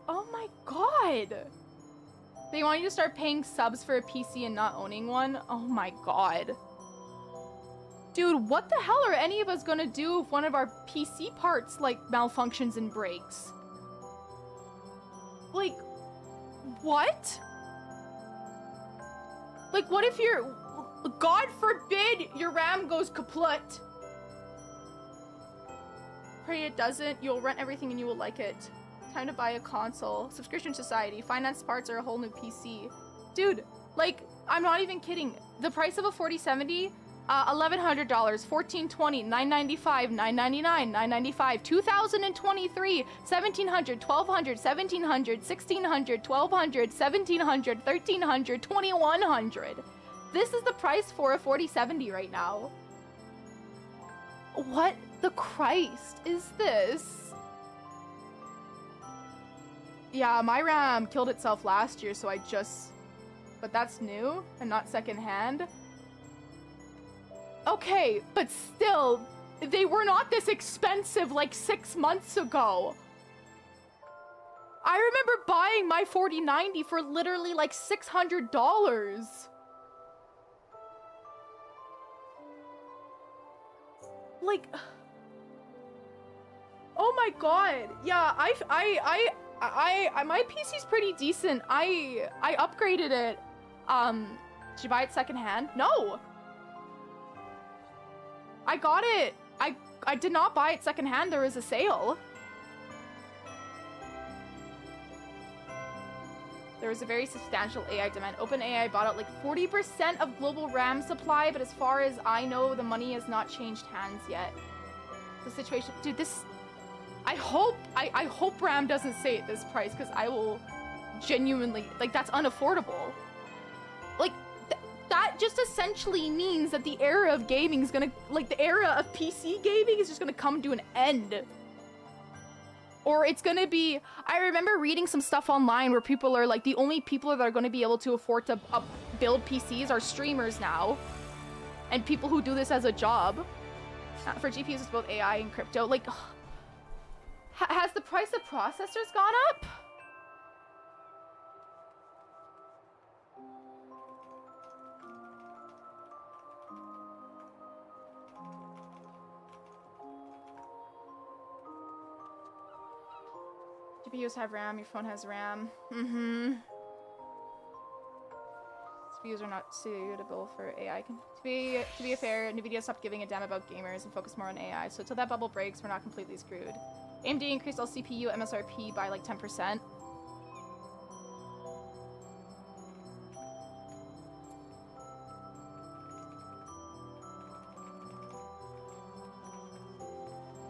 Speaker 1: Oh my god! They want you to start paying subs for a PC and not owning one? Oh my god. Dude, what the hell are any of us gonna do if one of our PC parts, like, malfunctions and breaks? Like, what? Like, what if you're... God forbid your RAM goes kaput? Pray it doesn't. You'll rent everything and you will like it. Time to buy a console. Subscription society. Finance parts are a whole new PC. Dude, like, I'm not even kidding. The price of a 4070... $1,100, $1,420, $995, $999, $995, 2023, $1,700, $1,200, $1,700, $1,600, $1,200, $1,700, $1,300, $2,100. This is the price for a 4070 right now. What the Christ is this? Yeah, my RAM killed itself last year, so I just... But that's new and not secondhand. Okay, but still, they were not this expensive like 6 months ago. I remember buying my 4090 for literally like $600. Like, oh my god. Yeah, my PC's pretty decent. I upgraded it. Did you buy it secondhand? No. I got it. I did not buy it secondhand. There was a sale. There was a very substantial AI demand. OpenAI bought out like 40% of global RAM supply, but as far as I know, the money has not changed hands yet. The situation, dude, this, I hope RAM doesn't stay at this price, because I will genuinely, like, that's unaffordable. Like, that just essentially means that the era of gaming is gonna, like, the era of PC gaming is just gonna come to an end. Or it's gonna be, I remember reading some stuff online where people are like, the only people that are gonna be able to afford to build PCs are streamers now. And people who do this as a job. For GPUs, it's both AI and crypto. Like, has the price of processors gone up? GPUs have RAM, your phone has RAM. CPUs are not suitable for AI. To be fair, NVIDIA stopped giving a damn about gamers and focused more on AI. So until that bubble breaks, we're not completely screwed. AMD increased all CPU MSRP by like 10%.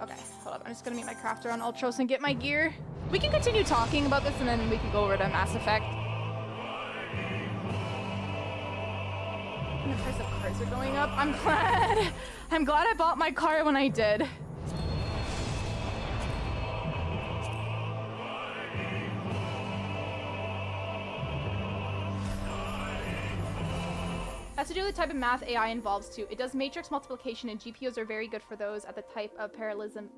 Speaker 1: Okay, hold up. I'm just gonna meet my crafter on Ultros and get my gear. We can continue talking about this and then we can go over to Mass Effect. And the price of cars are going up. I'm glad I bought my car when I did. Has to do with the type of math AI involves too. It does matrix multiplication and GPUs are very good for those at the type of parallelism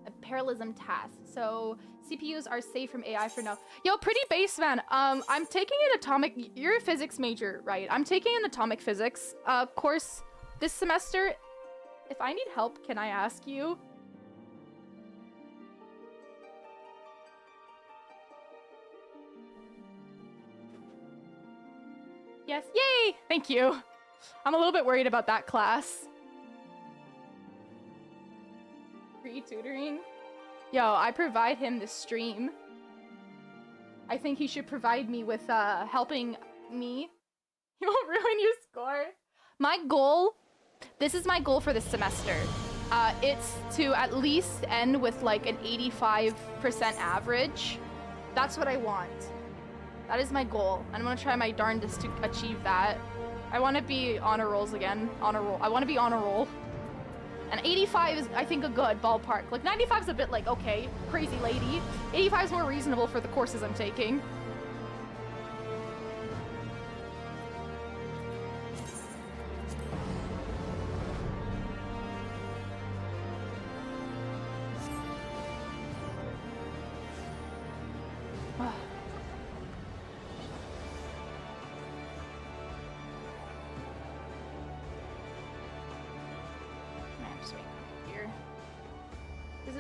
Speaker 1: task. So CPUs are safe from AI for now. Yo, pretty base man. I'm taking an atomic, you're a physics major, right? I'm taking an atomic physics course this semester. If I need help, can I ask you? Yes, yay! Thank you. I'm a little bit worried about that class. Free tutoring? Yo, I provide him this stream. I think he should provide me with helping me. He won't ruin your score. My goal, this is my goal for this semester. It's to at least end with like an 85% average. That's what I want. That is my goal. And I'm gonna try my darndest to achieve that. I want to be honor rolls again. Honor roll. I want to be honor roll. And 85 is, I think, a good ballpark. Like, 95 is a bit like, okay, crazy lady. 85 is more reasonable for the courses I'm taking.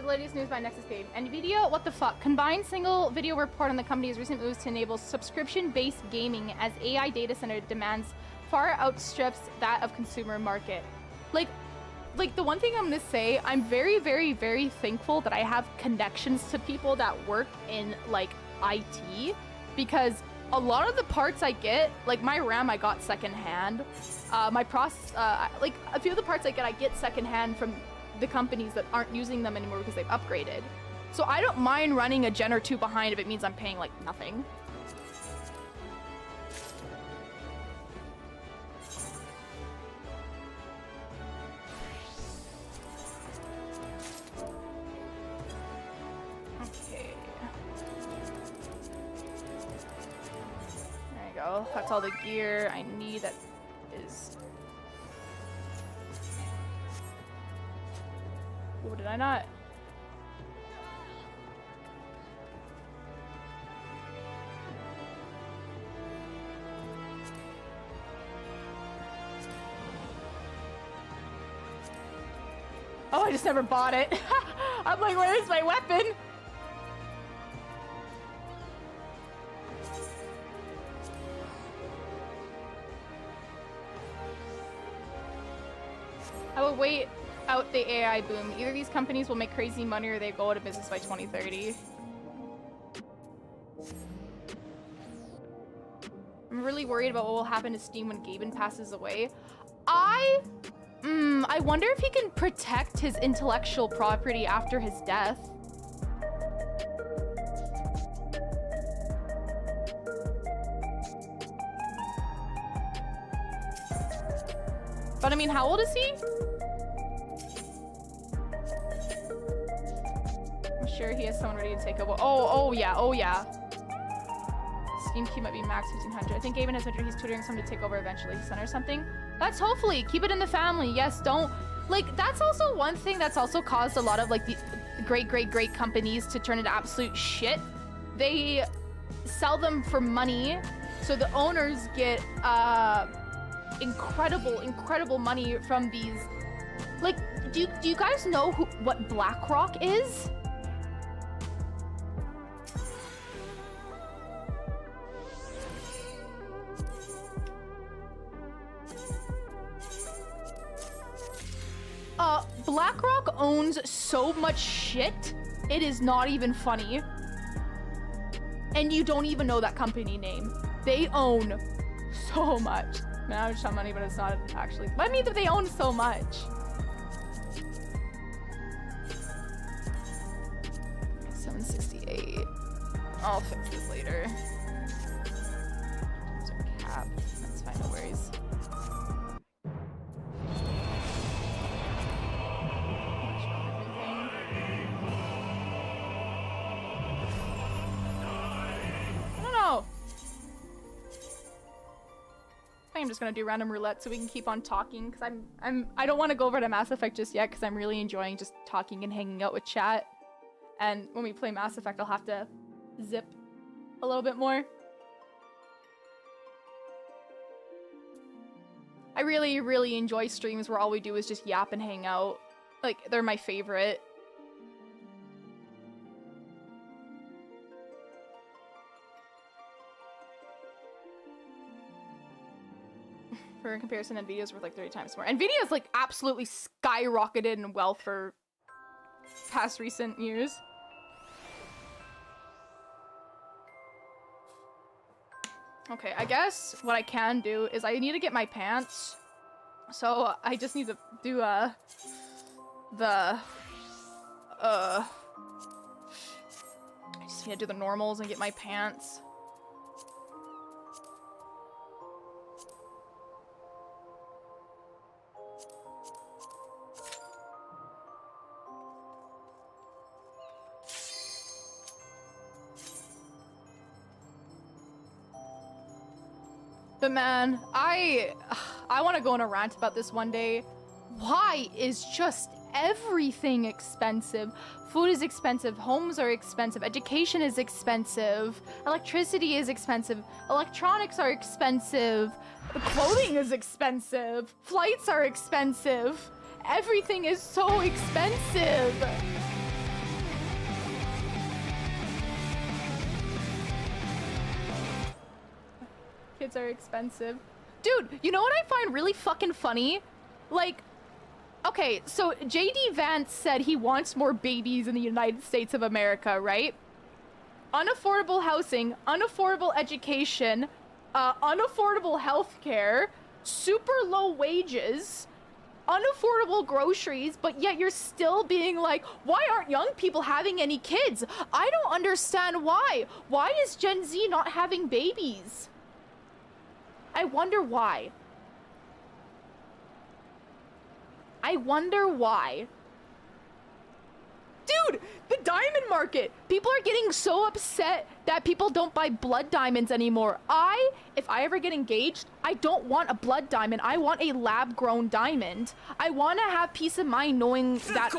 Speaker 1: latest news by Nexus Game. NVIDIA, what the fuck? Combined single video report on the company's recent moves to enable subscription-based gaming as AI data center demands far outstrips that of consumer market. Like the one thing I'm gonna say, I'm very, very, very thankful that I have connections to people that work in like IT, because a lot of the parts I get, like my RAM I got secondhand. My like a few of the parts I get secondhand from the companies that aren't using them anymore because they've upgraded. So I don't mind running a gen or two behind if it means I'm paying like nothing. Okay. There you go. That's all the gear I need that is... Oh, did I not? Oh, I just never bought it. I'm like, where's my weapon? I will wait out the AI boom. Either these companies will make crazy money or they go out of business by 2030. I'm really worried about what will happen to Steam when Gaben passes away. I wonder if he can protect his intellectual property after his death. But I mean, how old is he? I'm sure he has someone ready to take over. Oh yeah. Steam key might be max 1500. I think Gaben has mentioned he's tutoring someone to take over eventually, his son or something. Let's hopefully keep it in the family. Yes, don't like. That's also one thing that's also caused a lot of like the great companies to turn into absolute shit. They sell them for money, so the owners get incredible money from these. Like, do you guys know what BlackRock is? BlackRock owns so much shit, it is not even funny. And you don't even know that company name. They own so much. Man, I would shout money, but it's not actually. But I mean that they own so much. 768. I'll fix this later. Those are cap. That's fine, no worries. I'm just gonna do random roulette so we can keep on talking, because I don't want to go over to Mass Effect just yet, because I'm really enjoying just talking and hanging out with chat. And when we play Mass Effect, I'll have to zip a little bit more. I really enjoy streams where all we do is just yap and hang out. Like, they're my favorite. For in comparison, Nvidia's worth like 30 times more. Nvidia's like absolutely skyrocketed in wealth for past recent years. Okay, I guess what I can do is I need to get my pants. So I just need to do I just need to do the normals and get my pants. But man, I want to go on a rant about this one day. Why is just everything expensive? Food is expensive, homes are expensive, education is expensive, electricity is expensive, electronics are expensive, clothing is expensive, flights are expensive. Everything is so expensive. Kids are expensive. Dude, you know what I find really fucking funny? Like, okay, so JD Vance said he wants more babies in the United States of America, right? Unaffordable housing, unaffordable education, unaffordable healthcare, super low wages, unaffordable groceries, but yet you're still being like, why aren't young people having any kids? I don't understand why. Why is Gen Z not having babies? I wonder why. I wonder why. Dude, the diamond market. People are getting so upset that people don't buy blood diamonds anymore. If I ever get engaged, I don't want a blood diamond. I want a lab-grown diamond. I want to have peace of mind knowing that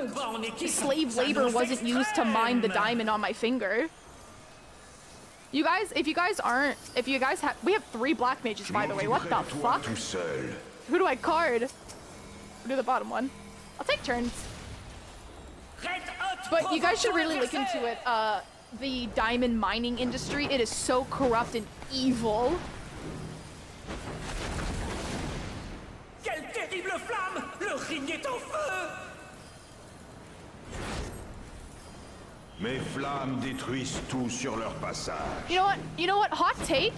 Speaker 1: slave labor wasn't used to mine the diamond on my finger. You guys, if you guys have, we have 3 black mages, by the way. What the fuck? Who do I card? Do the bottom one. I'll take turns. But you guys should really look into it. The diamond mining industry, it is so corrupt and evil.
Speaker 5: Quelle terrible flamme! Le ring est en feu!
Speaker 8: Mes flammes détruisent tout sur leur passage.
Speaker 1: You know what? You know what? Hot take.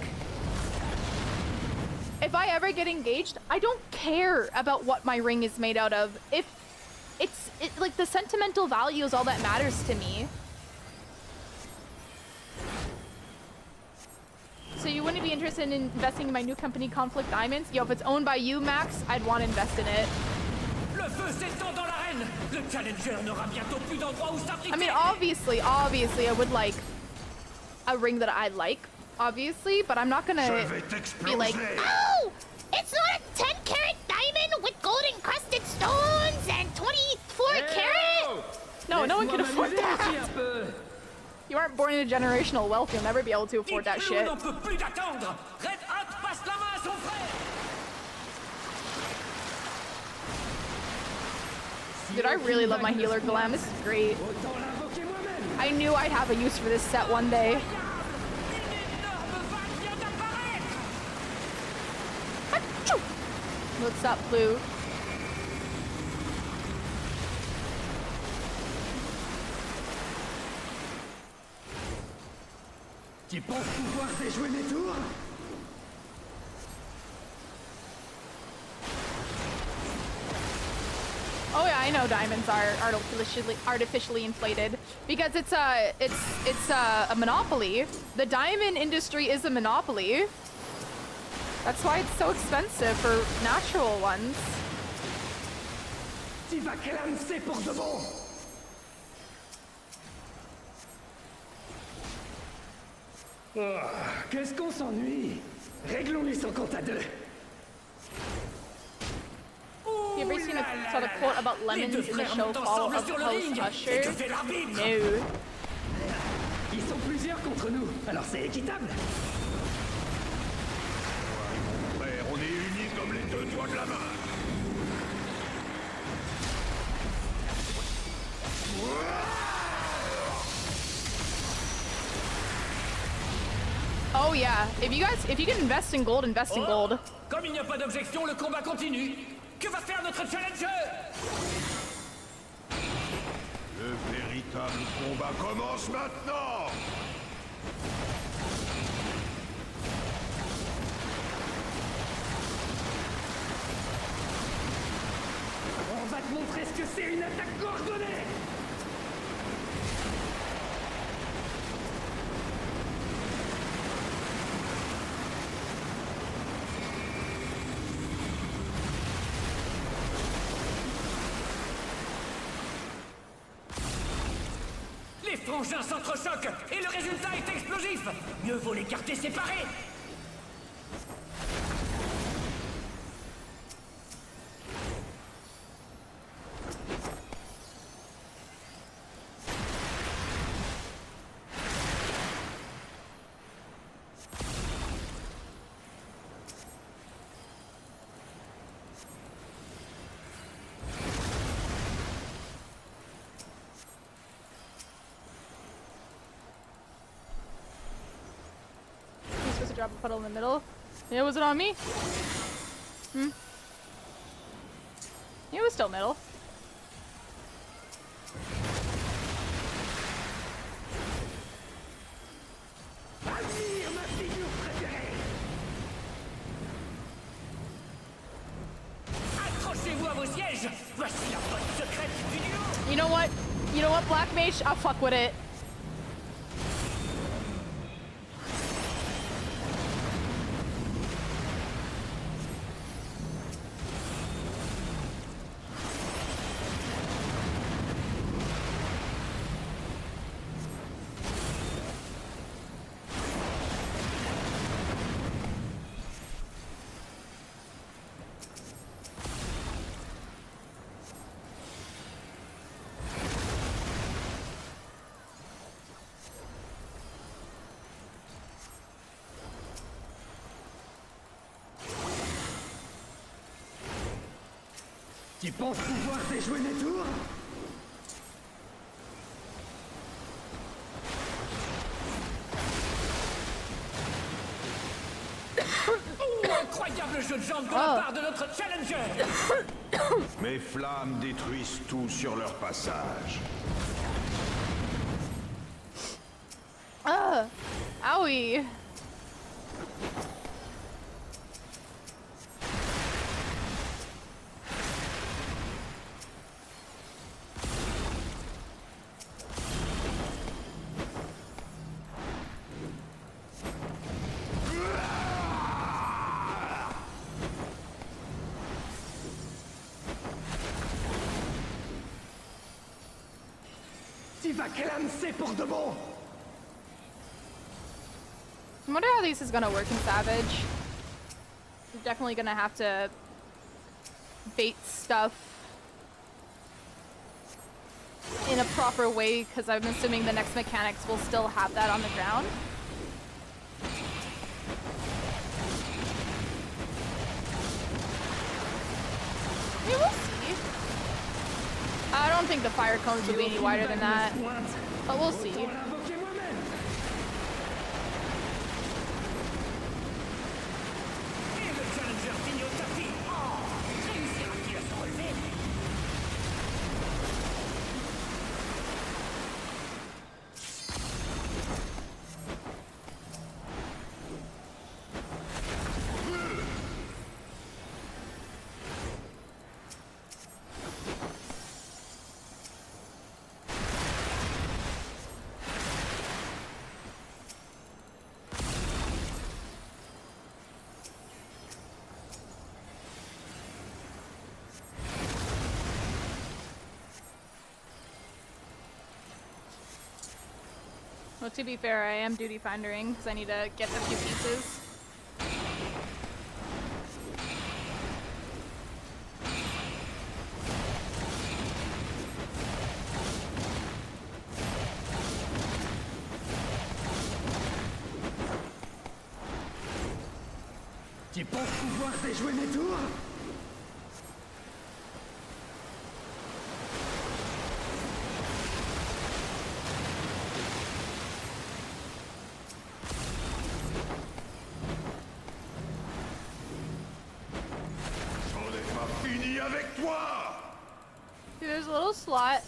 Speaker 1: If I ever get engaged, I don't care about what my ring is made out of. If it's like the sentimental value is all that matters to me. So you wouldn't be interested in investing in my new company, Conflict Diamonds? Yo, if it's owned by you, Max, I'd want to invest in it.
Speaker 5: Le feu s'étend dans l'arène. Le challenger n'aura bientôt plus d'endroit où s'abriter.
Speaker 1: I mean, obviously, I would like a ring that I like, obviously, but I'm not gonna be like,
Speaker 9: oh, it's not a 10-carat diamond with gold encrusted stones and 24 carat.
Speaker 1: No, no one can afford that. You aren't born into generational wealth, you'll never be able to afford that shit.
Speaker 5: n'en peut plus d'attendre. Red Hot passe la main à son frère.
Speaker 1: Dude, I really love my healer glam. This is great. I knew I'd have a use for this set one day. What's up, Blue?
Speaker 5: Tu penses pouvoir déjouer mes tours?
Speaker 1: Oh yeah, I know diamonds are artificially inflated because it's a monopoly. The diamond industry is a monopoly. That's why it's so expensive for natural ones.
Speaker 5: Tu vas clamser pour de bon. Qu'est-ce qu'on s'ennuie? Réglons-lui son compte à 2.
Speaker 1: You ever saw the quote about lemons in the show Fall of House Usher? No.
Speaker 5: Ils sont plusieurs contre nous, alors c'est équitable.
Speaker 8: Frère, on est unis comme les 2 doigts de la main.
Speaker 1: Oh yeah, if you can invest in gold, invest in gold.
Speaker 5: Comme il n'y a pas d'objection, le combat continue. Que va faire notre challenger?
Speaker 8: Le véritable combat commence maintenant.
Speaker 5: On va te montrer ce que c'est une attaque coordonnée. Les frangins s'entrechoquent et le résultat est explosif. Mieux vaut les garder séparés.
Speaker 1: You're supposed to drop a puddle in the middle. Yeah, was it on me? It was still middle.
Speaker 5: Accrochez-vous à vos sièges. Voici la porte secrète du duo.
Speaker 1: You know what? You know what, Black Mage? I'll fuck with it.
Speaker 5: Tu penses pouvoir déjouer mes tours? Incroyable jeu de jambes de la part de notre challenger.
Speaker 8: Mes flammes détruisent tout sur leur passage.
Speaker 1: Owie.
Speaker 5: Tu vas clamser pour de bon.
Speaker 1: I wonder how this is gonna work in Savage. You're definitely gonna have to bait stuff in a proper way, because I'm assuming the next mechanics will still have that on the ground. I mean, we'll see. I don't think the fire cones will be any wider than that, but we'll see.
Speaker 5: Et le challenger finit au tapis. Oh, réussira-t-il à se relever?
Speaker 1: Well, to be fair, I am duty findering because I need to get a few pieces.
Speaker 5: Tu penses pouvoir déjouer mes tours?
Speaker 8: Avec toi!
Speaker 1: See, there's a little slot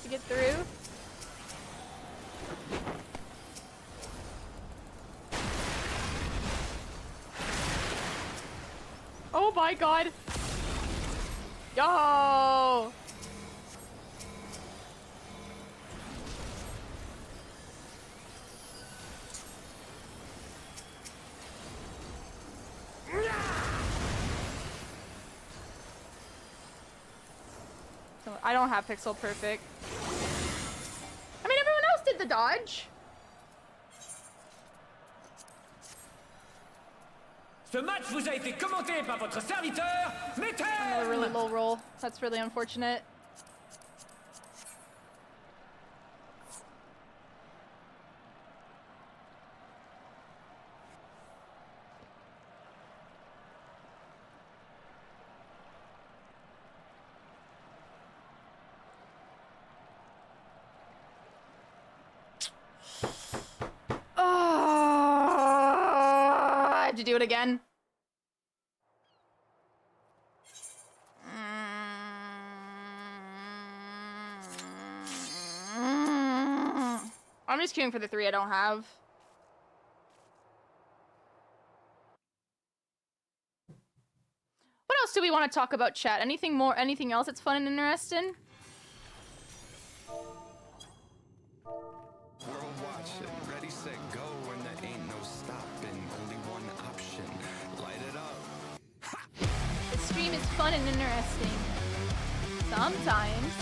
Speaker 1: to get through. Oh my god! Yo! I don't have pixel perfect. I mean, everyone else did the dodge.
Speaker 5: Ce match vous a été commenté par votre serviteur, me3.
Speaker 1: Another really low roll. That's really unfortunate. I have to do it again. I'm just queuing for the 3 I don't have. What else do we want to talk about, chat? Anything more? Anything else that's fun and interesting?
Speaker 10: World watching, ready, set, go, and there ain't no stopping. Only one option, light it up.
Speaker 1: The stream is fun and interesting. Sometimes.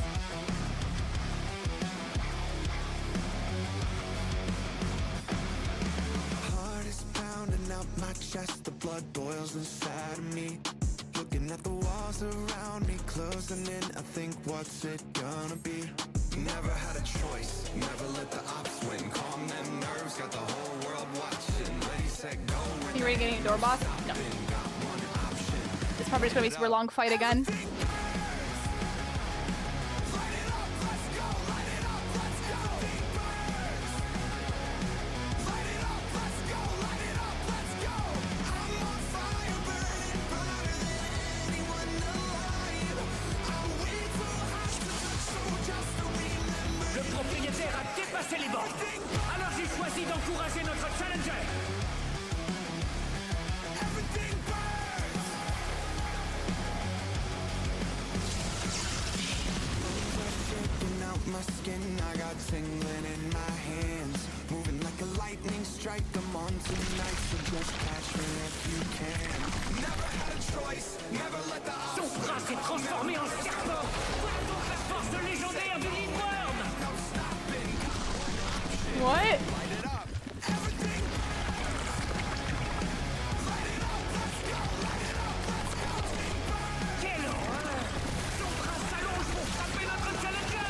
Speaker 10: Heart is pounding out my chest, the blood boils inside of me. Looking at the walls around me, closing in, I think, what's it gonna be? Never had a choice, never let the ops win. Calm them nerves, got the whole world watching. Ready, set, go.
Speaker 1: You ready to get a door boss? No. It's probably just gonna be a super long fight again.
Speaker 5: Le propriétaire a dépassé les bornes. Alors j'ai choisi d'encourager notre challenger.
Speaker 10: Shaking out my skin, I got tingling in my hands. Moving like a lightning strike, I'm on tonight, so just catch me if you can. Never had a choice, never let the
Speaker 5: Son bras s'est transformé en serpent. Voilà donc la force légendaire du Leadworm.
Speaker 1: What?
Speaker 5: Quelle horreur! Son bras s'allonge pour frapper notre challenger.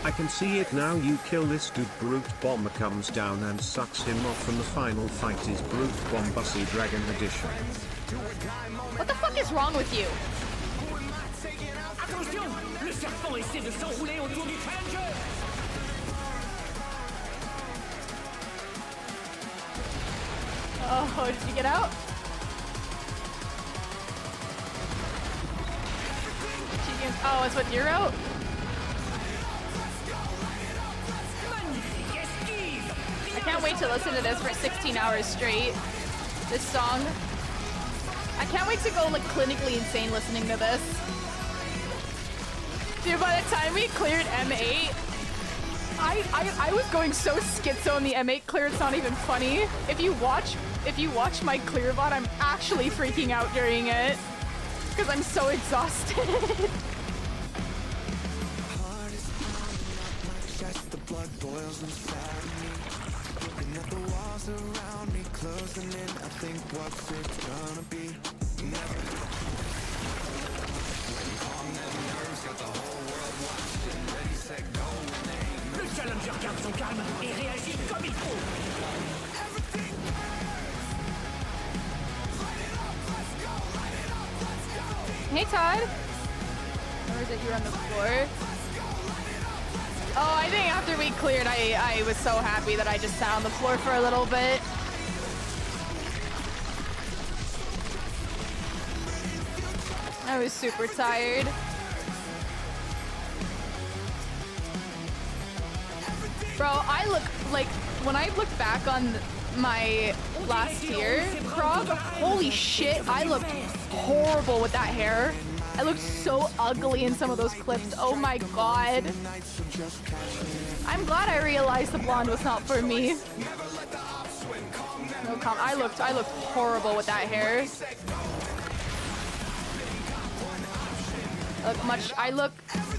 Speaker 11: I can see it now. You kill this dude, Brute Bomber comes down and sucks him off, and the final fight is Brute Bombussy Dragon Edition.
Speaker 1: What the fuck is wrong with you?
Speaker 5: Attention! Le serpent essaie de s'enrouler autour du challenger.
Speaker 1: Oh, did you get out? Oh, it's with your route? I can't wait to listen to this for 16 hours straight. This song. I can't wait to go like clinically insane listening to this. Dude, by the time we cleared M8, I was going so schizo in the M8 clear, it's not even funny. If you watch my clear VOD, I'm actually freaking out during it. Because I'm so exhausted.
Speaker 10: the blood boils inside me. Looking at the walls around me, closing in, I think, what's it gonna be? Never. Calm them nerves, got the whole world watching. Ready, set, go, name.
Speaker 5: Le challenger garde son calme et réagit comme il faut.
Speaker 10: Everything
Speaker 1: Hey, Todd. Or is it you're on the floor? Oh, I think after we cleared, I was so happy that I just sat on the floor for a little bit. I was super tired. Bro, I look like, when I look back on my last year, Frog, holy shit, I looked horrible with that hair. I looked so ugly in some of those clips. Oh my god. I'm glad I realized the blonde was not for me. No comment. I looked horrible with that hair.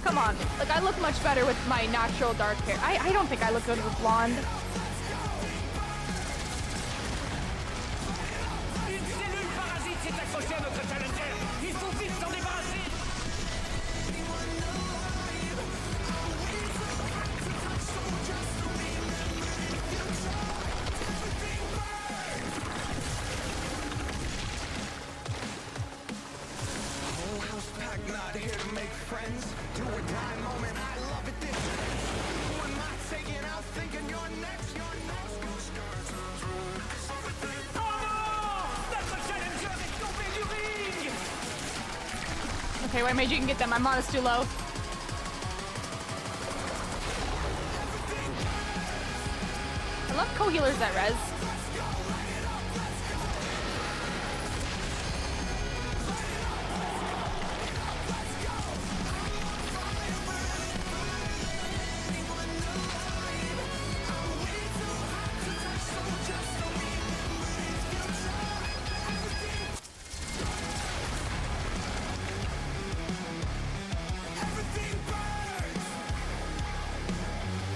Speaker 1: Come on. Like, I look much better with my natural dark hair. I don't think I look good with blonde.
Speaker 5: Une cellule parasite s'est accrochée à notre challenger. Il faut vite s'en débarrasser.
Speaker 10: whole house packed, not here to make friends. Do or die moment, I love it this way. Who am I taking out thinking you're next? You're next.
Speaker 1: Okay, wait, Mage, you can get that. My mana's too low. I love co-healers that res.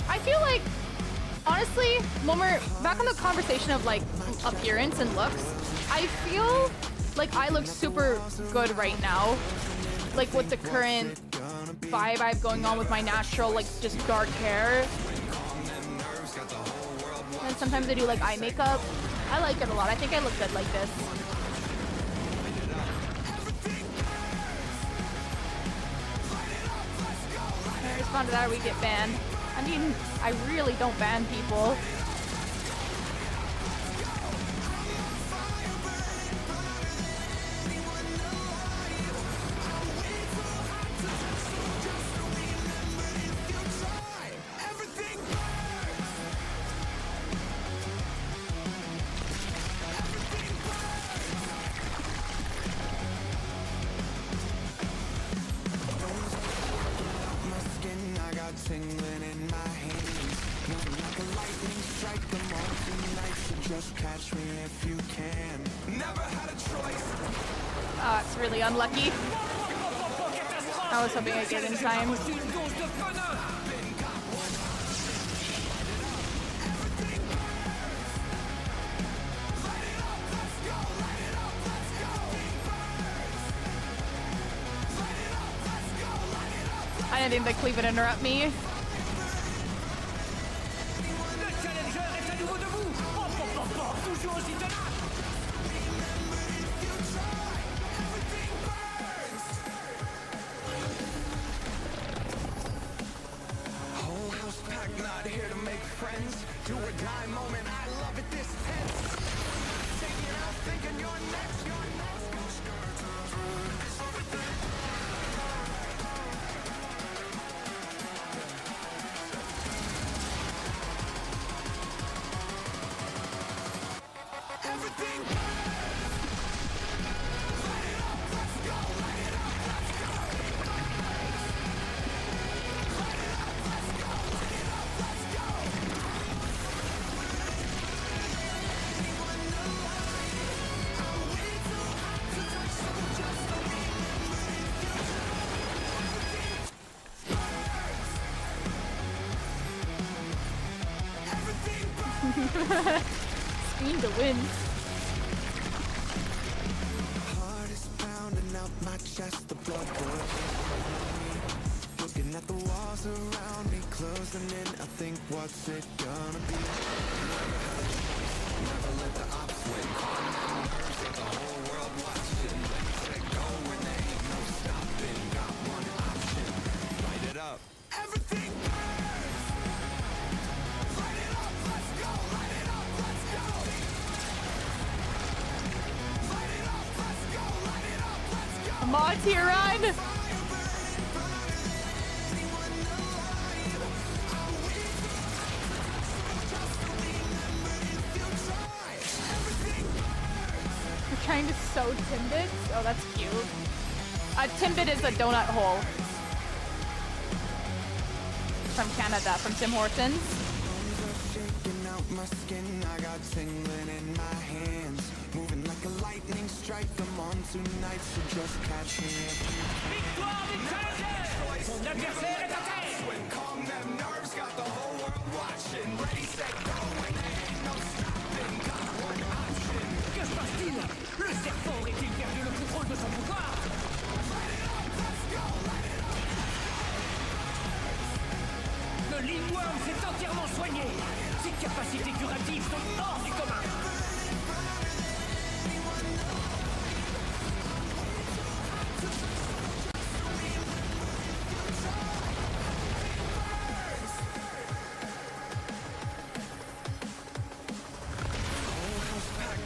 Speaker 1: I feel like, honestly, when we're back on the conversation of like appearance and looks, I feel like I look super good right now. Like with the current vibe I have going on with my natural, like just dark hair. And sometimes I do like eye makeup. I like it a lot. I think I look good like this. When I respond to that, we get banned. I mean, I really don't ban people.
Speaker 10: Tingling in my hands, moving like a lightning strike. The all tonight, so just catch me if you can. Never had a choice.
Speaker 1: Oh, it's really unlucky. I was hoping I'd get in time. I didn't think the cleave would interrupt me.
Speaker 10: Whole house packed, not here to make friends. Do or die moment, I love it this tense. Taking out, thinking you're next, you're next.
Speaker 1: Scream to win.
Speaker 10: Heart is pounding out my chest, the blood boils. Looking at the walls around me, closing in. I think, what's it gonna be? Never let the ops win. Got the whole world watching. Let go when there ain't no stopping. Got one option, light it up. Everything burns. Light it up, let's go. Light it up, let's go. Light it up, let's go. Light it up, let's go.
Speaker 1: Mods here, run! We're trying to sew Timbits? Oh, that's cute. A Timbit is a donut hole. From Canada, from Tim Hortons.
Speaker 10: Shaking out my skin, I got tingling in my hands. Moving like a lightning strike, them on tonight, so just catch me if you
Speaker 5: Victoire des challengers! Son adversaire est à terre!
Speaker 10: calm them nerves, got the whole world watching. Ready, set, go, and there ain't no stopping. Got one option.
Speaker 5: Que se passe-t-il? Le serpent aurait-il perdu le contrôle de son pouvoir? Le Lingworm s'est entièrement soigné. Ses capacités curatives sont hors du commun.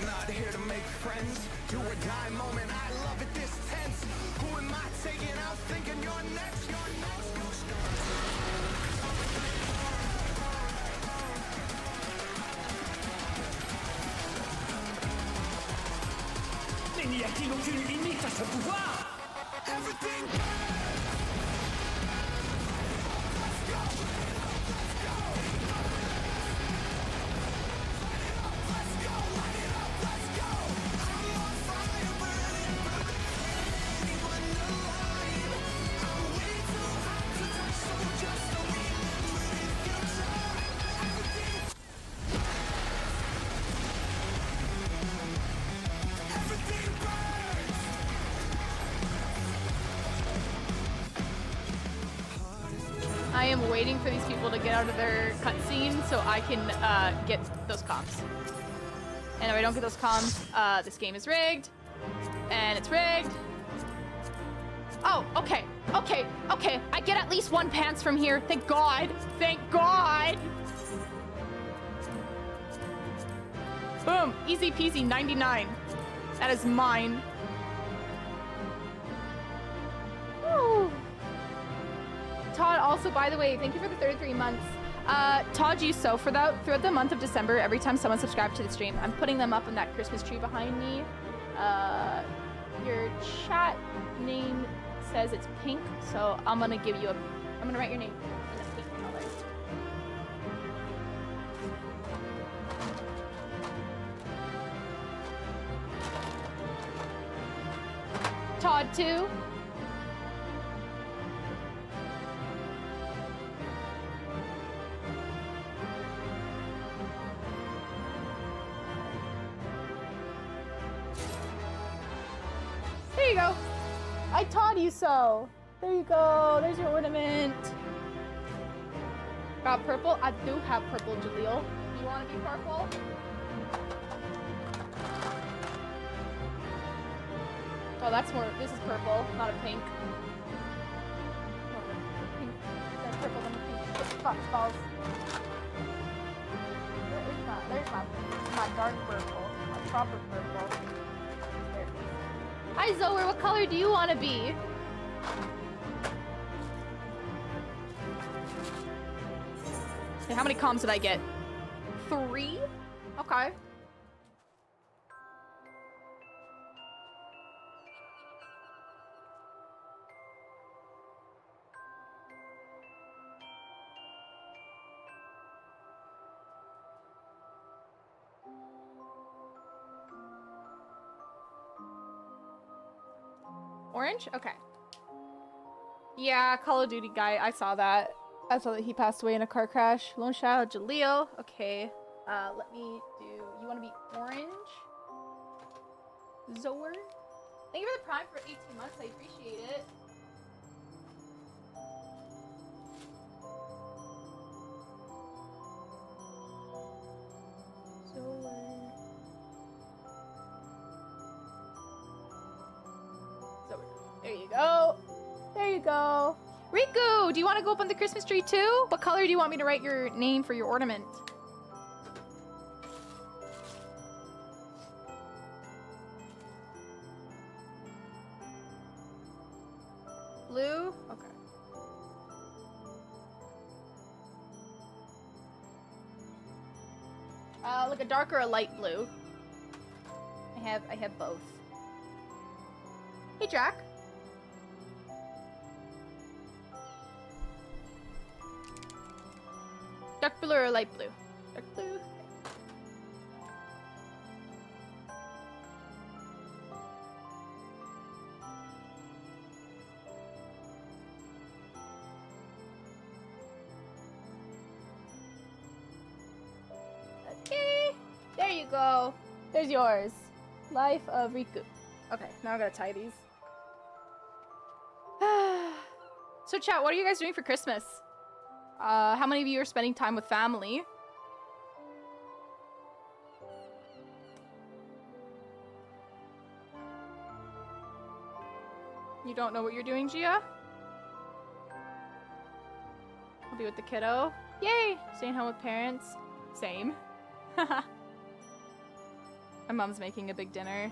Speaker 10: Not here to make friends. Do or die moment, I love it this tense. Who am I taking out?
Speaker 5: Mais n'y a-t-il aucune limite à ce pouvoir?
Speaker 1: I am waiting for these people to get out of their cutscene so I can get those comms. And if I don't get those comms, this game is rigged. And it's rigged. Oh, okay. Okay, okay. I get at least one pants from here. Thank God. Thank God. Boom. Easy peasy 99. That is mine. Woo. Todd, also, by the way, thank you for the 33 months. Todd, you so for that throughout the month of December, every time someone subscribed to the stream, I'm putting them up on that Christmas tree behind me. Your chat name says it's pink, so I'm gonna give you I'm gonna write your name in a pink color. Todd too. There you go. I taught you so. There you go. There's your ornament. Got purple? I do have purple, Jaleel. You want to be purple? Oh, that's more. This is purple, not a pink. Pink. That's purple than pink. Fuck balls. There's my dark purple. My proper purple. There. Hi Zoe, what color do you want to be? Okay, how many comms did I get? 3? Okay. Orange? Okay. Yeah, Call of Duty guy. I saw that. I saw that he passed away in a car crash. Lone Shadow, Jaleel. Okay. Let me do... You want to be orange? Zoer? Thank you for the prime for 18 months. I appreciate it. Zoer. There you go. There you go. Riku, do you want to go up on the Christmas tree too? What color do you want me to write your name for your ornament? Blue? Okay. Like a dark or a light blue. I have both. Hey, Jack. Dark blue or light blue? Dark blue. Okay. There you go. There's yours. Life of Riku. Okay, now I gotta tie these. So chat, what are you guys doing for Christmas? How many of you are spending time with family? You don't know what you're doing, Gia? I'll be with the kiddo. Yay! Staying home with parents. Same. My mom's making a big dinner.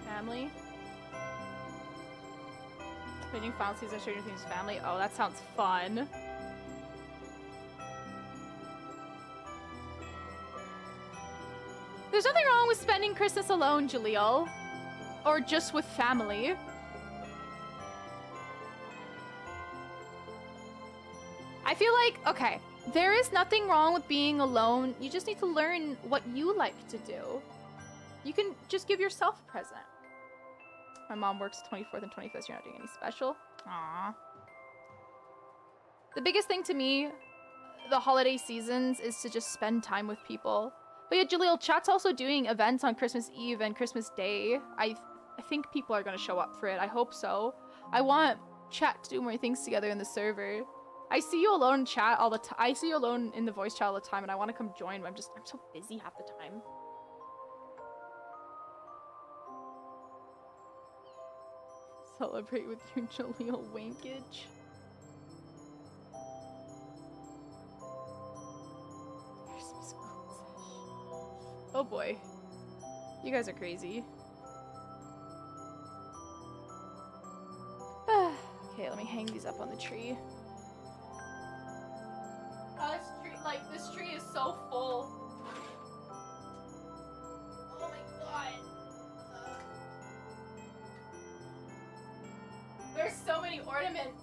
Speaker 1: Family. Playing Final Season of Stranger Things family. Oh, that sounds fun. There's nothing wrong with spending Christmas alone, Jaleel. Or just with family. I feel like, okay, there is nothing wrong with being alone. You just need to learn what you like to do. You can just give yourself a present. My mom works 24th and 25th. You're not doing any special? Aww. The biggest thing to me, the holiday seasons, is to just spend time with people. But yeah, Jaleel, chat's also doing events on Christmas Eve and Christmas Day. I think people are going to show up for it. I hope so. I want chat to do more things together in the server. I see you alone in chat all the time. I see you alone in the voice chat all the time, and I want to come join, but I'm so busy half the time. Celebrate with your Jaleel wankage. Oh boy. You guys are crazy. Okay, let me hang these up on the tree. This tree is so full. Oh my god. There's so many ornaments.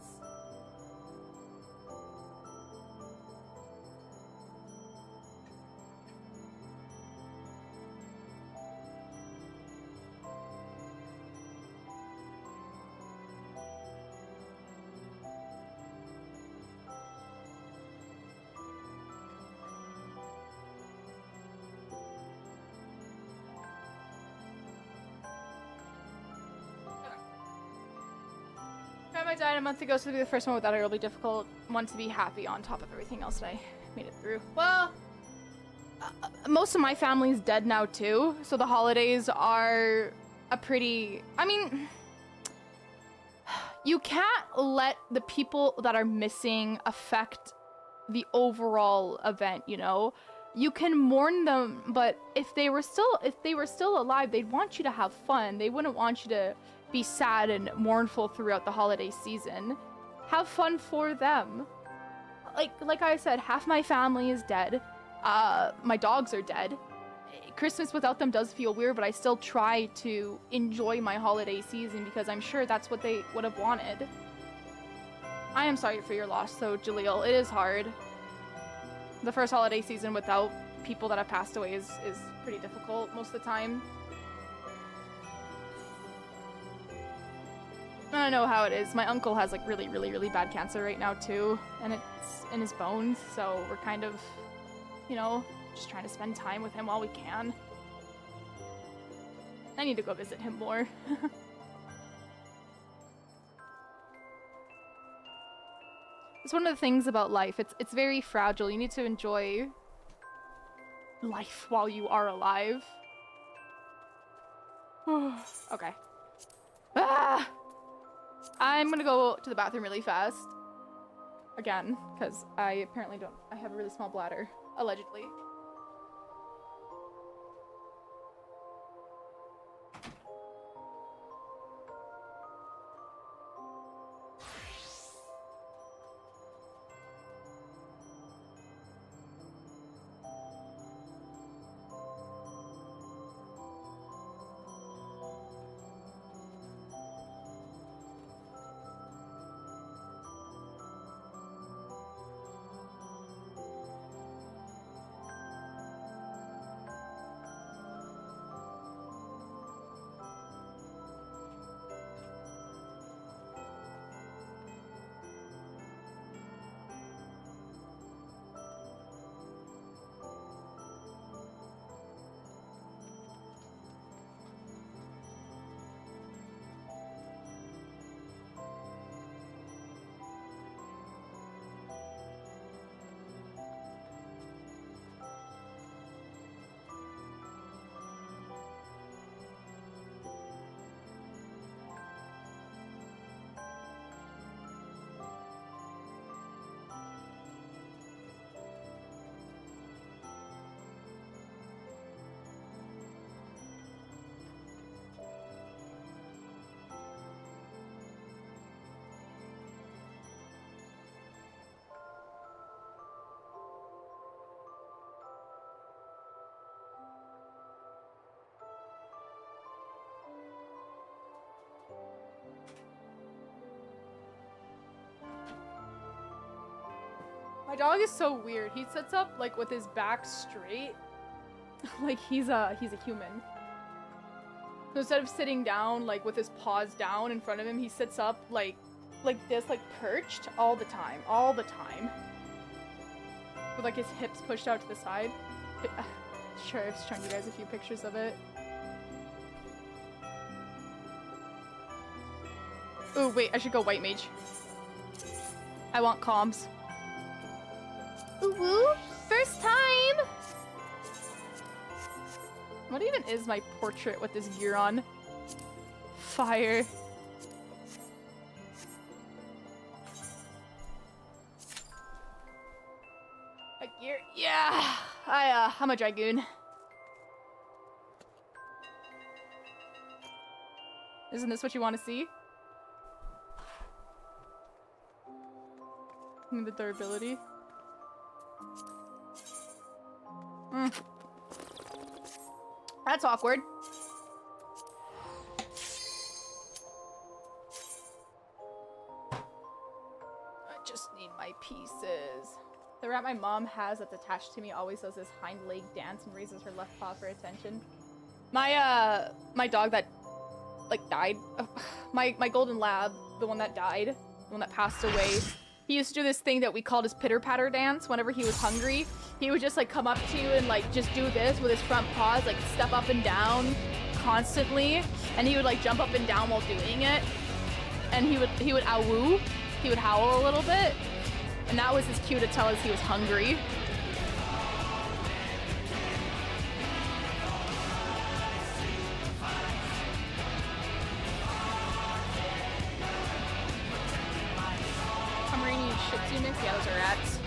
Speaker 1: Grandma died a month ago, so to be the first one without a really difficult one to be happy on top of everything else, and I made it through. Well, most of my family's dead now too, so the holidays are a pretty... I mean, you can't let the people that are missing affect the overall event, you know? You can mourn them, but if they were still alive, they'd want you to have fun. They wouldn't want you to be sad and mournful throughout the holiday season. Have fun for them. Like I said, half my family is dead. My dogs are dead. Christmas without them does feel weird, but I still try to enjoy my holiday season because I'm sure that's what they would have wanted. I am sorry for your loss, though, Jaleel. It is hard. The first holiday season without people that have passed away is pretty difficult most of the time. I don't know how it is. My uncle has like really, really, really bad cancer right now too, and it's in his bones, so we're kind of, you know, just trying to spend time with him while we can. I need to go visit him more. It's one of the things about life. It's very fragile. You need to enjoy life while you are alive. Okay. Ah! I'm gonna go to the bathroom really fast. Again, because I have a really small bladder, allegedly. My dog is so weird. He sits up like with his back straight, like he's a human. So instead of sitting down like with his paws down in front of him, he sits up like this, like perched all the time, with like his hips pushed out to the side. Sure, I've shown you guys a few pictures of it. Oh wait, I should go white mage. I want comms.
Speaker 9: Ooh woo! First time!
Speaker 1: What even is my portrait with this gear on? Fire. A gear? Yeah! I'm a dragoon. Isn't this what you want to see? The durability. That's awkward. I just need my pieces. The rat my mom has that's attached to me always does this hind leg dance and raises her left paw for attention. My dog that like died, my golden lab, the one that died, the one that passed away, he used to do this thing that we called his pitter patter dance. Whenever he was hungry, he would just like come up to you and like just do this with his front paws, like step up and down constantly, and he would like jump up and down while doing it, and he would ow-woo, he would howl a little bit, and that was his cue to tell us he was hungry. Pomeranian Shih Tzu mix, yeah, those are rats.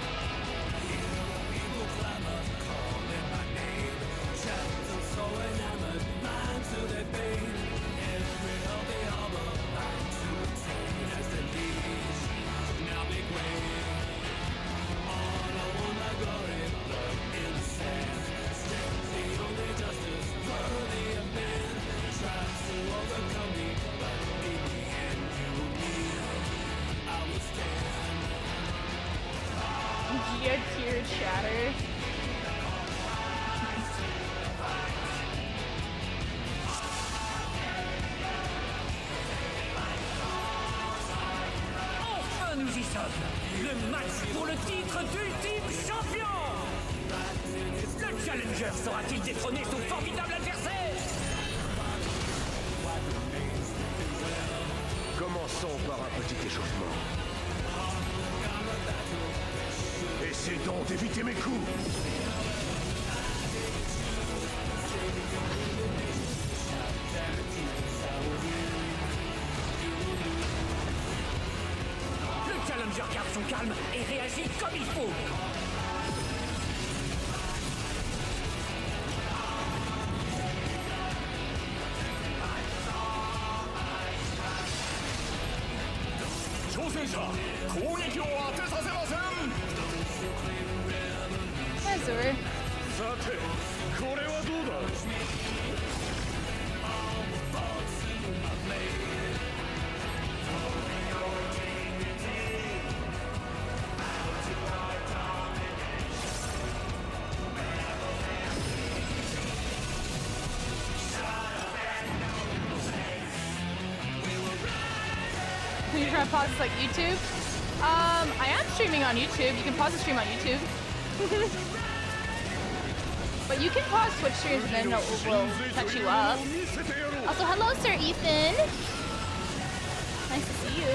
Speaker 1: Gear chatter.
Speaker 5: Enfin, nous y sommes. Le match pour le titre d'ultime champion. Le challenger saura-t-il détrôner son formidable adversaire?
Speaker 8: Commençons par un petit échauffement. Essaie donc d'éviter mes coups.
Speaker 5: Le challenger garde son calme et réagit comme il faut.
Speaker 1: Azure. You're trying to pause this like YouTube? I am streaming on YouTube. You can pause the stream on YouTube. But you can pause Twitch streams and then we'll catch you up.
Speaker 9: Also, hello, Sir Ethan. Nice to see you.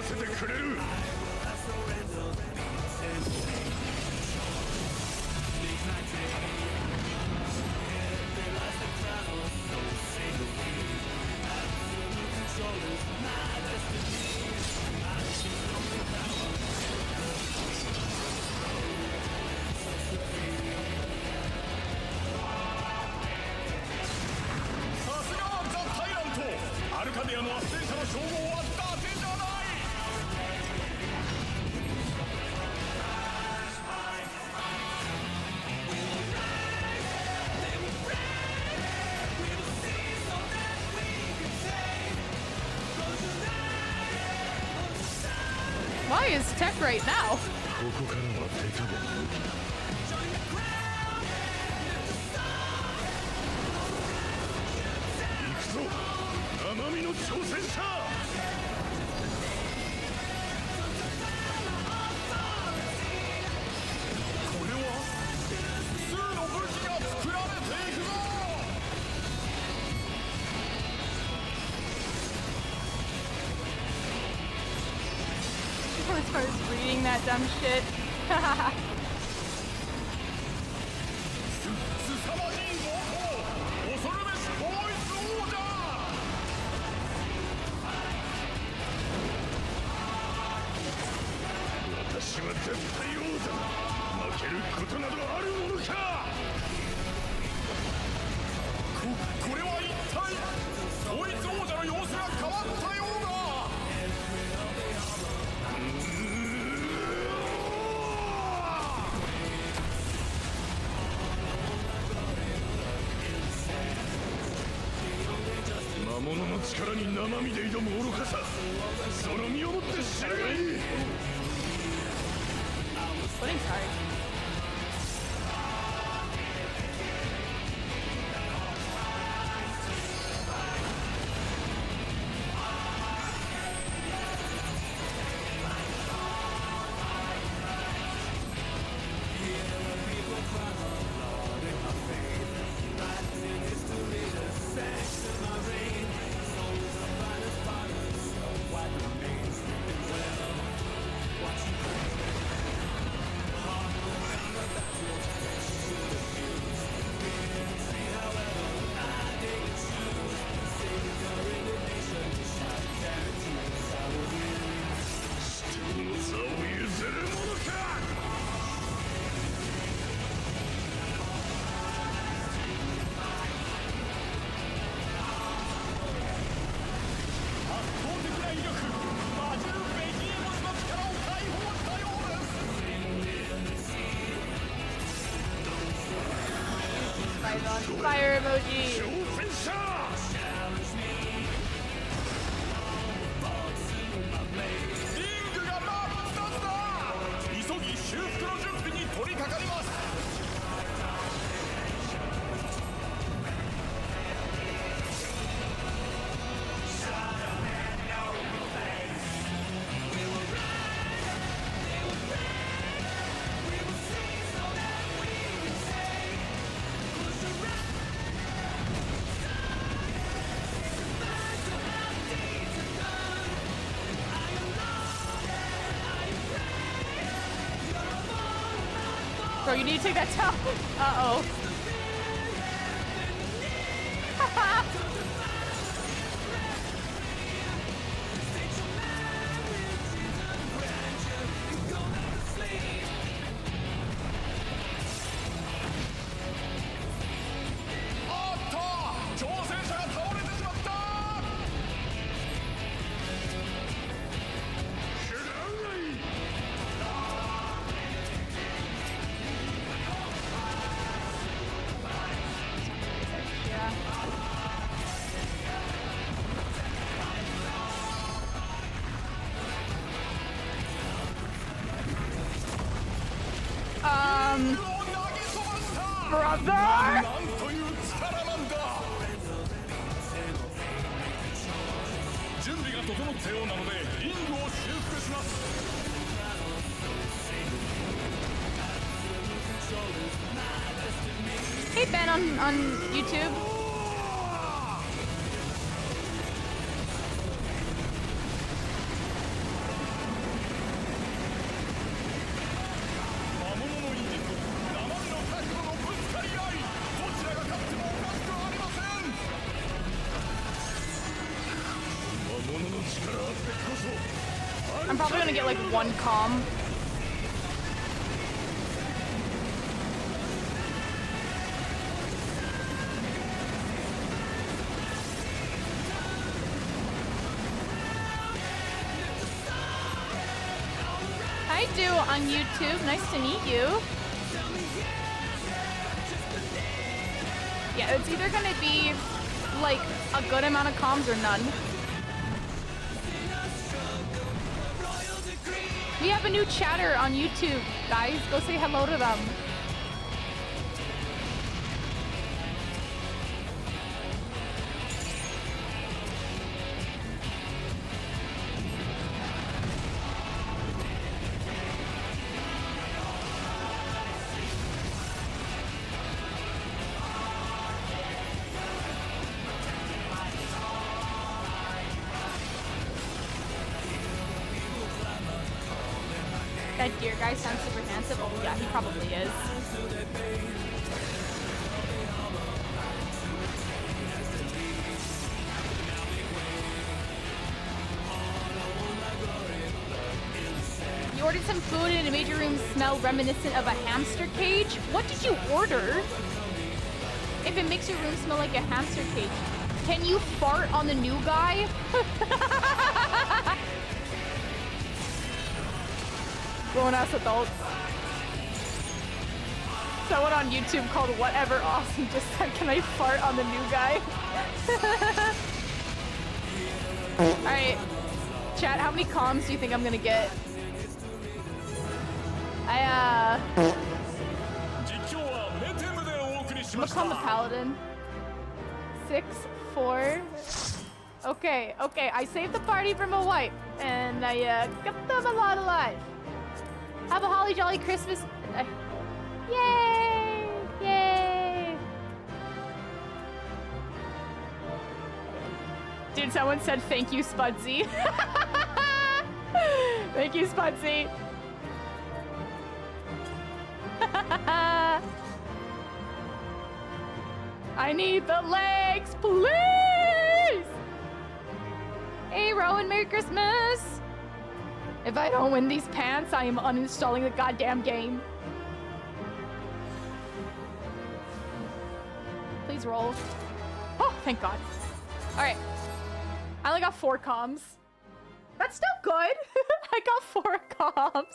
Speaker 8: せてくれる。さすがはザ・タイラント。アルカディアの圧戦者の称号は伊達じゃない。
Speaker 1: Why is tech right now?
Speaker 8: ここからは手加減のみ。行くぞ、生身の挑戦者。これは数の武器が作られていくぞ。
Speaker 1: As far as reading that dumb shit.
Speaker 8: すさまじい猛攻、恐るべし統一王者。私は絶対王者。負けることなどあるものか。これは一体統一王者の様子が変わったようだ。魔物の力に生身で挑む愚かさ、その身をもって知るがいい。
Speaker 1: Pudding's hard. Fire emoji.
Speaker 8: 急ぎ修復の準備に取り掛かります。
Speaker 1: Bro, you need to take that down. Uh-oh. Brother!
Speaker 8: 準備が整ったようなのでリングを修復します。
Speaker 1: Hey Ben on YouTube. I'm probably gonna get like one comm. Hi, Do on YouTube. Nice to meet you. Yeah, it's either gonna be like a good amount of comms or none. We have a new chatter on YouTube, guys. Go say hello to them. That deer guy sounds super handsome. Oh yeah, he probably is. You ordered some food and it made your room smell reminiscent of a hamster cage? What did you order? If it makes your room smell like a hamster cage, can you fart on the new guy? Grown-ass adults. Someone on YouTube called Whatever Awesome just said, can I fart on the new guy? Alright. Chat, how many comms do you think I'm gonna get? I'm gonna call the paladin. 6, 4. Okay, okay. I saved the party from a wipe, and I kept them a lot alive. Have a holly jolly Christmas. Yay! Yay! Dude, someone said thank you, Spudsy. Thank you, Spudsy. I need the legs, please! Hey, Rowan, Merry Christmas! If I don't win these pants, I am uninstalling the goddamn game. Please roll. Oh, thank God. Alright. I only got 4 comms. That's still good. I got 4 comms.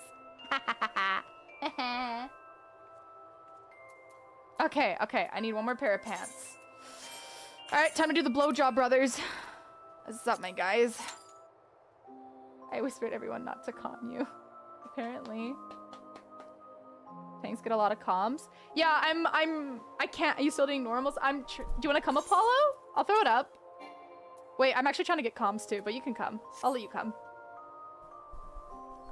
Speaker 1: Okay, okay. I need one more pair of pants. Alright, time to do the blowjob, brothers. What's up, my guys? I whispered everyone not to calm you. Apparently. Tanks get a lot of comms. Yeah, I can't. Are you still doing normals? Do you want to come, Apollo? I'll throw it up. Wait, I'm actually trying to get comms too, but you can come. I'll let you come.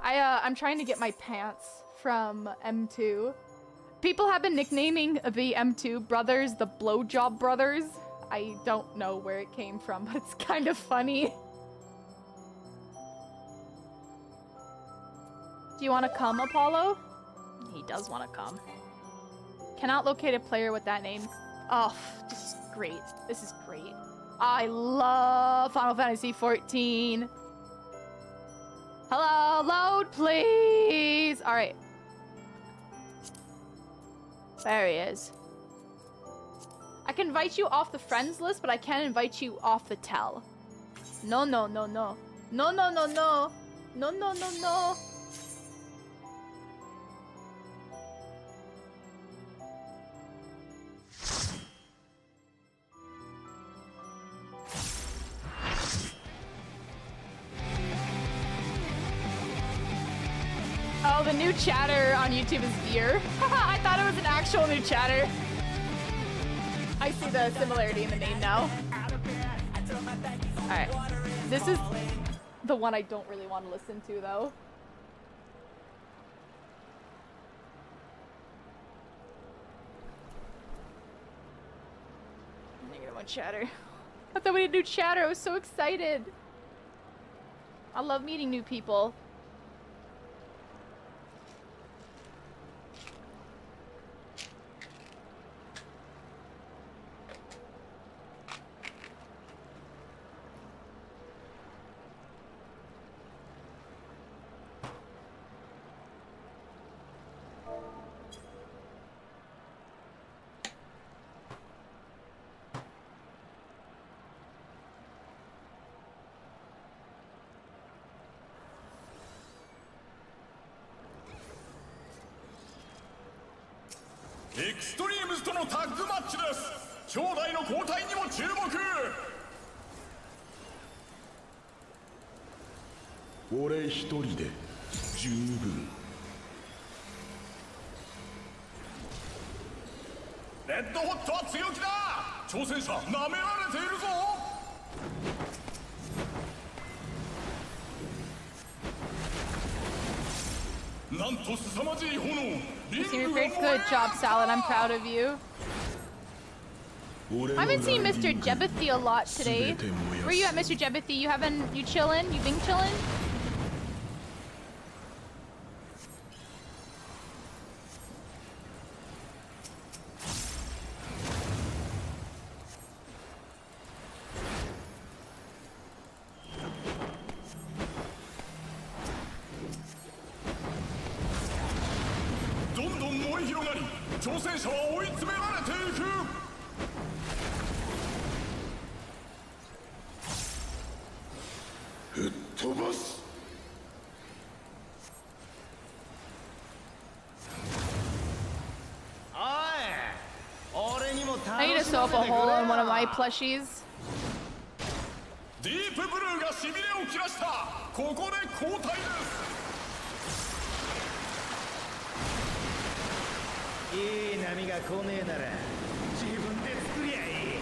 Speaker 1: I'm trying to get my pants from M2. People have been nicknaming the M2 brothers the blowjob brothers. I don't know where it came from, but it's kind of funny. Do you want to come, Apollo? He does want to come. Cannot locate a player with that name. Oh, this is great. This is great. I love Final Fantasy XIV. Hello, load, please. All right. There he is. I can invite you off the friends list, but I can't invite you off the tell. No, no, no, no. No, no, no, no. No, no, no, no. Oh, the new chatter on YouTube is deer. I thought it was an actual new chatter. I see the similarity in the name now. Alright. This is the one I don't really want to listen to, though. Negative 1 chatter. I thought we had new chatter. I was so excited. I love meeting new people.
Speaker 8: エクストリームズとのタッグマッチです。兄弟の交代にも注目。俺一人で十分。レッドホットは強気だ。挑戦者舐められているぞ。なんと凄まじい炎。
Speaker 1: You seem great. Good job, Salad. I'm proud of you. I haven't seen Mr. Jebethy a lot today. Where you at, Mr. Jebethy? You chillin'? You been chillin'? I need to sew up a hole in one of my plushies.
Speaker 8: ディープブルーがしびれを切らした。ここで交代です。
Speaker 5: いい波が来ねえなら自分で作りゃいい。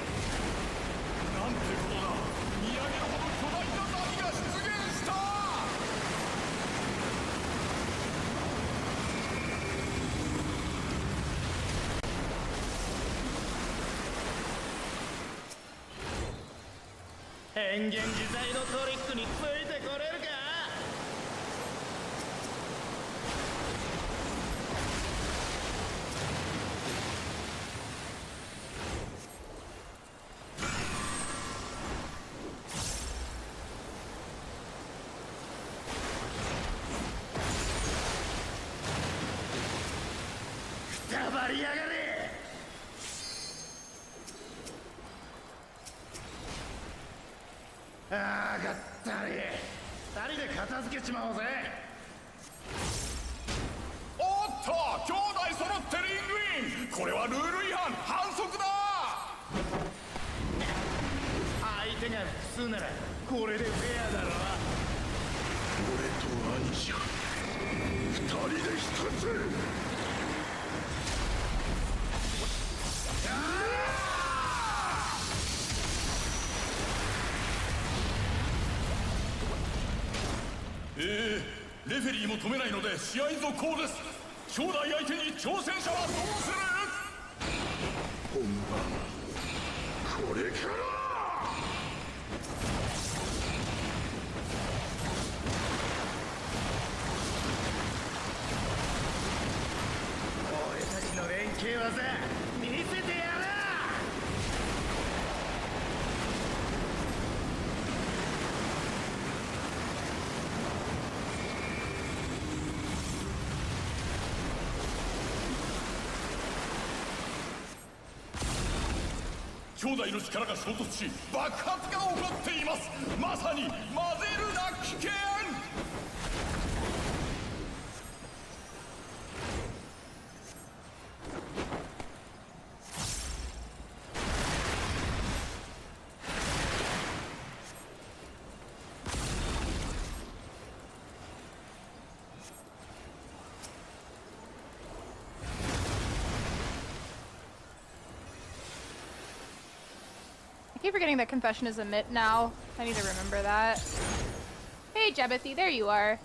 Speaker 8: なんてことだ。見上げるほど巨大な波が出現した。
Speaker 5: 変幻自在のトリックについてこれるか。くたばりやがれ。ああ、がったり。二人で片付けちまおうぜ。
Speaker 8: おっと、兄弟揃ってリングイン。これはルール違反、反則だ。
Speaker 5: 相手が複数ならこれでフェアだろ。
Speaker 8: 俺と兄者、二人で一つ。レフェリーも止めないので試合続行です。兄弟相手に挑戦者はどうする。本番これから。
Speaker 5: 俺たちの連携技見せてやる。
Speaker 8: 兄弟の力が衝突し爆発が起こっています。まさに混ぜるな危険。
Speaker 1: I keep forgetting that confession is a mitt now. I need to remember that. Hey, Jebethy, there you are.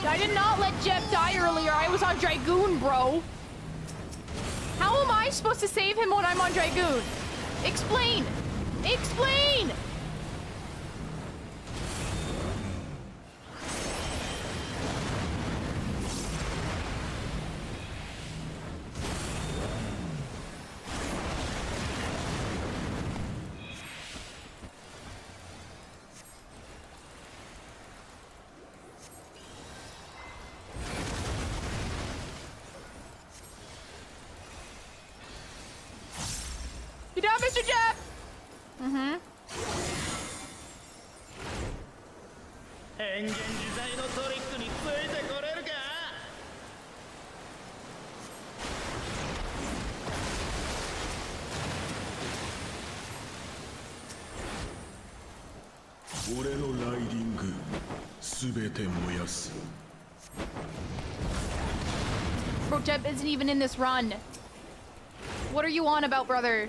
Speaker 1: I did not let Jeb die earlier. I was on Dragoon, bro. How am I supposed to save him when I'm on Dragoon? Explain! Explain! Get down, Mr. Jeff! Mm-hmm.
Speaker 5: 変幻自在のトリックについてこれるか
Speaker 8: 俺のライディングすべて燃やす
Speaker 1: Bro, Jeb isn't even in this run. What are you on about, brother?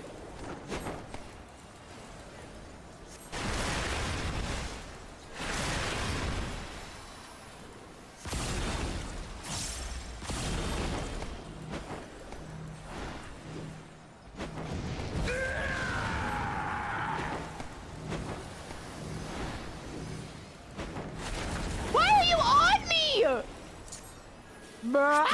Speaker 1: Why are you on me? Bro!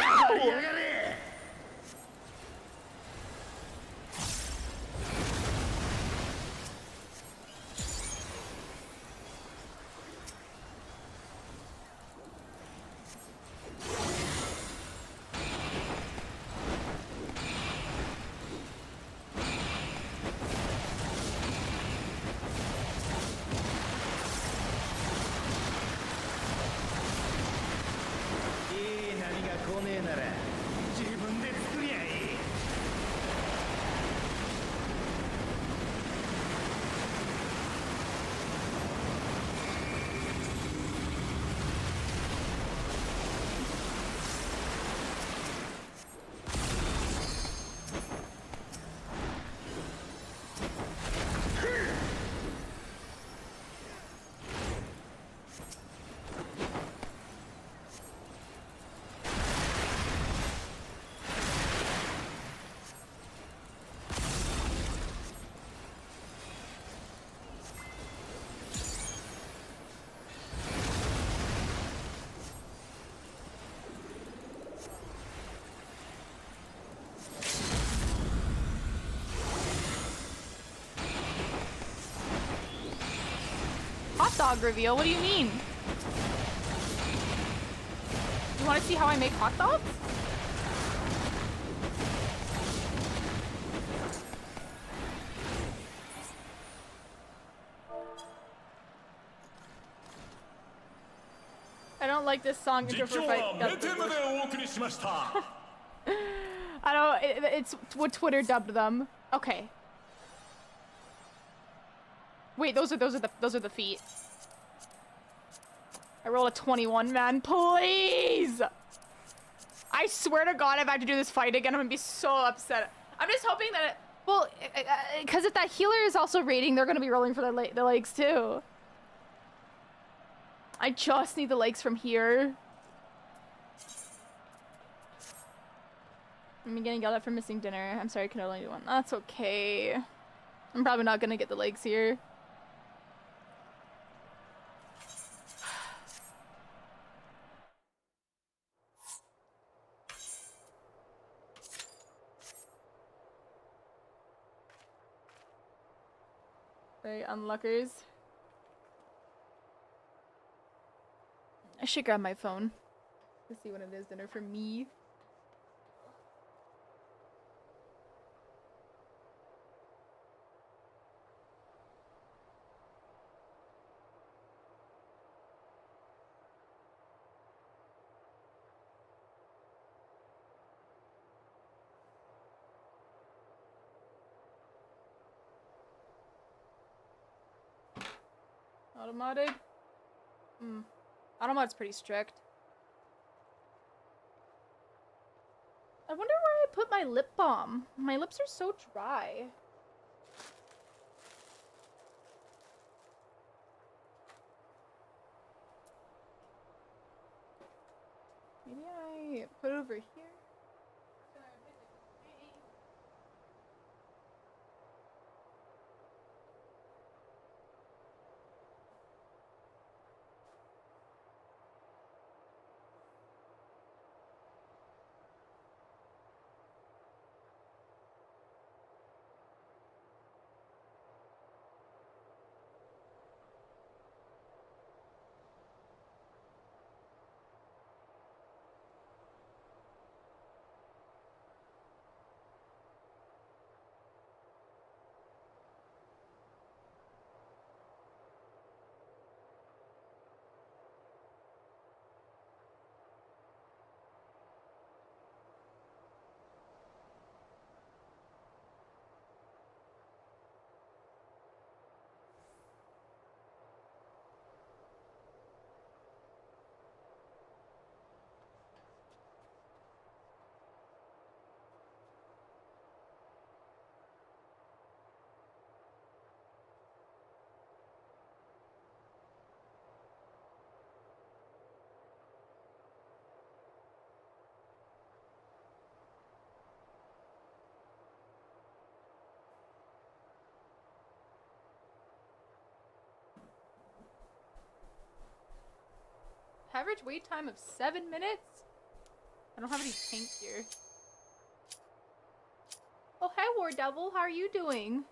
Speaker 1: Hot dog reveal? What do you mean? You want to see how I make hot dogs? I don't like this song intro for fight. I don't. It's what Twitter dubbed them. Okay. Wait, those are the feet. I rolled a 21, man. Please! I swear to God, if I have to do this fight again, I'm gonna be so upset. I'm just hoping that well, because if that healer is also raiding, they're gonna be rolling for the legs too. I just need the legs from here. I'm getting yelled at for missing dinner. I'm sorry, I can only do one. That's okay. I'm probably not gonna get the legs here. Sorry, unluckers. I should grab my phone to see when it is dinner for me. Automatic? Automat's pretty strict. I wonder where I put my lip balm. My lips are so dry. Maybe I put it over here? Average wait time of 7 minutes? I don't have any tank here. Oh, hey, War Devil. How are you doing?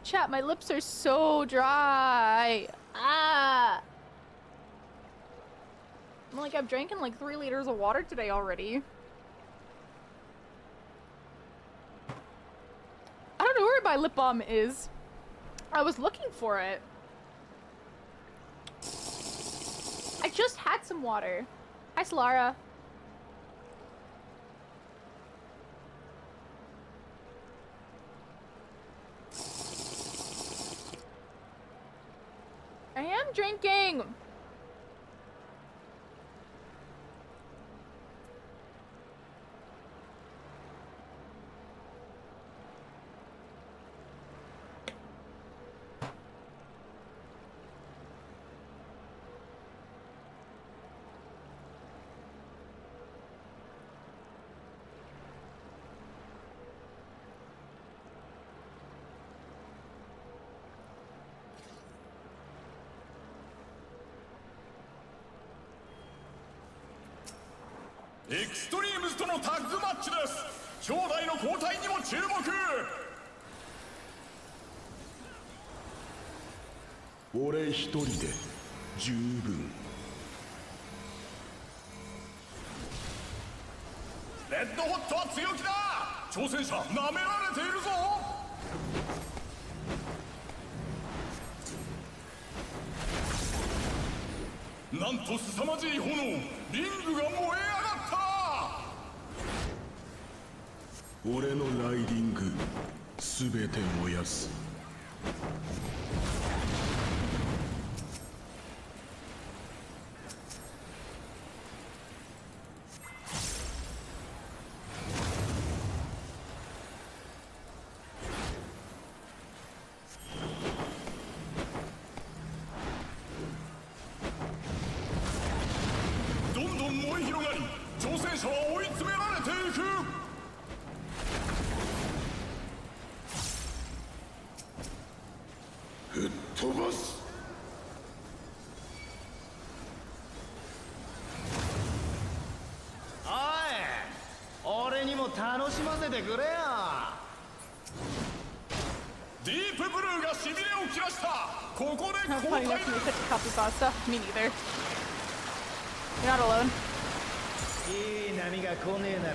Speaker 1: Chat, my lips are so dry. Ah. I'm like, I've drank like 3 liters of water today already. I don't know where my lip balm is. I was looking for it. I just had some water. Hi, Solara. I am drinking.
Speaker 8: エクストリームズとのタッグマッチです。兄弟の交代にも注目。俺一人で十分。レッドホットは強気だ。挑戦者舐められているぞ。なんと凄まじい炎、リングが燃え上がった。俺のライディングすべて燃やす。どんどん燃え広がり、挑戦者は追い詰められていく。吹っ飛ばす。
Speaker 5: おい、俺にも楽しませてくれよ。
Speaker 8: ディープブルーがしびれを切らした。ここで交
Speaker 1: Probably
Speaker 8: 代
Speaker 1: not
Speaker 8: で
Speaker 1: gonna
Speaker 8: す。
Speaker 1: get the copy pasta. Me neither. You're not alone.
Speaker 5: いい波が来ねえなら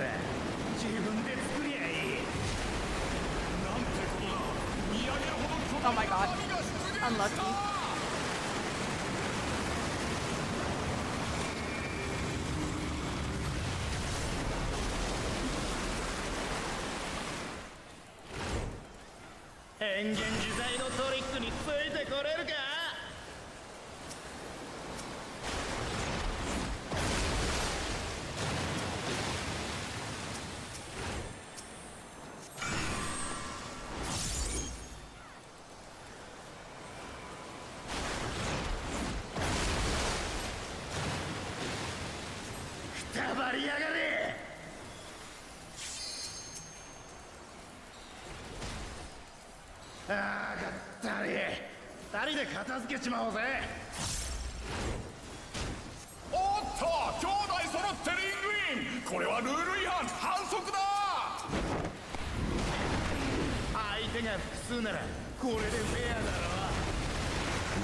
Speaker 5: 自分で作りゃいい。
Speaker 8: なんてことだ。見上げるほど巨
Speaker 1: Oh
Speaker 8: 大
Speaker 1: my
Speaker 8: な
Speaker 1: god.
Speaker 8: 波が出現した。
Speaker 1: Unlucky.
Speaker 5: 変幻自在のトリックについてこれるか。くたばりやがれ。ああ、がったり。二人で片付けちまおうぜ。
Speaker 8: おっと、兄弟揃ってリングイン。これはルール違反、反則だ。
Speaker 5: 相手が複数ならこれでフェアだろ。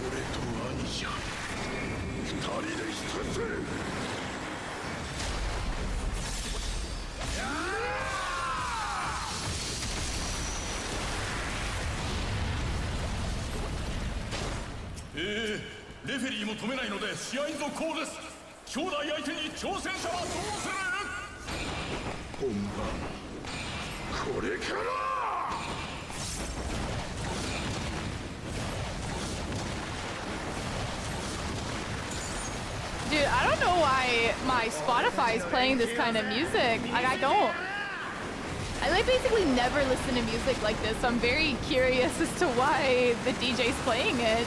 Speaker 8: 俺と兄者、二人で一つ。レフェリーも止めないので試合続行です。兄弟相手に挑戦者はどうする。本番これから。
Speaker 1: Dude, I don't know why my Spotify is playing this kind of music. Like, I don't. I like basically never listen to music like this, so I'm very curious as to why the DJ's playing it.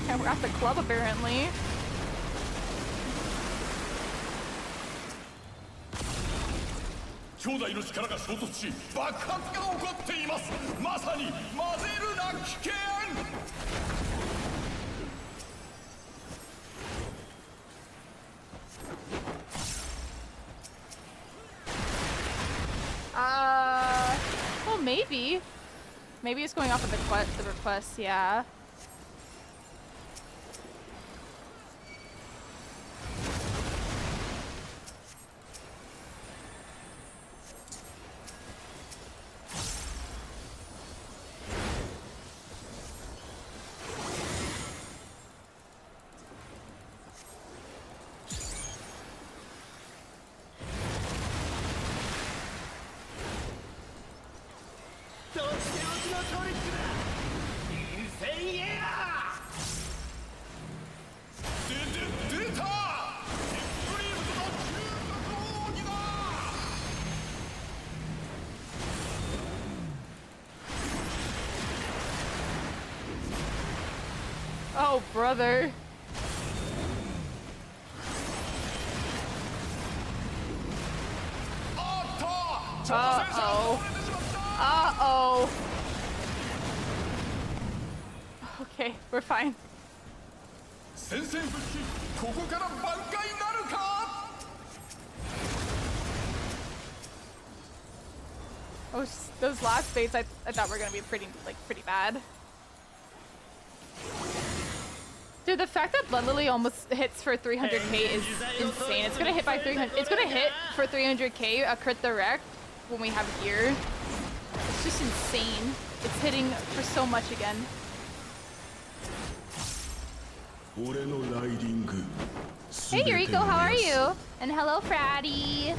Speaker 1: And we're at the club apparently.
Speaker 8: 兄弟の力が衝突し爆発が起こっています。まさに混ぜるな危険。
Speaker 1: Well, maybe. Maybe it's going off of the request, yeah. Oh, brother. Uh-oh. Uh-oh. Okay, we're fine. Oh, those last baits I thought were gonna be pretty bad. Dude, the fact that Blood Lily almost hits for 300k is insane. It's gonna hit by 300. It's gonna hit for 300k a crit direct when we have gear. It's just insane. It's hitting for so much again. Hey Yuriko, how are you? And hello, Fratty.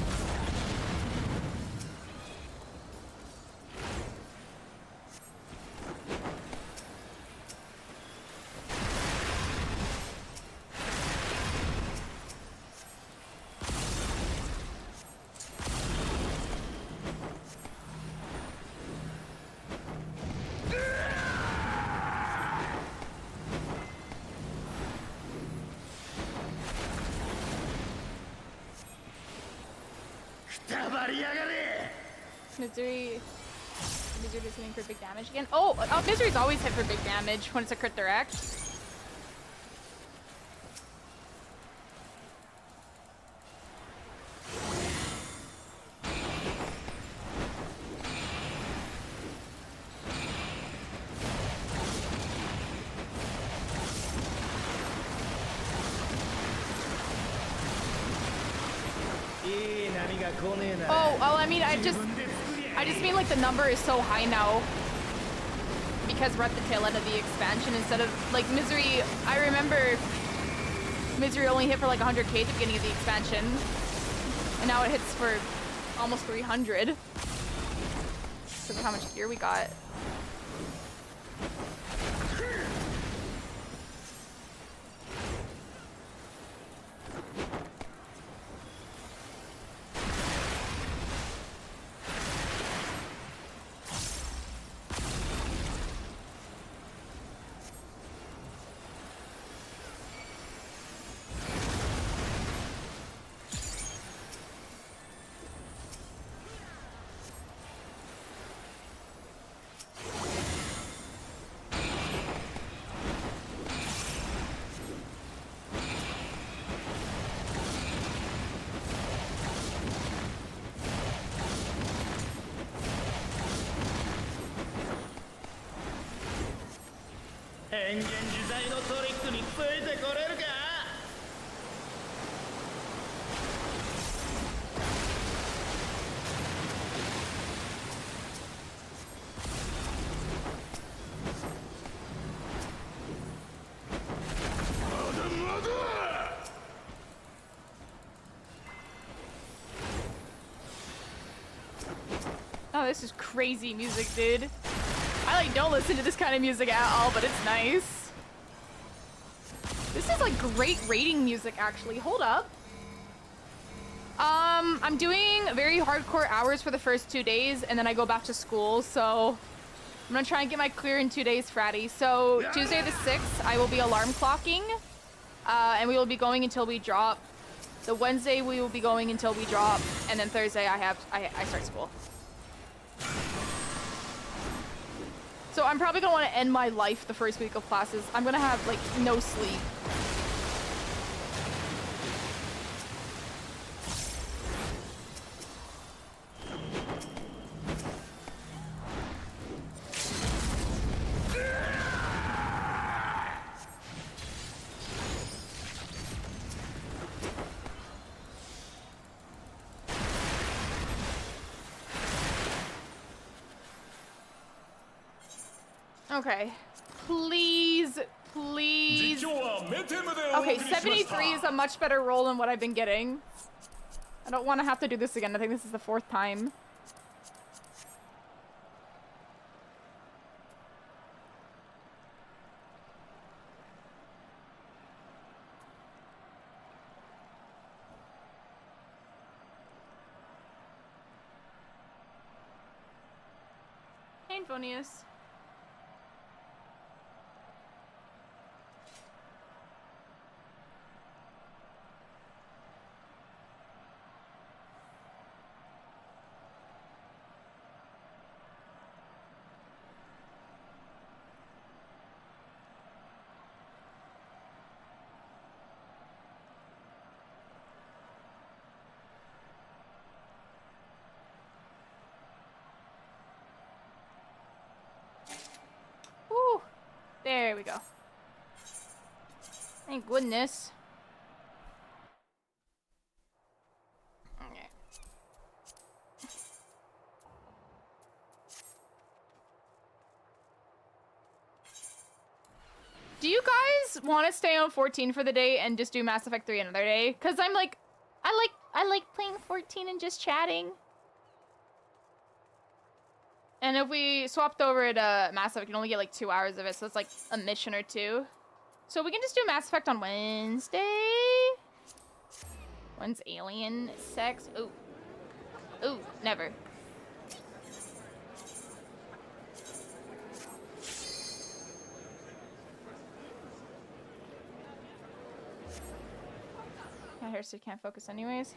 Speaker 1: Misery is hitting for big damage again. Oh, Misery's always hit for big damage when it's a crit direct. Oh, I mean, I just mean like the number is so high now because we're at the tail end of the expansion instead of like Misery. I remember Misery only hit for like 100k at the beginning of the expansion, and now it hits for almost 300 because of how much gear we got. Oh, this is crazy music, dude. I like don't listen to this kind of music at all, but it's nice. This is like great rating music, actually. Hold up. I'm doing very hardcore hours for the first 2 days, and then I go back to school, so I'm gonna try and get my clear in 2 days, Fratty. So Tuesday the 6th, I will be alarm clocking, and we will be going until we drop The Wednesday we will be going until we drop, and then Thursday I start school. So I'm probably gonna want to end my life the first week of classes. I'm gonna have like no sleep. Okay. Please, please. Okay, 73 is a much better roll than what I've been getting. I don't want to have to do this again. I think this is the 4th time. Hey, Phonius. Woo! There we go. Thank goodness. Okay. Do you guys want to stay on 14 for the day and just do Mass Effect 3 another day? Cause I'm like, I like playing 14 and just chatting. And if we swapped over to Mass Effect, you can only get like 2 hours of it, so it's like a mission or 2. So we can just do Mass Effect on Wednesday. When's alien sex? Ooh. Ooh, never. My hair still can't focus anyways.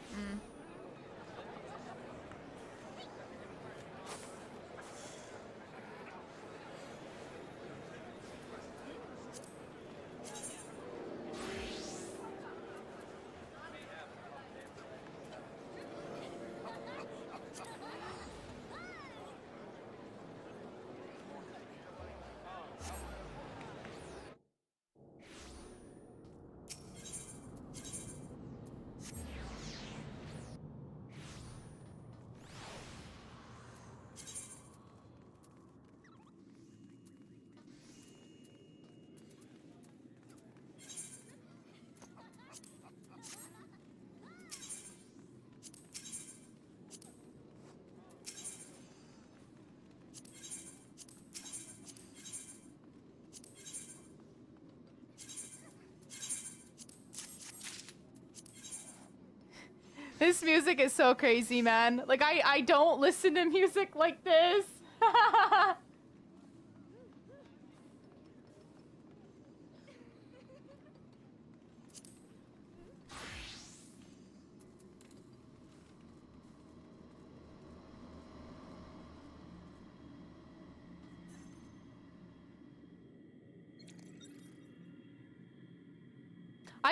Speaker 1: This music is so crazy, man. Like, I don't listen to music like this. I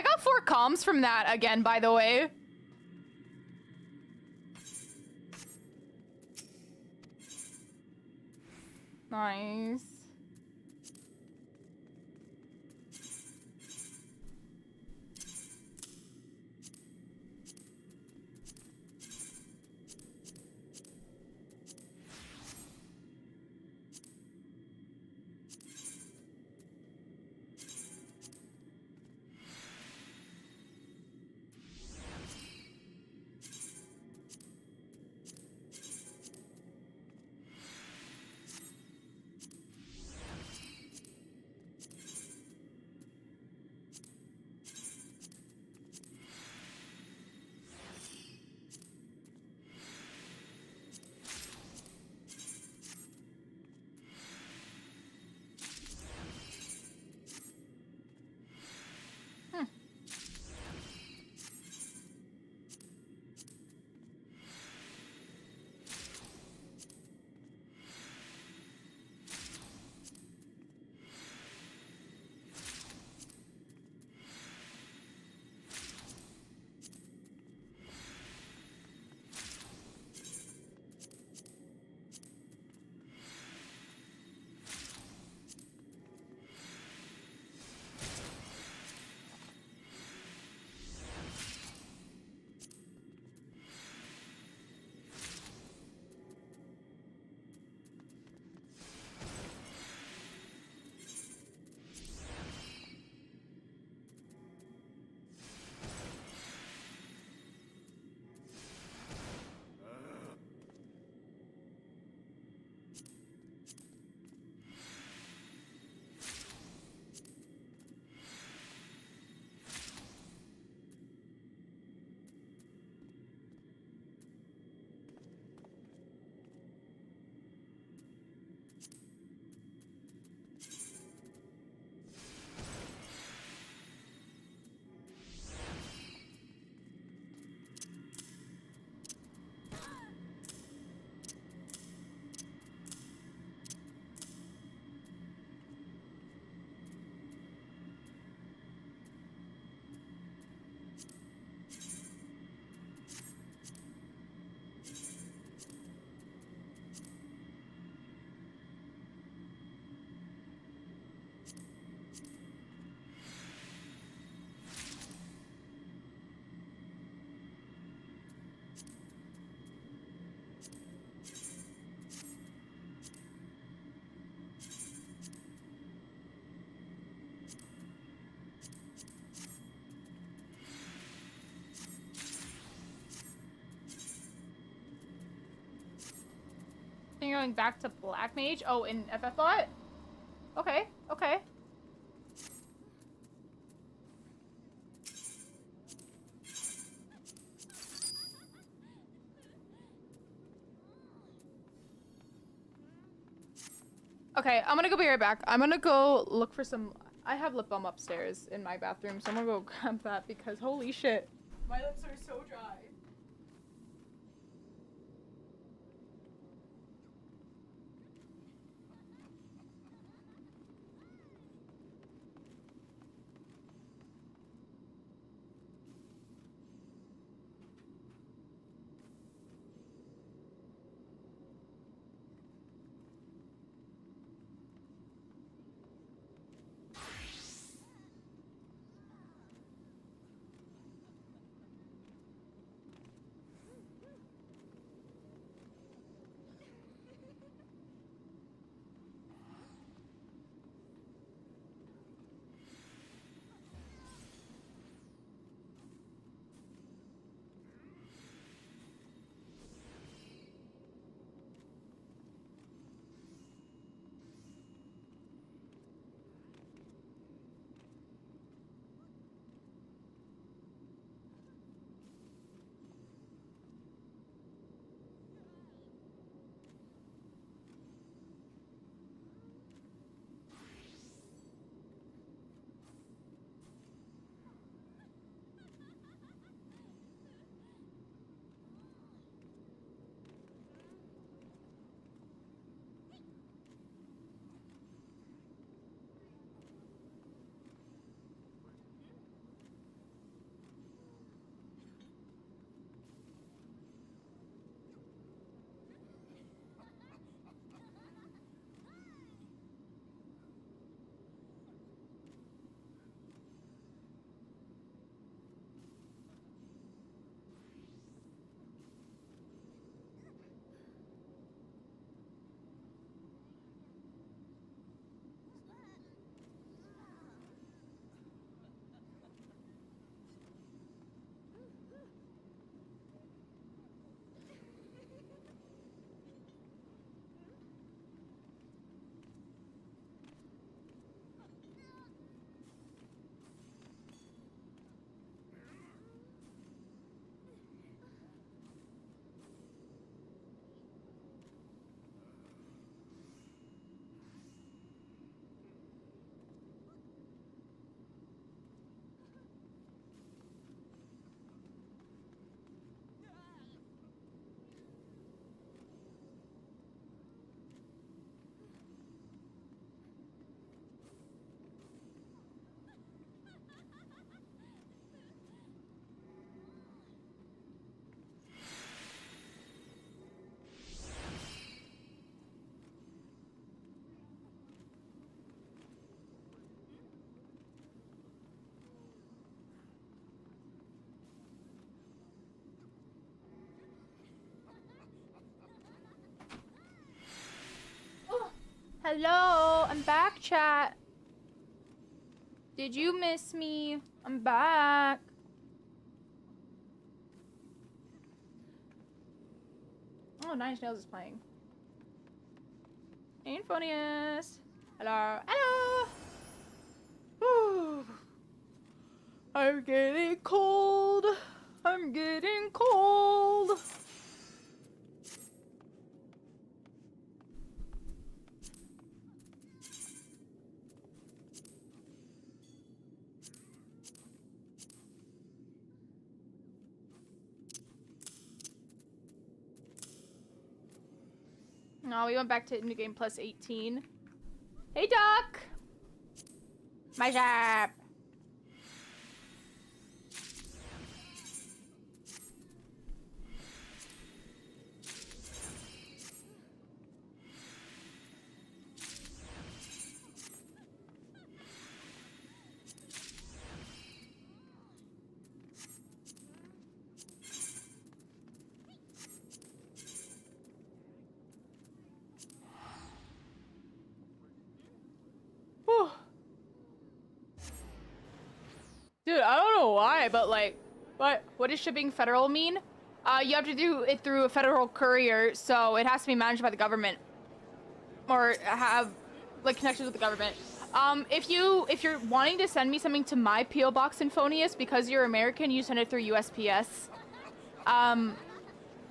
Speaker 1: got 4 comms from that again, by the way. Nice. going back to Black Mage? Oh, in FFbot? Okay, okay. Okay, I'm gonna go be right back. I'm gonna go look for some... I have lip balm upstairs in my bathroom, so I'm gonna go grab that because holy shit. My lips are so dry. Hello, I'm back, chat. Did you miss me? I'm back. Oh, Nine Nails is playing. Infonius. Hello. Hello. Whew. I'm getting cold. I'm getting cold. No, we went back to New Game Plus 18. Hey, Doc! My job! Dude, I don't know why, but like, what does shipping federal mean? You have to do it through a federal courier, so it has to be managed by the government. or have like connections with the government. If you're wanting to send me something to my PO box, Symphonius, because you're American, you send it through USPS.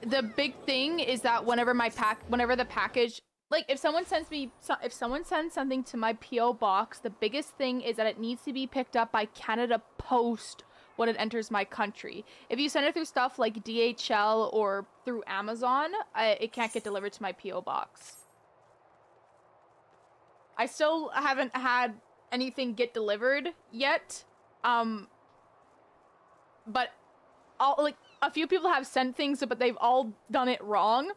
Speaker 1: The big thing is that whenever the package, like if someone sends something to my PO box, the biggest thing is that it needs to be picked up by Canada Post when it enters my country. If you send it through stuff like DHL or through Amazon, it can't get delivered to my PO box. I still haven't had anything get delivered yet, but a few people have sent things, but they've all done it wrong.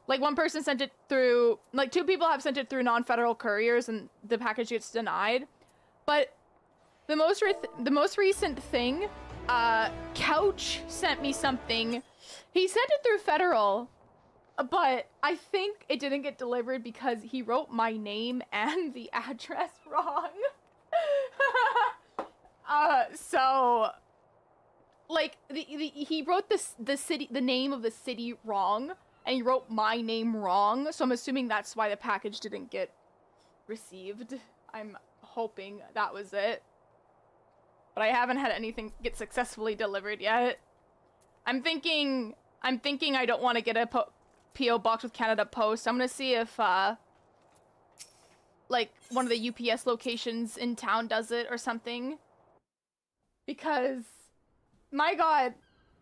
Speaker 1: Like one person sent it through, like 2 people have sent it through non-federal couriers, and the package gets denied. But the most recent thing, Couch sent me something. He sent it through federal. But I think it didn't get delivered because he wrote my name and the address wrong. So like he wrote the name of the city wrong, and he wrote my name wrong. So I'm assuming that's why the package didn't get received. I'm hoping that was it. But I haven't had anything get successfully delivered yet. I'm thinking I don't want to get a PO box with Canada Post. I'm gonna see if like one of the UPS locations in town does it or something, because my god,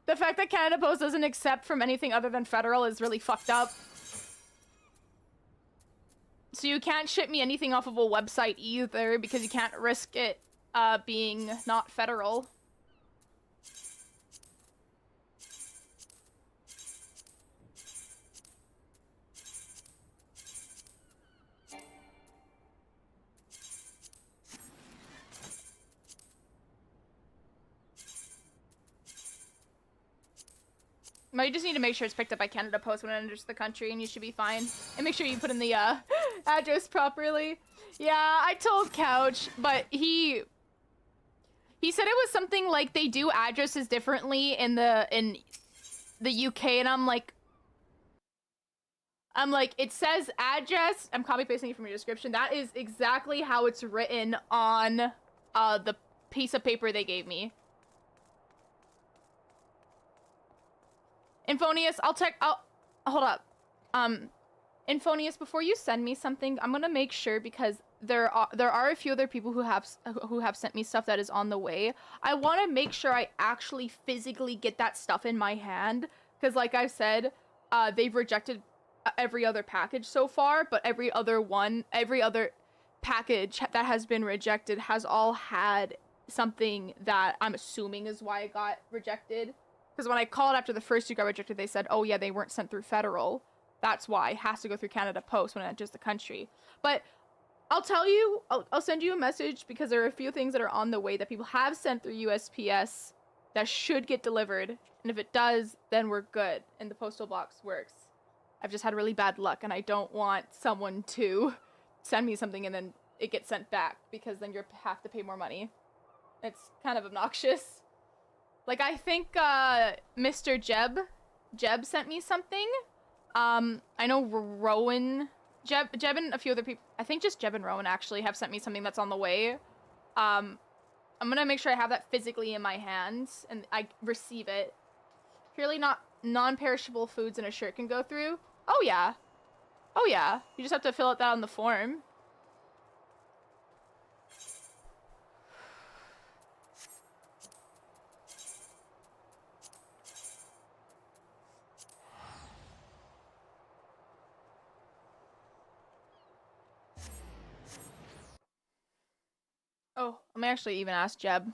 Speaker 1: the fact that Canada Post doesn't accept from anything other than federal is really fucked up. So you can't ship me anything off of a website either, because you can't risk it being not federal. No, you just need to make sure it's picked up by Canada Post when it enters the country, and you should be fine. And make sure you put in the address properly. Yeah, I told Couch, but he said it was something like they do addresses differently in the UK, and I'm like, it says address. I'm copy pasting it from your description. That is exactly how it's written on the piece of paper they gave me. Infonius, hold up. Infonius, before you send me something, I'm gonna make sure, because there are a few other people who have sent me stuff that is on the way. I want to make sure I actually physically get that stuff in my hand, because like I said, they've rejected every other package so far, but every other package that has been rejected has all had something that I'm assuming is why it got rejected. Because when I called after the first 2 got rejected, they said, oh yeah, they weren't sent through federal. That's why it has to go through Canada Post when it enters the country. But I'll tell you, I'll send you a message, because there are a few things that are on the way that people have sent through USPS that should get delivered. And if it does, then we're good and the postal box works. I've just had really bad luck, and I don't want someone to send me something and then it gets sent back, because then you have to pay more money. It's kind of obnoxious. Like, I think Mr. Jeb sent me something. I know Jeb and a few other people, I think just Jeb and Rowan actually, have sent me something that's on the way. I'm gonna make sure I have that physically in my hands and I receive it. Purely not non-perishable foods and a shirt can go through. Oh yeah. Oh yeah. You just have to fill out that on the form. Oh, I may actually even ask Jeb.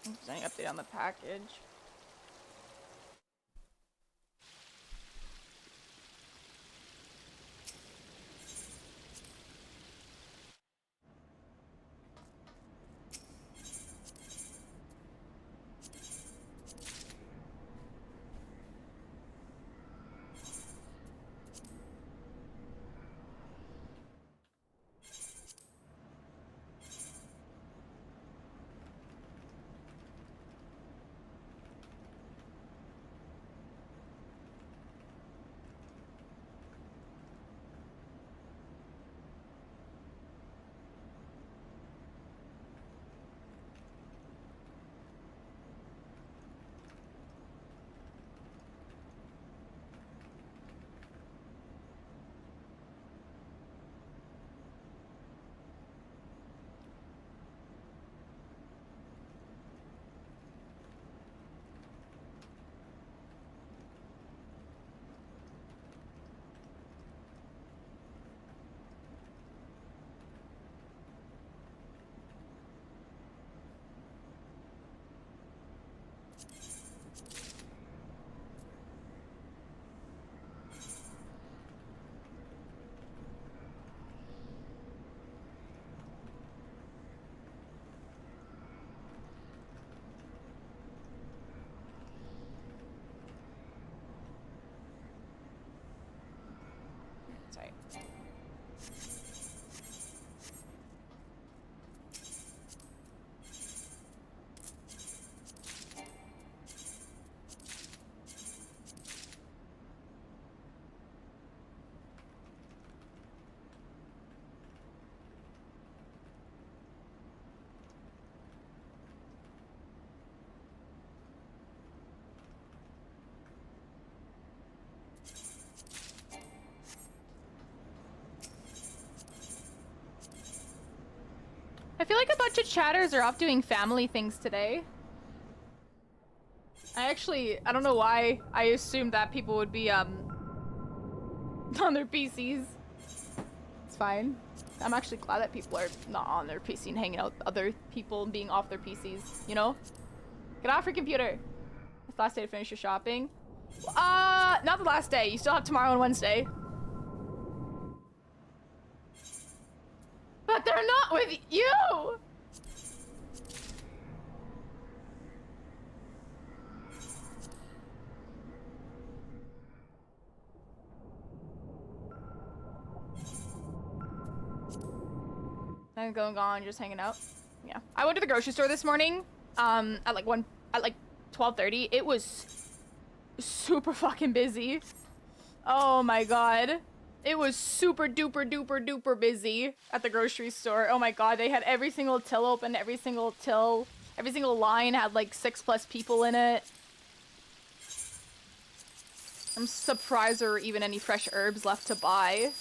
Speaker 1: Is there any update on the package? feel like a bunch of chatters are off doing family things today. I don't know why I assumed that people would be, on their PCs. It's fine. I'm actually glad that people are not on their PC and hanging out with other people and being off their PCs, you know? Get off your computer. It's the last day to finish your shopping. Not the last day. You still have tomorrow and Wednesday. But they're not with you! I'm going on, just hanging out. Yeah. I went to the grocery store this morning, at like 12:30. It was super fucking busy. Oh my god. It was super duper duper duper busy at the grocery store. Oh my god, they had every single till open, every single line had like 6+ people in it. I'm surprised there were even any fresh herbs left to buy.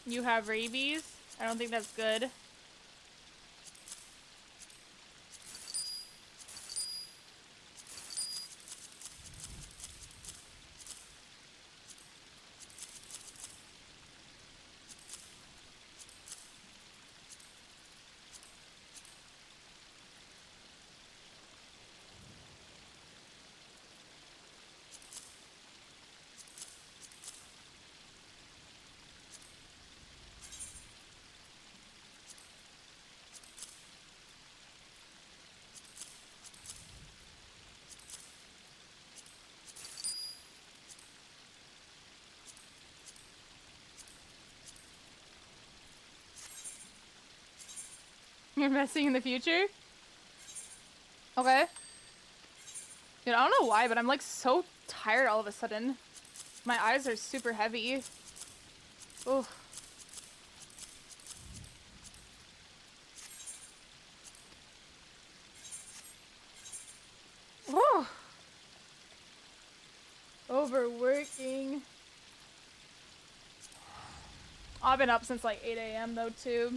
Speaker 1: You have rabies? I don't think that's good. You're messing in the future? Okay. Dude, I don't know why, but I'm like so tired all of a sudden. My eyes are super heavy. Oh. Oh. Overworking. I've been up since like 8 a.m. though too.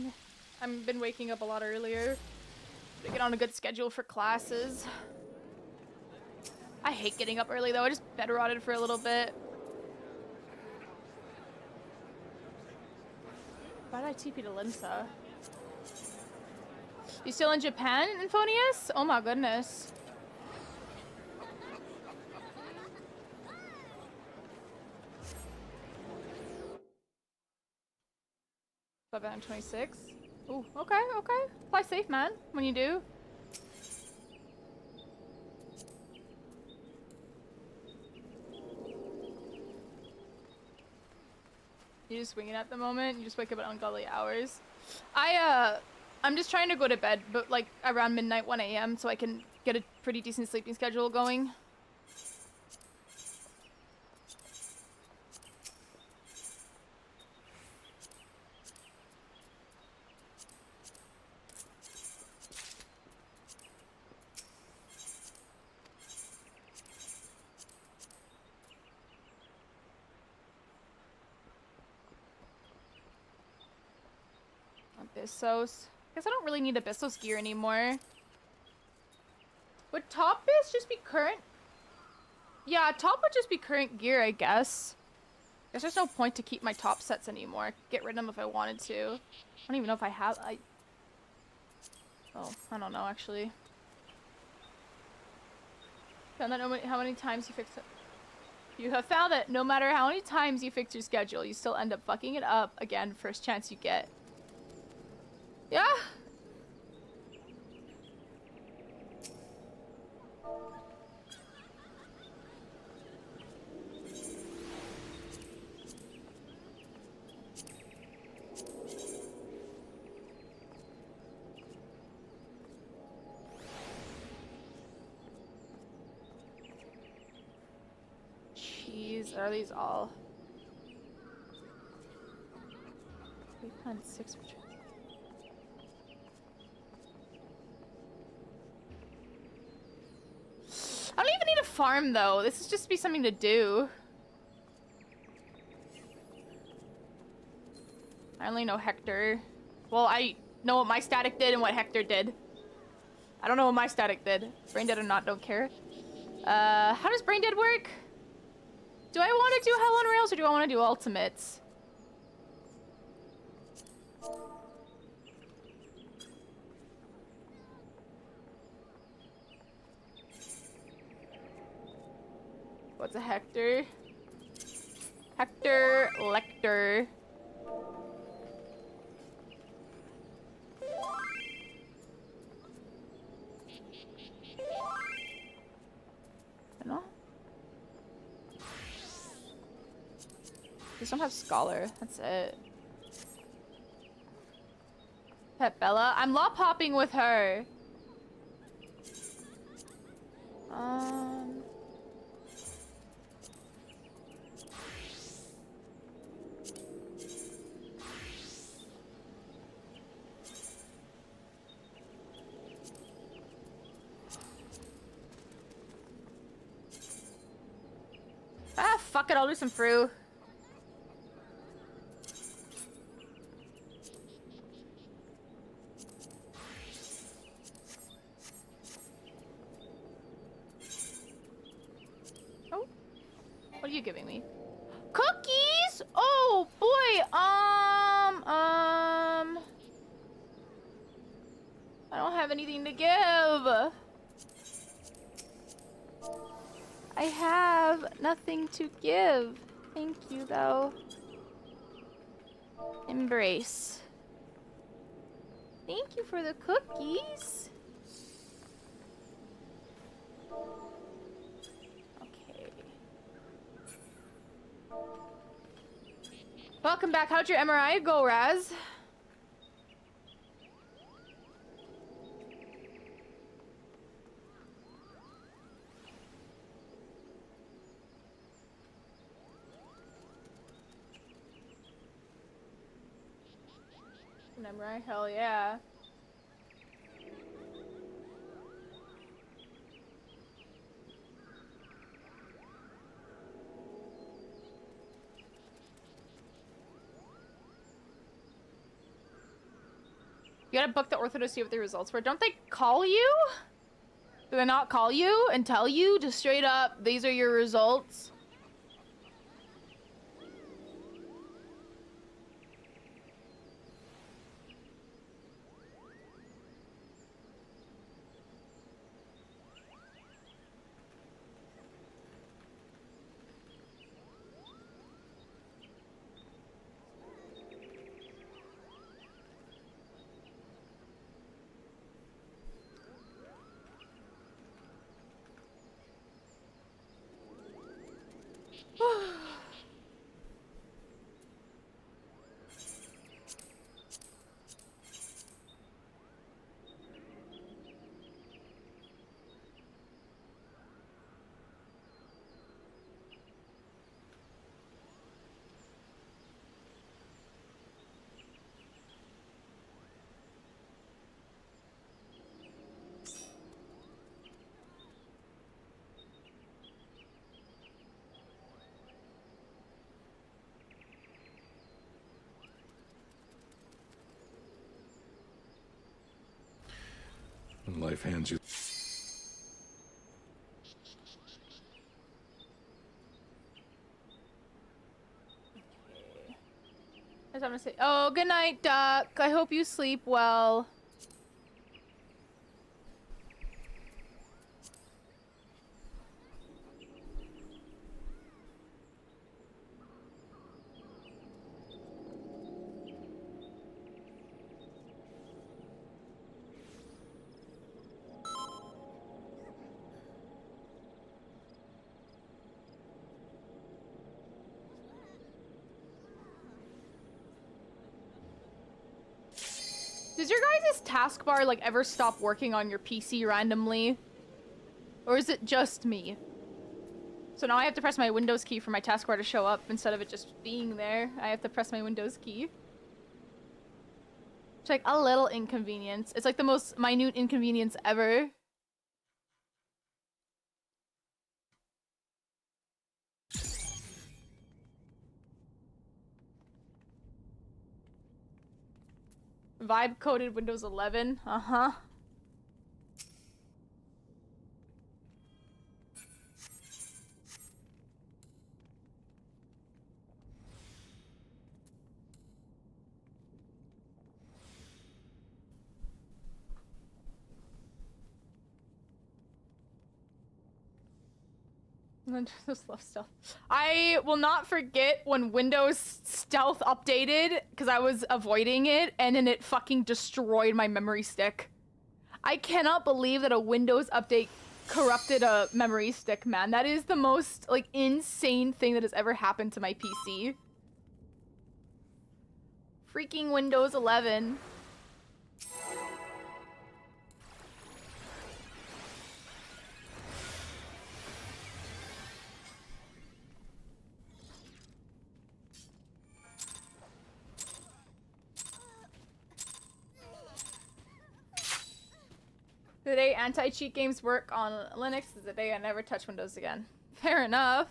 Speaker 1: I've been waking up a lot earlier to get on a good schedule for classes. I hate getting up early though. I just bed rotted for a little bit. Why did I TP to Linsa? You still in Japan, Infonius? Oh my goodness. I'm 26. Ooh, okay, okay. Fly safe, man, when you do. You just winging at the moment? You just wake up at ungodly hours? I'm just trying to go to bed, but like around midnight, 1 a.m. so I can get a pretty decent sleeping schedule going. Abyssos. Guess I don't really need Abyssos gear anymore. Would top bis just be current? Yeah, top would just be current gear, I guess. Guess there's no point to keep my top sets anymore. Get rid of them if I wanted to. I don't even know if I have. Oh, I don't know actually. Found that how many times you fix it. You have found that no matter how many times you fix your schedule, you still end up fucking it up again first chance you get. Yeah. Jeez, are these all? 3.6. I don't even need a farm though. This is just be something to do. I only know Hector. Well, I know what my static did and what Hector did. I don't know what my static did. Brain dead or not, don't care. How does brain dead work? Do I want to do Hell on Rails or do I want to do ultimates? What's a Hector? Hector Lecter. I know. Just don't have Scholar. That's it. Pet Bella. I'm lop hopping with her. Fuck it, I'll do some Fru. Oh. What are you giving me? Cookies? Oh, boy. I don't have anything to give. I have nothing to give. Thank you, though. Embrace. Thank you for the cookies. Okay. Welcome back. How'd your MRI go, Raz? An MRI? Hell yeah. You gotta book the ortho to see what the results were. Don't they call you? Do they not call you and tell you just straight up, these are your results?
Speaker 8: When life hands you
Speaker 1: I was having to say, oh, good night, Duck. I hope you sleep well. Does your guys' taskbar like ever stop working on your PC randomly? Or is it just me? So now I have to press my Windows key for my taskbar to show up instead of it just being there. I have to press my Windows key. It's like a little inconvenience. It's like the most minute inconvenience ever. Vibe coded Windows 11. Uh-huh. Windows love stealth. I will not forget when Windows stealth updated because I was avoiding it and then it fucking destroyed my memory stick. I cannot believe that a Windows update corrupted a memory stick, man. That is the most like insane thing that has ever happened to my PC. Freaking Windows 11. The day anti-cheat games work on Linux is the day I never touch Windows again. Fair enough.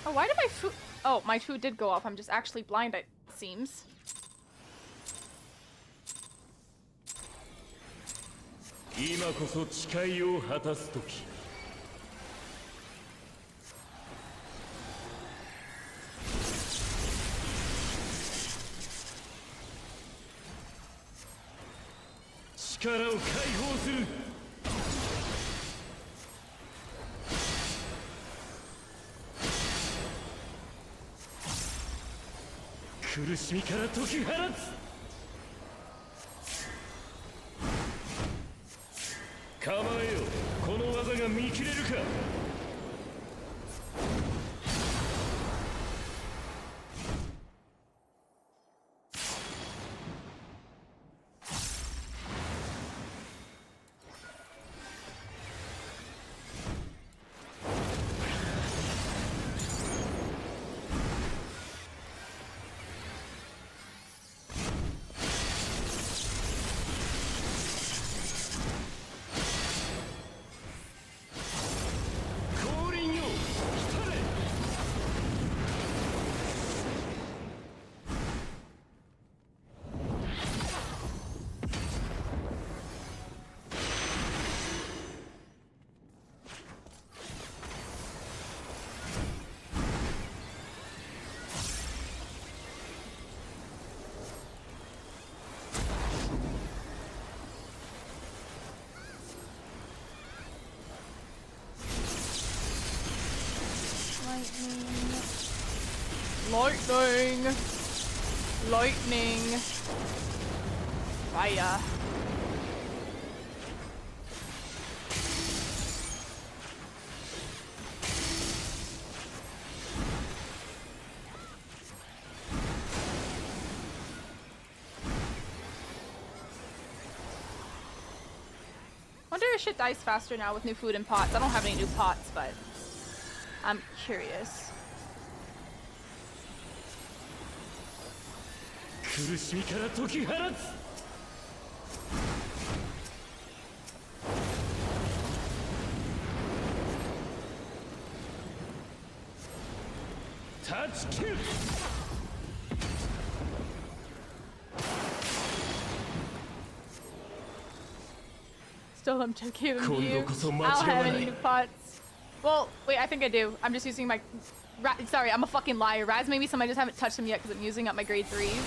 Speaker 1: Oh, why did my food... Oh, my food did go off. I'm just actually blind, it seems. Lightning! Lightning! Fire! Wonder if shit dies faster now with new food and pots. I don't have any new pots, but I'm curious.
Speaker 5: 苦しみから解き放つ断ち切る
Speaker 1: Still, I'm joking with you. I don't have any new pots. Well, wait, I think I do. I'm just using my... Sorry, I'm a fucking liar. Raz, maybe some I just haven't touched them yet because I'm using up my grade 3s.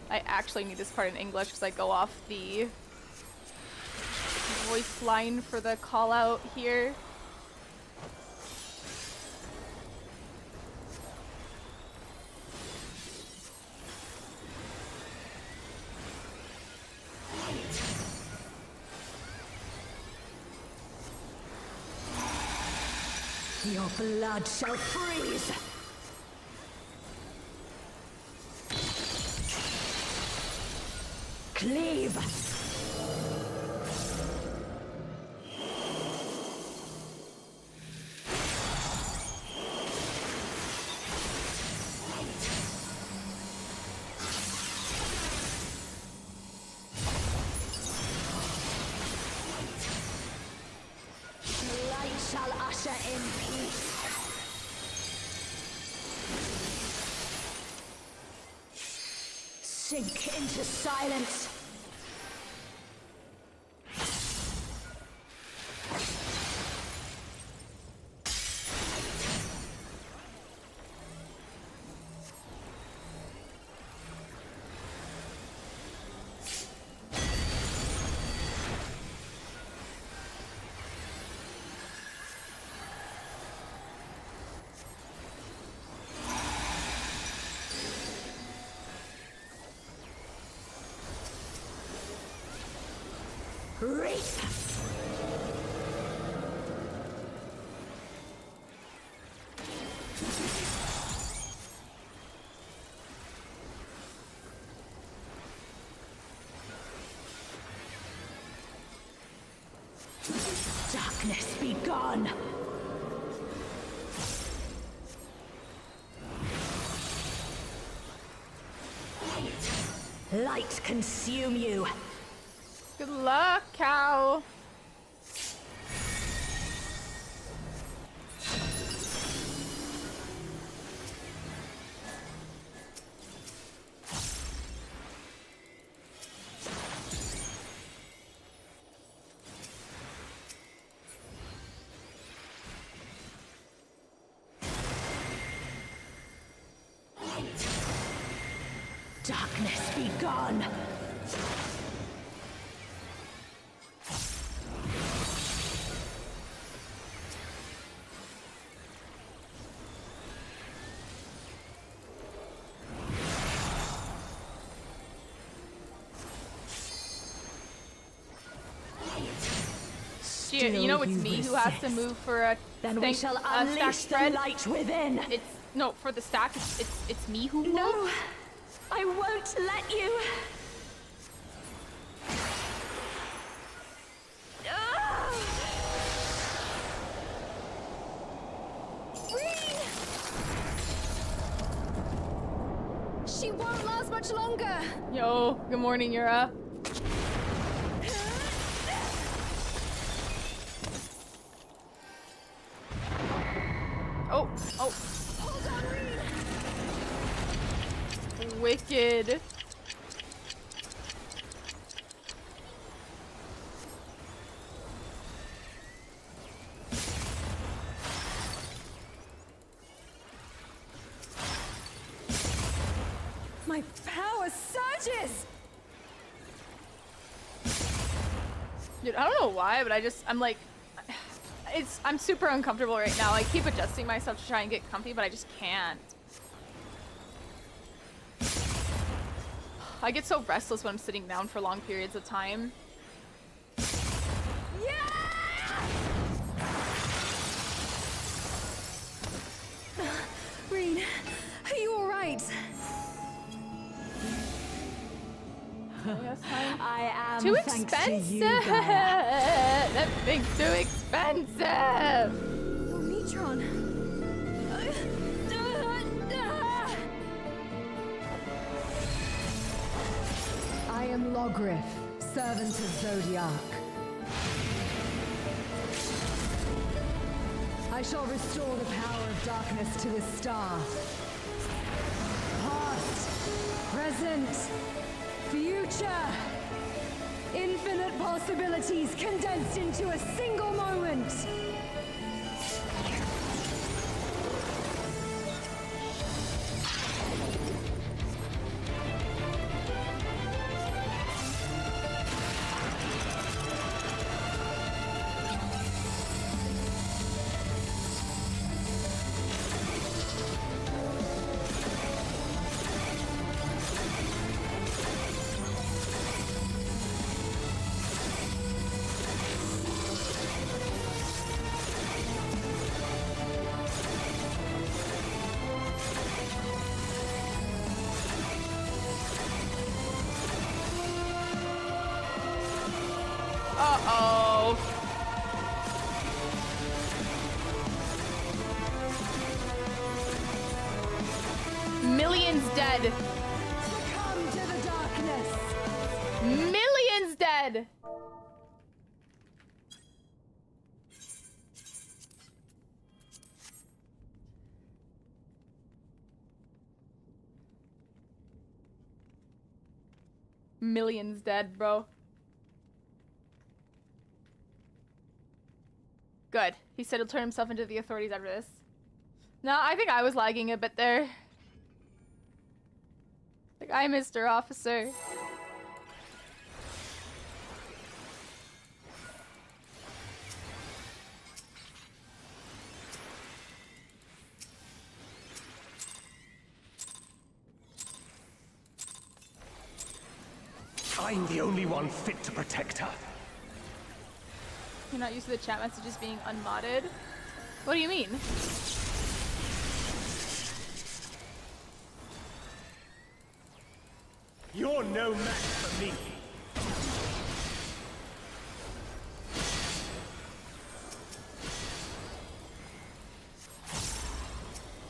Speaker 1: I actually need this part in English because I go off the voice line for the call out here.
Speaker 3: Your blood shall freeze! Cleave! Light shall usher in peace. Sink into silence. Reap! Darkness be gone! Light consume you!
Speaker 1: Good luck, cow.
Speaker 3: Darkness be gone!
Speaker 1: You know it's me who has to move for a
Speaker 3: then we shall unleash the light within.
Speaker 1: It's no for the stack. It's me who moves.
Speaker 3: No, I won't let you.
Speaker 4: She won't last much longer.
Speaker 1: Yo, good morning, Yura. Oh.
Speaker 4: Hold on, Reed.
Speaker 1: Wicked.
Speaker 4: My power surges.
Speaker 1: Dude, I don't know why, but I'm like, I'm super uncomfortable right now. I keep adjusting myself to try and get comfy, but I just can't. I get so restless when I'm sitting down for long periods of time.
Speaker 4: Reed, are you all right?
Speaker 3: I am
Speaker 1: too
Speaker 3: thanks
Speaker 1: expensive.
Speaker 3: to you, Gaia.
Speaker 1: That thing's too expensive.
Speaker 4: Oh, me3.
Speaker 3: I am Logriff, servant of Zodiac. I shall restore the power of darkness to the star. Past present, future. Infinite possibilities condensed into a single moment.
Speaker 1: Uh-oh. Millions dead.
Speaker 3: Succumb to the darkness.
Speaker 1: Millions dead. Millions dead, bro. Good. He said he'll turn himself into the authorities after this. No, I think I was lagging a bit there. Like, I Mr. Officer.
Speaker 5: I'm the only one fit to protect her.
Speaker 1: You're not used to the chat messages being unmodded? What do you mean?
Speaker 5: You're no match for me.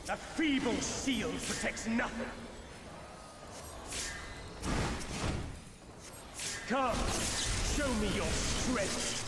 Speaker 5: A feeble shield protects nothing. Come, show me your strength.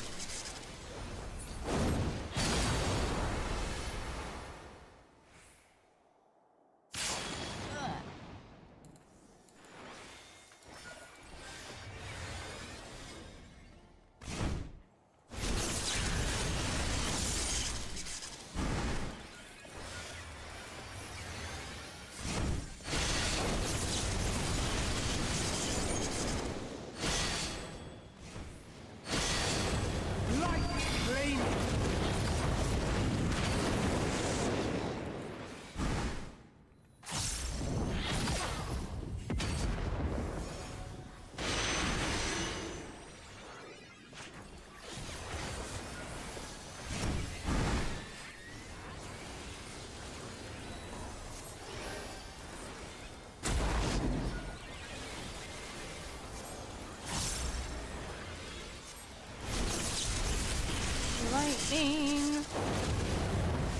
Speaker 1: Lightning.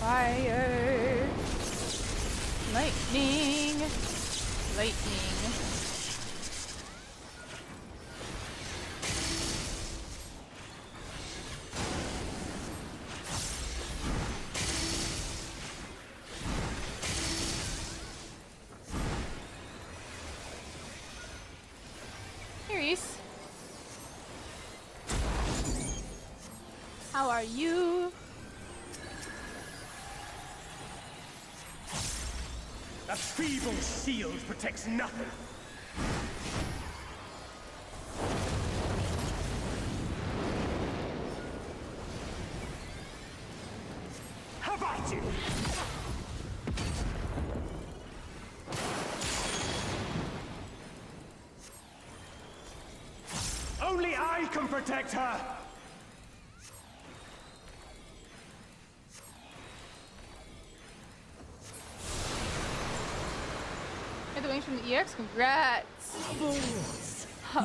Speaker 1: Fire. Lightning. Lightning. Here, Reese. How are you?
Speaker 5: A feeble shield protects nothing. How about you? Only I can protect her!
Speaker 1: The wings from the EX, congrats!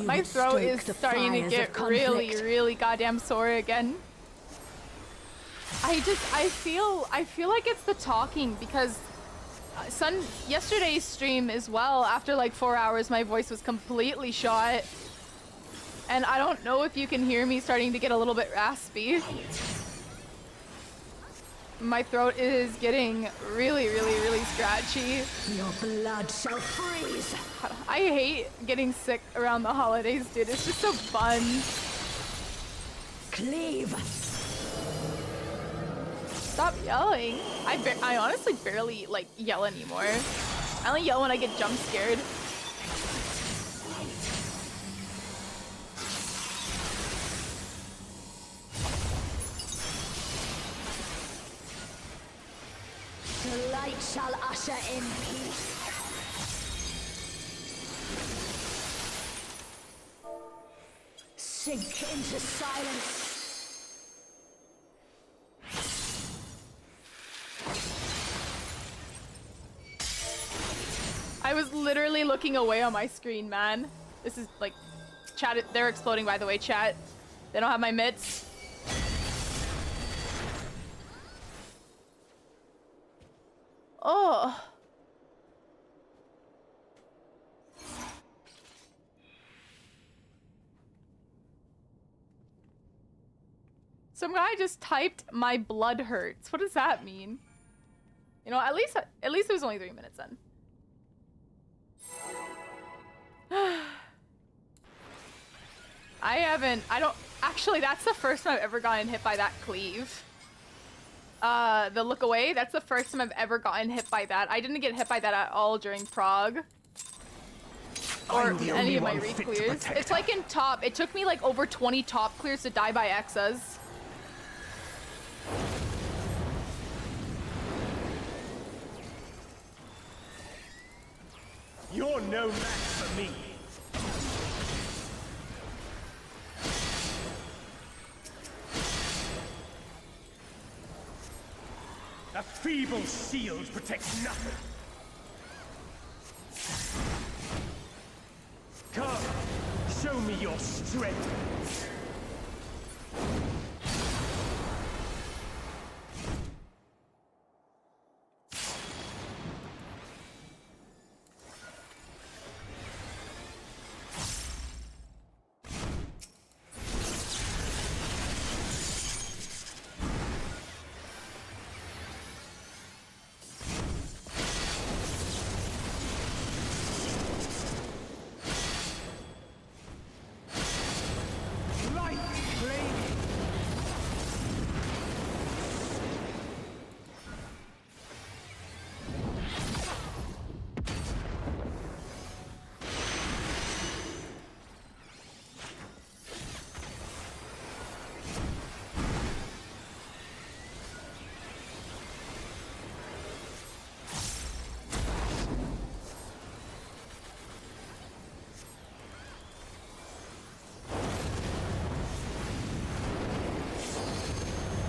Speaker 1: My throat is starting to get really goddamn sore again. I feel like it's the talking because yesterday's stream as well, after like 4 hours, my voice was completely shot. And I don't know if you can hear me starting to get a little bit raspy. My throat is getting really, really, really scratchy.
Speaker 3: Your blood shall freeze.
Speaker 1: I hate getting sick around the holidays, dude. It's just so fun.
Speaker 3: Cleave.
Speaker 1: Stop yelling. I honestly barely like yell anymore. I only yell when I get jump scared.
Speaker 3: The light shall usher in peace. Sink into silence.
Speaker 1: I was literally looking away on my screen, man. This is like, chat, they're exploding, by the way, chat. They don't have my mitts. Oh. Some guy just typed, "My blood hurts." What does that mean? You know, at least it was only 3 minutes then. Actually, that's the first time I've ever gotten hit by that cleave. The look away, that's the first time I've ever gotten hit by that. I didn't get hit by that at all during Prague. Or any of my re-clears. It's like in top, it took me like over 20 top clears to die by Exas.
Speaker 5: You're no match for me. A feeble shield protects nothing. Come, show me your strength.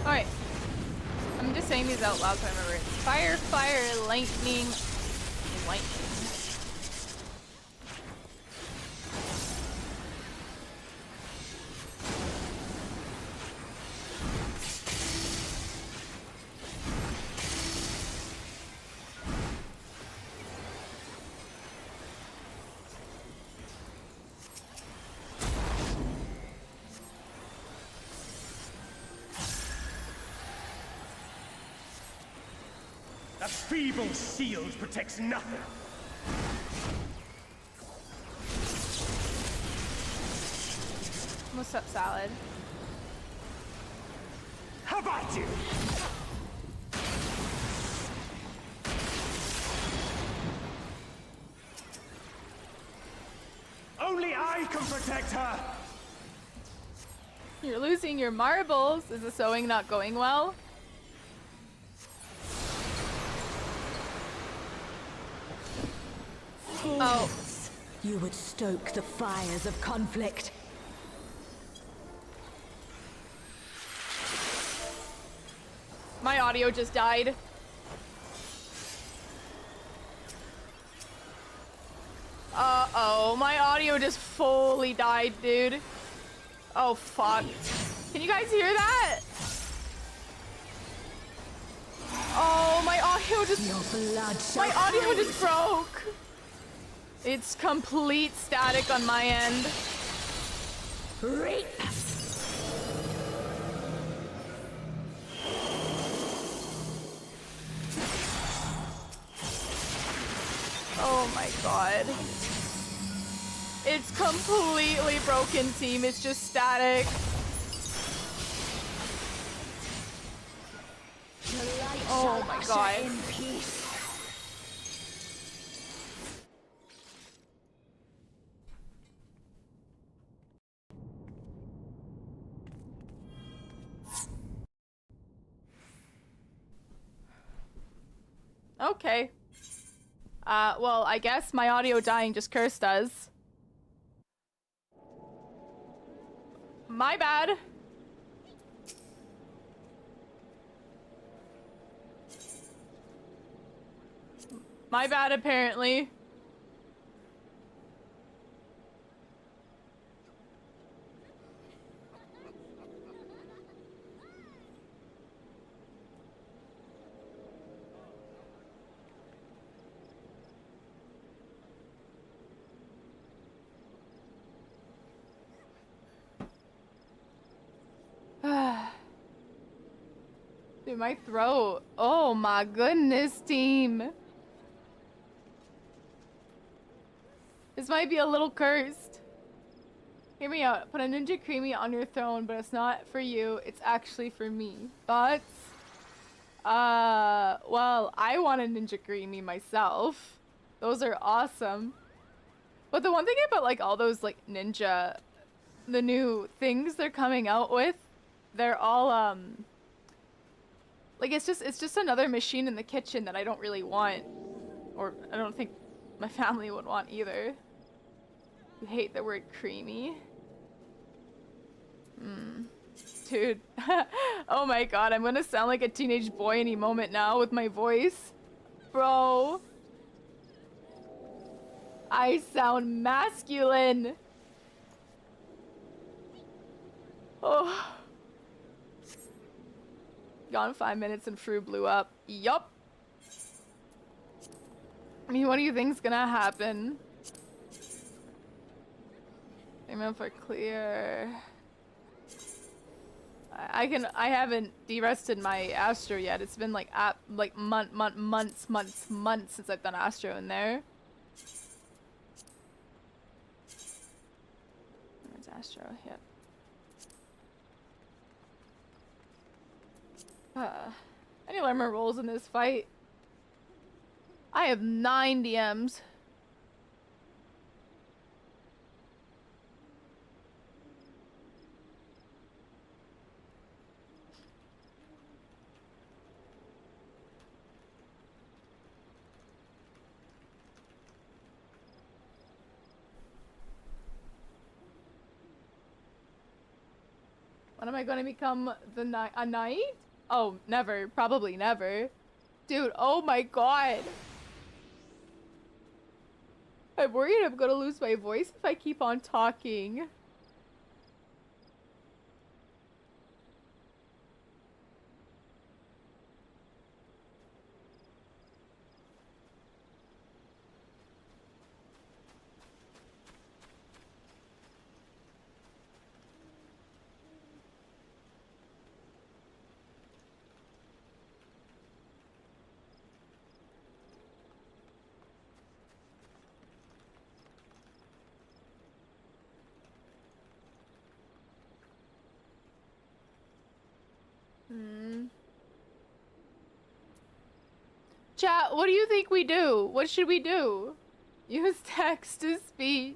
Speaker 1: Alright. I'm just saying these out loud so I remember it. Fire, fire, lightning, lightning.
Speaker 5: A feeble shield protects nothing.
Speaker 1: What's up, salad?
Speaker 5: How about you? Only I can protect her.
Speaker 1: You're losing your marbles. Is the sewing not going well? Oh.
Speaker 3: You would stoke the fires of conflict.
Speaker 1: My audio just died. Uh-oh, my audio just fully died, dude. Oh, fuck. Can you guys hear that? Oh, my audio just... My audio just broke. It's complete static on my end. Oh my god. It's completely broken, team. It's just static. Oh my god.
Speaker 3: In peace.
Speaker 1: Okay. Well, I guess my audio dying just cursed us. My bad. My bad, apparently. Dude, my throat. Oh my goodness, team. This might be a little cursed. Hear me out. Put a Ninja Creamy on your throne, but it's not for you. It's actually for me. Thoughts? Well, I want a Ninja Creamy myself. Those are awesome. But the one thing about like all those like ninja, the new things they're coming out with, they're all like it's just another machine in the kitchen that I don't really want, or I don't think my family would want either. You hate the word creamy. Dude. Oh my god, I'm gonna sound like a teenage boy any moment now with my voice. Bro. I sound masculine. Oh. Gone 5 minutes and Fru blew up. Yup. I mean, what do you think's gonna happen? Aim for clear. I haven't derested my Astro yet. It's been like months since I've done Astro in there. Where's Astro? Yep. I need to learn my roles in this fight. I have 9 DMs. When am I going to become a knight? Oh, never. Probably never. Dude, oh my god. I'm worried I'm gonna lose my voice if I keep on talking. Chat, what do you think we do? What should we do? Use text to speech.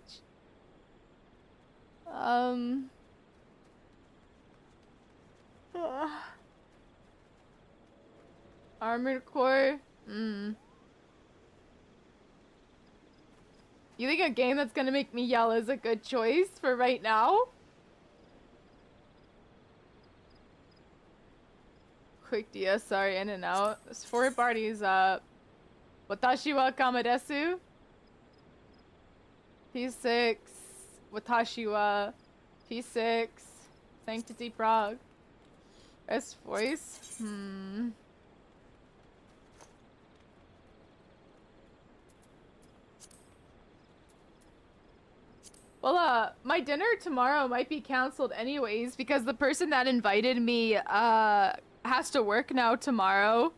Speaker 1: Armored Core? You think a game that's gonna make me yell is a good choice for right now? Quick DS, sorry, in and out. There's 4 parties up. Watashi wa kamadesu. P6. Watashi wa. P6. Sanctity Prague. S voice. Well, my dinner tomorrow might be canceled anyways because the person that invited me, has to work now tomorrow.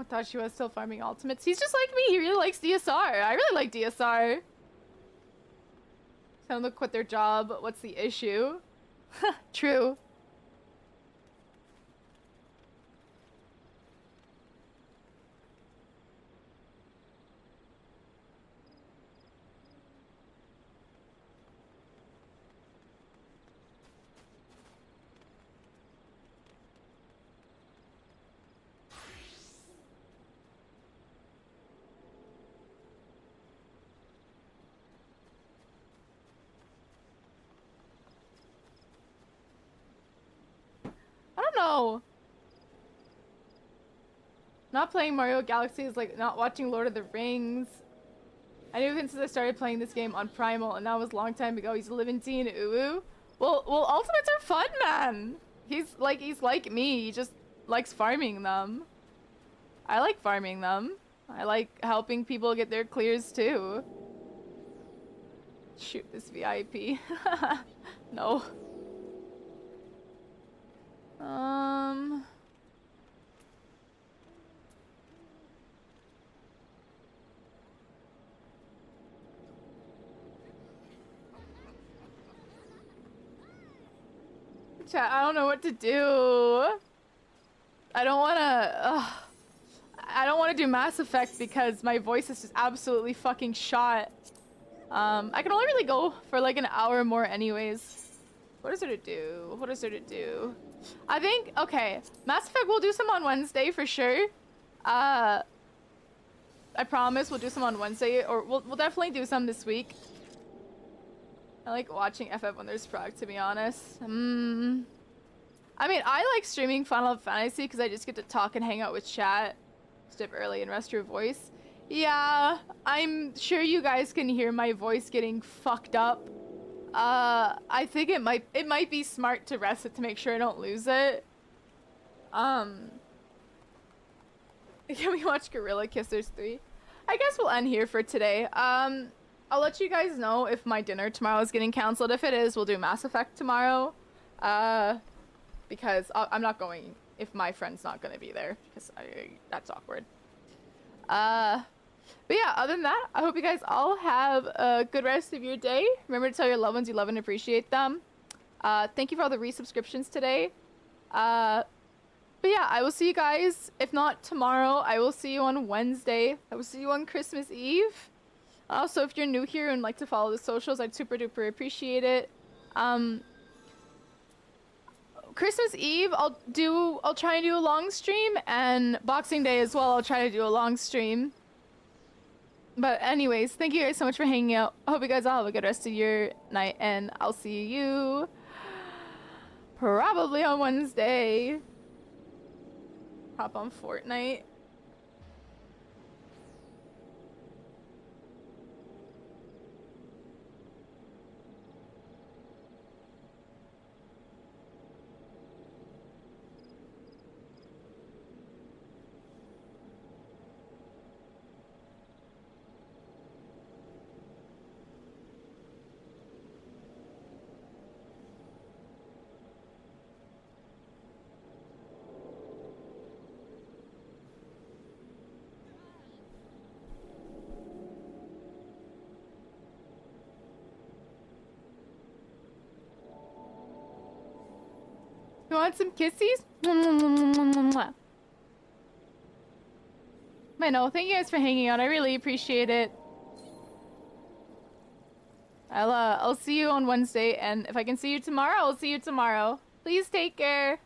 Speaker 1: I thought she was still farming ultimates. He's just like me. He really likes DSR. I really like DSR. Tell them to quit their job. What's the issue? True. I don't know. Not playing Mario Galaxy is like not watching Lord of the Rings. I knew him since I started playing this game on Primal, and that was a long time ago. He's a living teen, ooh. Well, ultimates are fun, man. He's like me. He just likes farming them. I like farming them. I like helping people get their clears too. Shoot this VIP. No. Chat, I don't know what to do. I don't want to do Mass Effect because my voice is just absolutely fucking shot. I can only really go for like an hour more anyways. What is there to do? What is there to do? I think, okay, Mass Effect we'll do some on Wednesday for sure. I promise we'll do some on Wednesday, or we'll definitely do some this week. I like watching FF when there's prog, to be honest. I mean, I like streaming Final Fantasy because I just get to talk and hang out with chat. Step early and rest your voice. Yeah, I'm sure you guys can hear my voice getting fucked up. I think it might be smart to rest it to make sure I don't lose it. Can we watch Gorilla Kissers 3? I guess we'll end here for today. I'll let you guys know if my dinner tomorrow is getting canceled. If it is, we'll do Mass Effect tomorrow. Because I'm not going if my friend's not gonna be there, because that's awkward. But yeah, other than that, I hope you guys all have a good rest of your day. Remember to tell your loved ones you love and appreciate them. Thank you for all the resubscriptions today. But yeah, I will see you guys, if not tomorrow, I will see you on Wednesday. I will see you on Christmas Eve. Also, if you're new here and like to follow the socials, I'd super duper appreciate it. Christmas Eve, I'll try and do a long stream, and Boxing Day as well, I'll try to do a long stream. But anyways, thank you guys so much for hanging out. I hope you guys all have a good rest of your night, and I'll see you probably on Wednesday. Hop on Fortnite. You want some kissies? But no, thank you guys for hanging out. I really appreciate it. I'll see you on Wednesday, and if I can see you tomorrow, I'll see you tomorrow. Please take care.